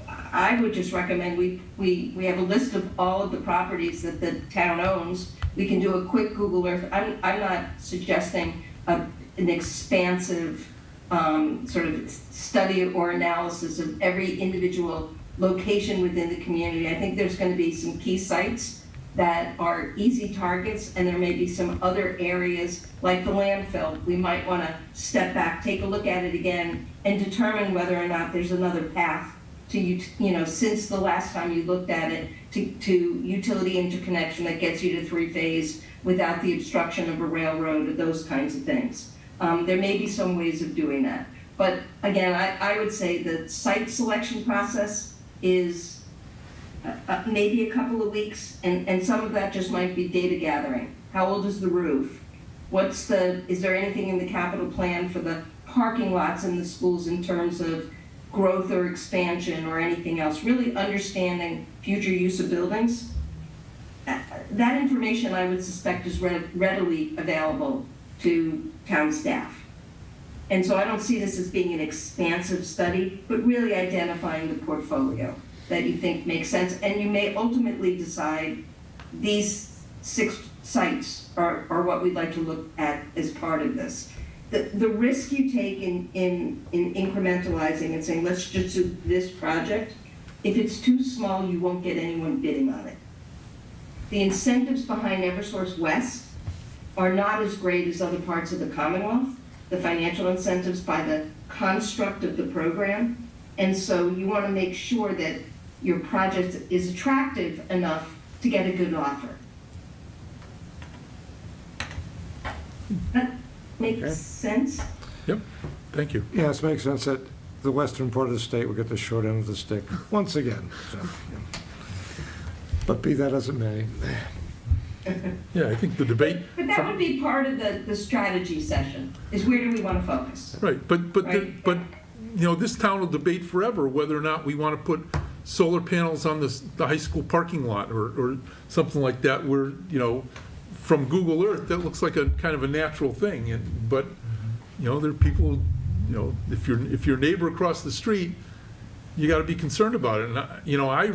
I would just recommend we have a list of all of the properties that the town owns. We can do a quick Google Earth. I'm not suggesting an expansive sort of study or analysis of every individual location within the community. I think there's going to be some key sites that are easy targets, and there may be some other areas like the landfill. We might want to step back, take a look at it again, and determine whether or not there's another path to, since the last time you looked at it, to utility interconnection that gets you to 3-phase without the obstruction of a railroad or those kinds of things. There may be some ways of doing that. But again, I would say the site selection process is maybe a couple of weeks, and some of that just might be data gathering. How old is the roof? Is there anything in the capital plan for the parking lots in the schools in terms of growth or expansion or anything else? Really understanding future use of buildings. That information, I would suspect, is readily available to town staff. And so I don't see this as being an expansive study, but really identifying the portfolio that you think makes sense. And you may ultimately decide these 6 sites are what we'd like to look at as part of this. The risk you take in incrementalizing and saying, let's just do this project, if it's too small, you won't get anyone bidding on it. The incentives behind Eversource West are not as great as other parts of the Commonwealth, the financial incentives by the construct of the program. And so you want to make sure that your project is attractive enough to get a good offer. That makes sense? Yep, thank you. Yes, it makes sense that the western part of the state will get the short end of the stick once again. So, yeah. But be that as it may. Yeah, I think the debate. But that would be part of the strategy session, is where do we want to focus? Right, but, Right. but, you know, this town will debate forever whether or not we want to put solar panels on the high school parking lot or something like that where, you know, from Google Earth, that looks like a kind of a natural thing. But, you know, there are people, you know, if your neighbor across the street, you got to be concerned about it. And, you know, I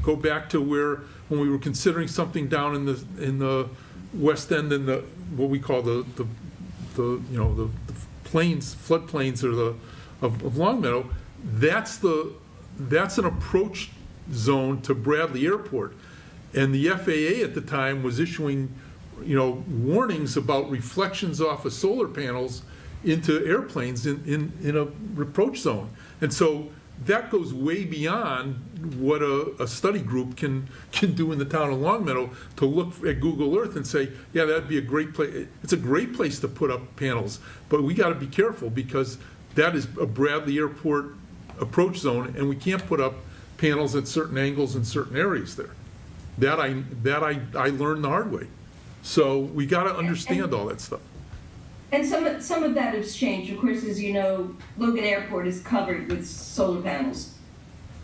go back to when we were considering something down in the west end in what we call the plains, floodplains of Longmeadow. That's an approach zone to Bradley Airport. And the FAA at the time was issuing, you know, warnings about reflections off of solar panels into airplanes in a approach zone. And so that goes way beyond what a study group can do in the town of Longmeadow to look at Google Earth and say, yeah, that'd be a great place. It's a great place to put up panels, but we got to be careful because that is a Bradley Airport approach zone, and we can't put up panels at certain angles in certain areas there. That I learned the hard way. So we got to understand all that stuff. And some of that has changed. Of course, as you know, Logan Airport is covered with solar panels.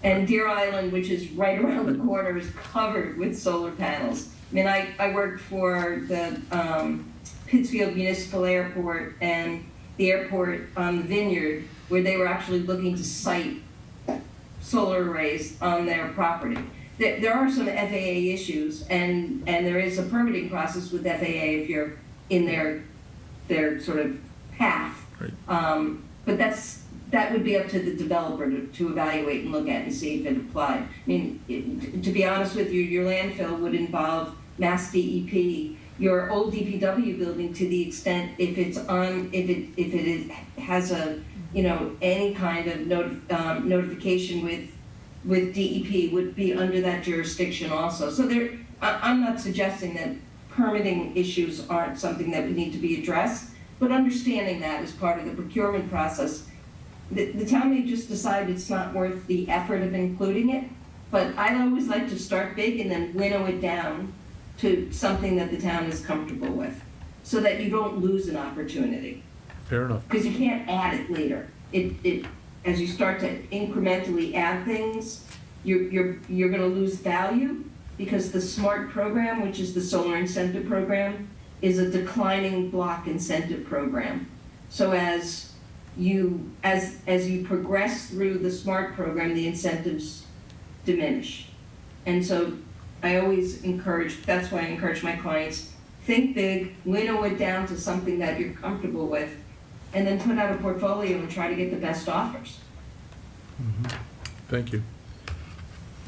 And Deer Island, which is right around the corner, is covered with solar panels. I mean, I worked for the Pittsfield Municipal Airport and the airport on the Vineyard, where they were actually looking to site solar arrays on their property. There are some FAA issues, and there is a permitting process with FAA if you're in their sort of path. Right. But that would be up to the developer to evaluate and look at and see if it applied. I mean, to be honest with you, your landfill would involve Mass DEP, your old DPW building, to the extent if it has a, you know, any kind of notification with DEP would be under that jurisdiction also. So I'm not suggesting that permitting issues aren't something that would need to be addressed, but understanding that as part of the procurement process. The town may just decide it's not worth the effort of including it, but I always like to start big and then winnow it down to something that the town is comfortable with, so that you don't lose an opportunity. Fair enough. Because you can't add it later. As you start to incrementally add things, you're going to lose value, because the SMART program, which is the solar incentive program, is a declining block incentive program. So as you progress through the SMART program, the incentives diminish. And so I always that's why I encourage my clients, think big, winnow it down to something that you're comfortable with, and then put out a portfolio and try to get the best offers. Mm-hmm. Thank you.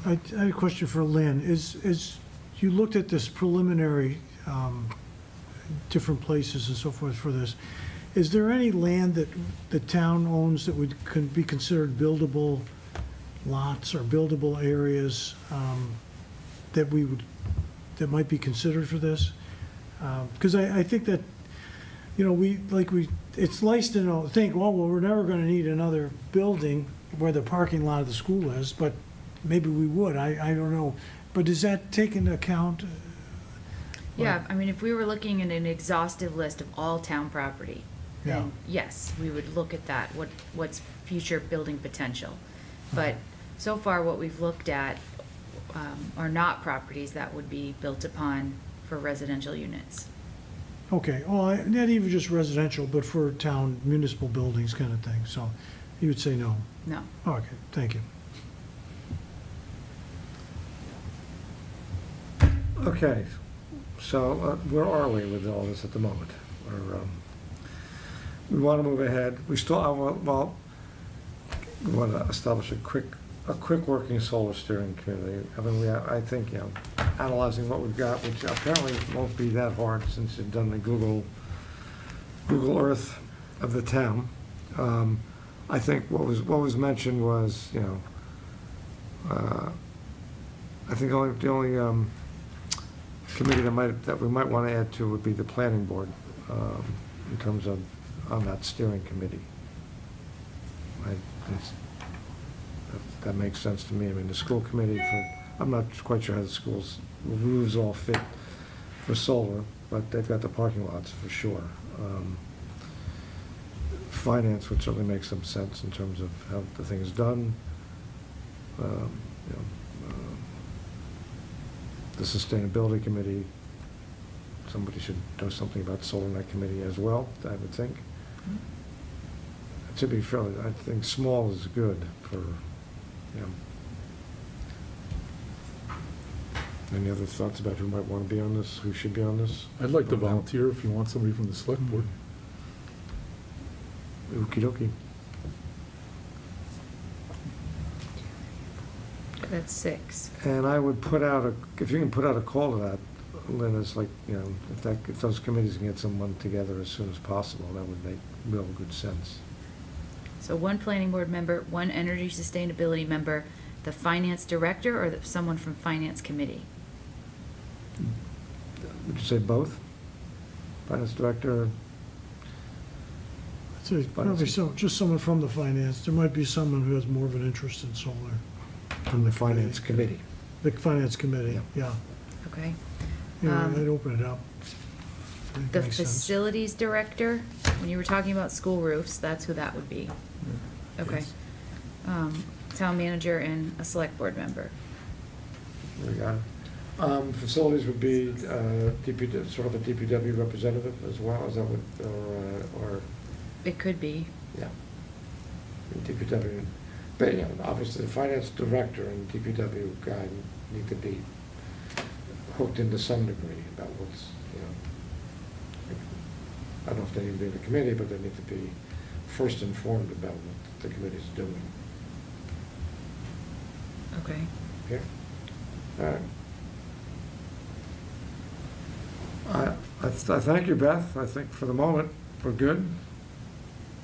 I had a question for Lynn. Is you looked at this preliminary, different places and so forth for this, is there any land that the town owns that could be considered buildable lots or buildable areas that might be considered for this? Because I think that, you know, it's nice to think, well, we're never going to need another building where the parking lot of the school is, but maybe we would. I don't know. But does that take into account? Yeah, I mean, if we were looking at an exhaustive list of all town property, Yeah. then yes, we would look at that, what's future building potential. But so far, what we've looked at are not properties that would be built upon for residential units. Okay, well, not even just residential, but for town municipal buildings kind of thing. So you would say no. No. Okay, thank you. Okay, so where are we with all this at the moment? We want to move ahead. We still, well, we want to establish a quick working solar steering committee. I mean, I think, you know, analyzing what we've got, which apparently won't be that hard since you've done the Google Earth of the town. I think what was mentioned was, you know, I think the only committee that we might want to add to would be the planning board, in terms of on that steering committee. that makes sense to me. I mean, the school committee I'm not quite sure how the school's rules all fit for solar, but they've got the parking lots for sure. Finance would certainly make some sense in terms of how the thing is done. The sustainability committee, somebody should do something about solar in that committee as well, I would think. It should be fairly, I think small is good for, Any other thoughts about who might want to be on this, who should be on this? I'd like to volunteer if you want somebody from the select board. Okey dokey. That's 6. And I would put out if you can put out a call to that, Lynn, it's like, if those committees can get someone together as soon as possible, that would make real good sense. So 1 planning board member, 1 energy sustainability member, the finance director, or someone from finance committee? Would you say both? Finance director? I'd say probably just someone from the finance. There might be someone who has more of an interest in solar. From the finance committee. The finance committee, yeah. Okay. Yeah, I'd open it up. The Makes sense. facilities director, when you were talking about school roofs, that's who that would be. Okay. Town manager and a select board member. There we got it. Facilities would be DPW, sort of a DPW representative as well, is that what, or? It could be. Yeah. DPW, but obviously the finance director and DPW guy need to be hooked into some degree about what's, I don't know if they need to be in the committee, but they need to be first informed about what the committee's doing. Okay. Yeah. All right. I thank you, Beth. I think for the moment, we're good.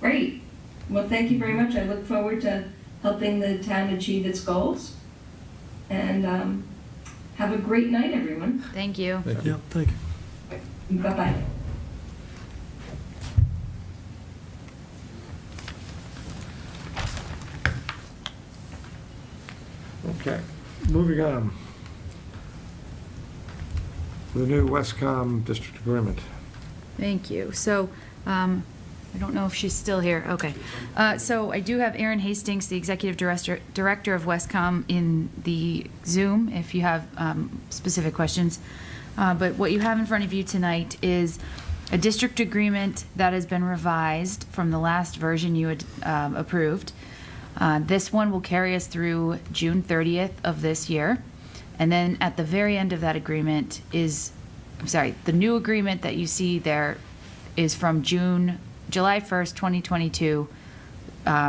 Great. Well, thank you very much. I look forward to helping the town achieve its goals. And have a great night, everyone. Thank you. Thank you. Yeah, thank you. Bye-bye. Okay, moving on. The new Westcom district agreement. Thank you. So, I don't know if she's still here. Okay. So I do have Erin Hastings, the executive director of Westcom, in the Zoom, if you have specific questions. But what you have in front of you tonight is a district agreement that has been revised from the last version you had approved. This one will carry us through June 30th of this year. And then at the very end of that agreement the new agreement that you see there is from July 1st, 2022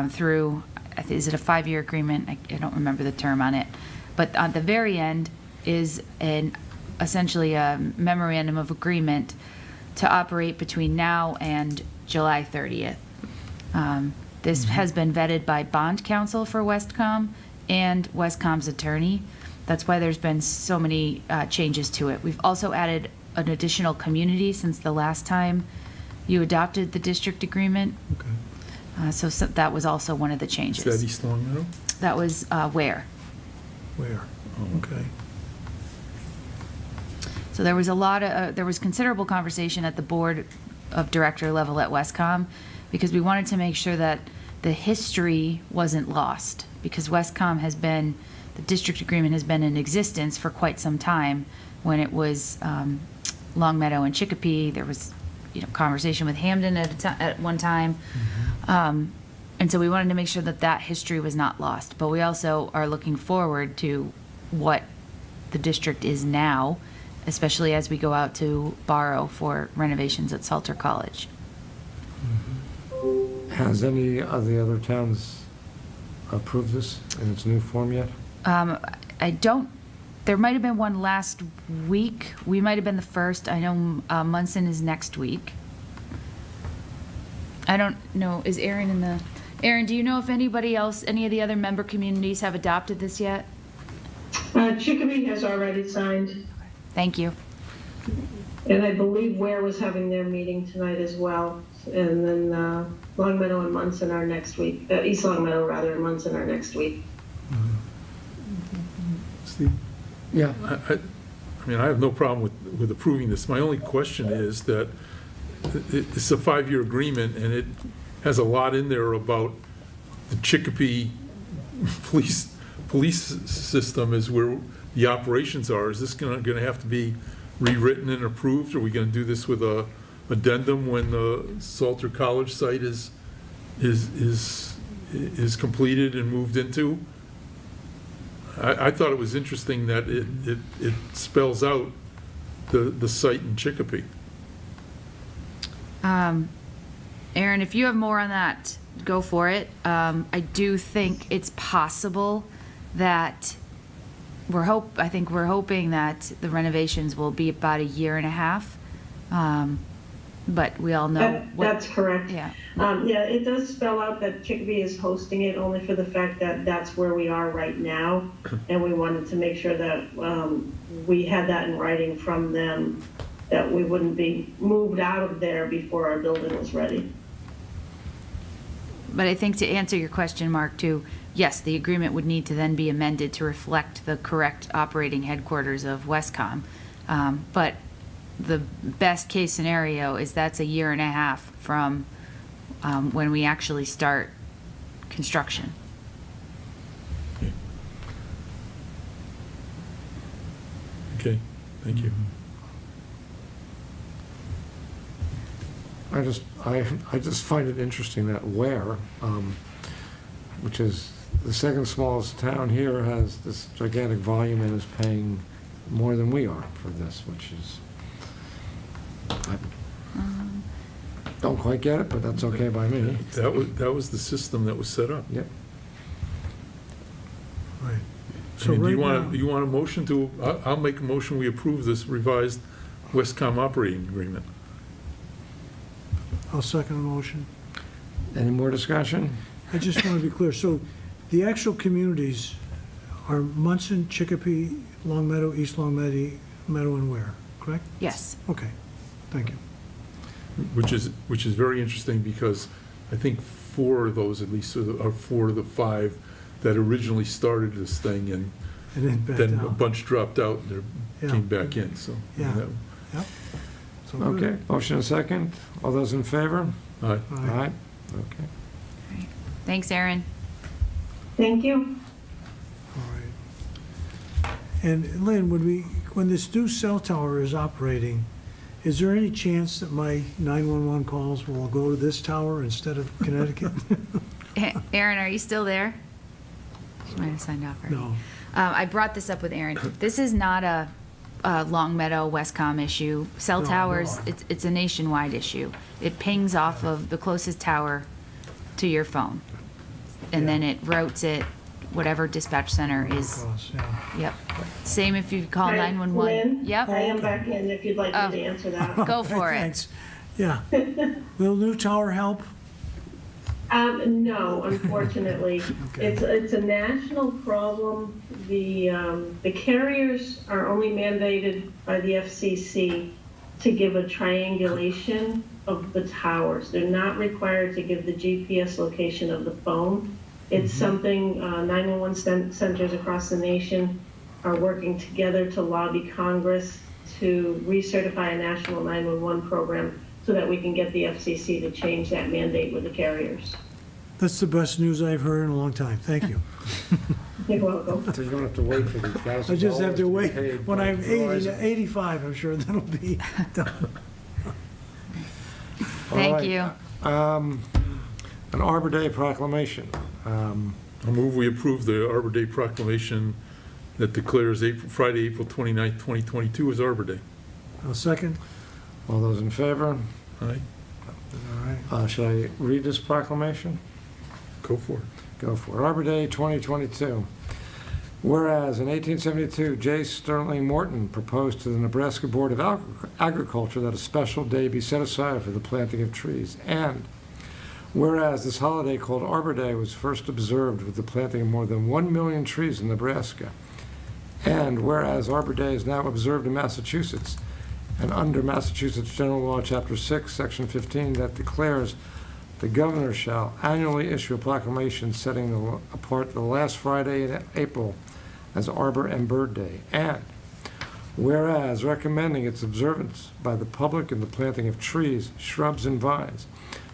through, is it a 5-year agreement? I don't remember the term on it. But at the very end is essentially a memorandum of agreement to operate between now and July 30th. This has been vetted by bond counsel for Westcom and Westcom's attorney. That's why there's been so many changes to it. We've also added an additional community since the last time you adopted the district agreement. Okay. So that was also one of the changes. Is that East Long Meadow? That was Ware. Where? Oh, Okay. So there was there was considerable conversation at the board of director level at Westcom, because we wanted to make sure that the history wasn't lost, because the district agreement has been in existence for quite some time. When it was Long Meadow and Chicopee, there was conversation with Hamden at one time. And so we wanted to make sure that history was not lost. But we also are looking forward to what the district is now, especially as we go out to borrow for renovations at Salter College. Has any of the other towns approved this in its new form yet? There might have been one last week. We might have been the first. I know Munson is next week. I don't know. Is Erin Erin, do you know if anybody else, any of the other member communities have adopted this yet? Chicopee has already signed. Thank you. And I believe Ware was having their meeting tonight as well. And then Long Meadow and Munson are next week. East Long Meadow, rather, and Munson are next week. Mm-hmm. Steve? Yeah. I mean, I have no problem with approving this. My only question is that it's a 5-year agreement, and it has a lot in there about the Chicopee police system is where the operations are. Is this going to have to be rewritten and approved? Are we going to do this with a addendum when the Salter College site is completed and moved into? I thought it was interesting that it spells out the site in Chicopee. Aaron, if you have more on that, go for it. I do think it's possible that I think we're hoping that the renovations will be about 1.5 years. But we all know That's correct. Yeah. Yeah, it does spell out that Chicopee is hosting it only for the fact that that's where we are right now. And we wanted to make sure that we had that in writing from them, that we wouldn't be moved out of there before our building was ready. But I think to answer your question, Mark, too, yes, the agreement would need to then be amended to reflect the correct operating headquarters of Westcom. But the best case scenario is that's 1.5 years from when we actually start construction. Okay, thank you. I just find it interesting that Ware, which is the second smallest town here, has this gigantic volume and is paying more than we are for this, which is, I don't quite get it, but that's okay by me. That was the system that was set up. Yep. Right. I mean, right do you want a motion to, I'll make a motion, we approve this revised Westcom operating agreement. I'll second the motion. Any more discussion? I just want to be clear. So the actual communities are Munson, Chicopee, Long Meadow, East Long Meadow, and Ware, correct? Yes. Okay, thank you. Which is very interesting, because I think 4 of those at least are 4 of the 5 that originally started this thing, and then a bunch dropped out and they came back in, so. Yeah. Yep. So good. Okay, motion and second. All those in favor? Aye. Aye. Okay. Thanks, Aaron. Thank you. All right. And Lynn, when this new cell tower is operating, is there any chance that my 911 calls will go to this tower instead of Connecticut? Aaron, are you still there? She might have signed off already. No. I brought this up with Aaron. This is not a Long Meadow Westcom issue. Cell towers, it's a nationwide issue. It pings off of the closest tower to your phone, and then it routes it whatever dispatch center is. Yep. Same if you call 911. Lynn, Yep. I am back in if you'd like me to answer that. Go for it. Thanks. Yeah. Will new tower help? No, unfortunately. Okay. It's a national problem. The carriers are only mandated by the FCC to give a triangulation of the towers. They're not required to give the GPS location of the phone. It's something 911 centers across the nation are working together to lobby Congress to recertify a national 911 program so that we can get the FCC to change that mandate with the carriers. That's the best news I've heard in a long time. Thank you. You're welcome. So you don't have to wait for the $1,000. I just have to wait. paid When by I'm Verizon. 85, I'm sure that'll be done. Thank you. An Arbor Day proclamation. I move we approve the Arbor Day proclamation that declares Friday, April 29th, 2022 as Arbor Day. I'll second. All those in favor? Aye. All right. Should I read this proclamation? Go for it. Go for it. Arbor Day 2022. Whereas in 1872, J. Sterling Morton proposed to the Nebraska Board of Agriculture that a special day be set aside for the planting of trees. And whereas this holiday called Arbor Day was first observed with the planting of more than 1 million trees in Nebraska. And whereas Arbor Day is now observed in Massachusetts, and under Massachusetts General Law, Chapter 6, Section 15, that declares the governor shall annually issue a proclamation setting apart the last Friday in April as Arbor and Bird Day. And whereas recommending its observance by the public in the planting of trees, shrubs, and vines,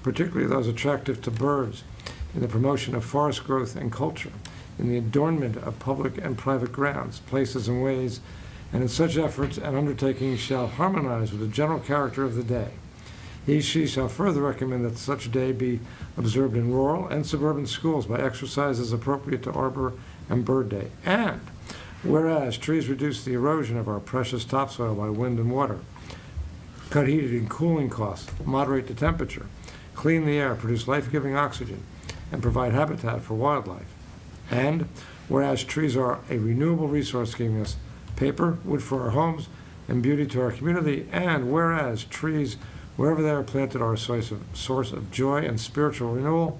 particularly those attractive to birds, in the promotion of forest growth and culture, in the adornment of public and private grounds, places, and ways, and in such efforts and undertakings shall harmonize with the general character of the day. She shall further recommend that such day be observed in rural and suburban schools by exercises appropriate to Arbor and Bird Day. And whereas trees reduce the erosion of our precious topsoil by wind and water, cut heating and cooling costs, moderate the temperature, clean the air, produce life-giving oxygen, and provide habitat for wildlife. And whereas trees are a renewable resource giving us paper, wood for our homes, and beauty to our community. And whereas trees, wherever they are planted, are a source of joy and spiritual renewal.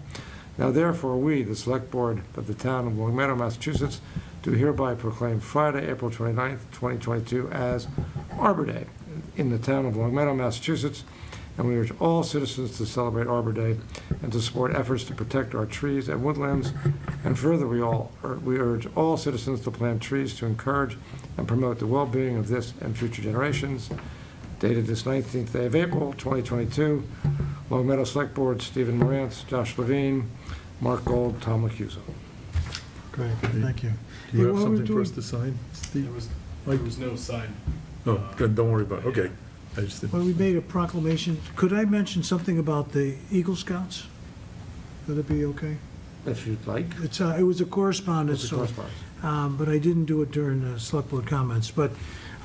Now therefore we, the Select Board of the Town of Long Meadow, Massachusetts, do hereby proclaim Friday, April 29th, 2022 as Arbor Day in the Town of Long Meadow, Massachusetts. And we urge all citizens to celebrate Arbor Day and to support efforts to protect our trees and woodlands. And further, we urge all citizens to plant trees to encourage and promote the well-being of this and future generations. Dated this 19th day of April, 2022, Long Meadow Select Board, Stephen Morantz, Josh Levine, Mark Gold, Tom Lacusa. Great, thank you. Do you Hey, have while we're something for doing- us to sign, Steve? There was no sign. Oh, good, don't worry about it, okay. I just didn't. Well, we made a proclamation. Could I mention something about the Eagle Scouts? Would it be okay? If you'd like. It was a correspondence, What's the correspondence? but I didn't do it during the Select Board comments. But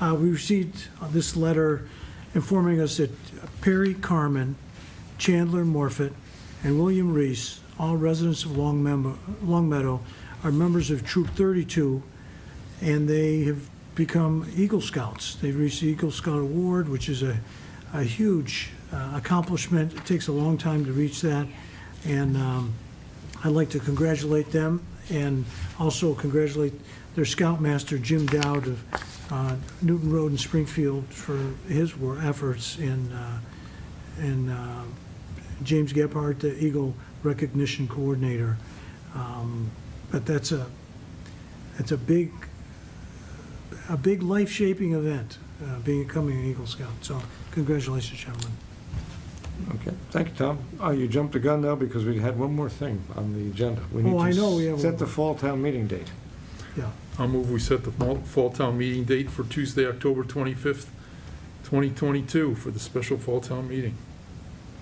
we received this letter informing us that Perry Carmen, Chandler Morfitt, and William Reese, all residents of Long Meadow, are members of Troop 32, and they have become Eagle Scouts. They've reached the Eagle Scout Award, which is a huge accomplishment. It takes a long time to reach that, and I'd like to congratulate them and also congratulate their Scoutmaster, Jim Dowd of Newton Road in Springfield, for his efforts, and James Gebhardt, the Eagle Recognition Coordinator. But that's a big life-shaping event, becoming an Eagle Scout. So congratulations, gentlemen. Okay, thank you, Tom. Oh, you jumped the gun, though, because we had one more thing on the agenda. We Oh, I need know we to have set one the more. fall town meeting date. Yeah. I'll move we set the fall town meeting date for Tuesday, October 25th, 2022, for the special fall town meeting.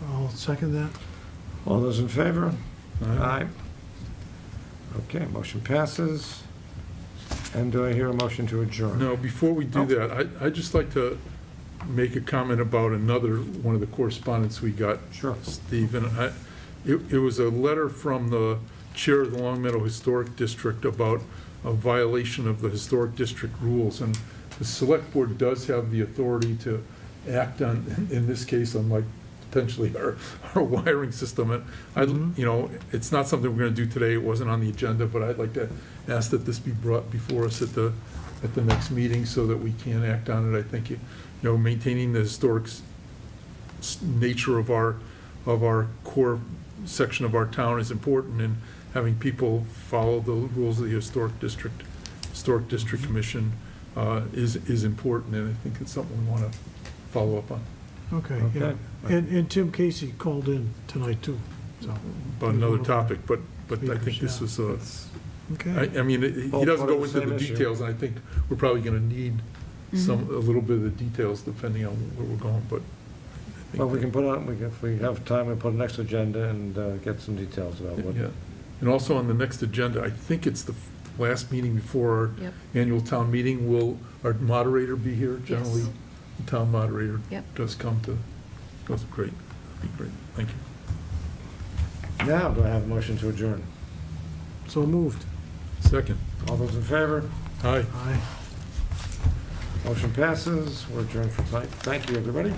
I'll second that. All those in favor? Aye. Okay, motion passes. And do I hear a motion to adjourn? No, before we do Oh. that, I'd just like to make a comment about another one of the correspondence we got, Sure. Steve. And it was a letter from the chair of the Long Meadow Historic District about a violation of the Historic District rules. And the Select Board does have the authority to act on, in this case, unlike potentially our wiring system. And it's not something we're going to do today. It wasn't on the agenda, but I'd like to ask that this be brought before us at the next meeting so that we can act on it. I think, maintaining the historic nature of our core section of our town is important, and having people follow the rules of the Historic District Commission is important, and I think it's something we want to follow up on. Okay, yeah. And Tim Casey called in tonight, too, so. About another topic, but I think this was Okay. I mean, he Both doesn't part of go the into same the issue. details, and I think we're probably going to need a little bit of the details depending on where we're going, but I think Well, we can put on, if we have time, we put a next agenda and get some details about what. Yeah. And also on the next agenda, I think it's the last meeting before our Yep. annual town meeting. Will our moderator be here? Generally, Yes. the town moderator Yep. does come to, goes, great, that'd be great, thank you. Now, do I have a motion to adjourn? So moved. Second. All those in favor? Aye. Aye. Motion passes. We're adjourned for tonight. Thank you, everybody.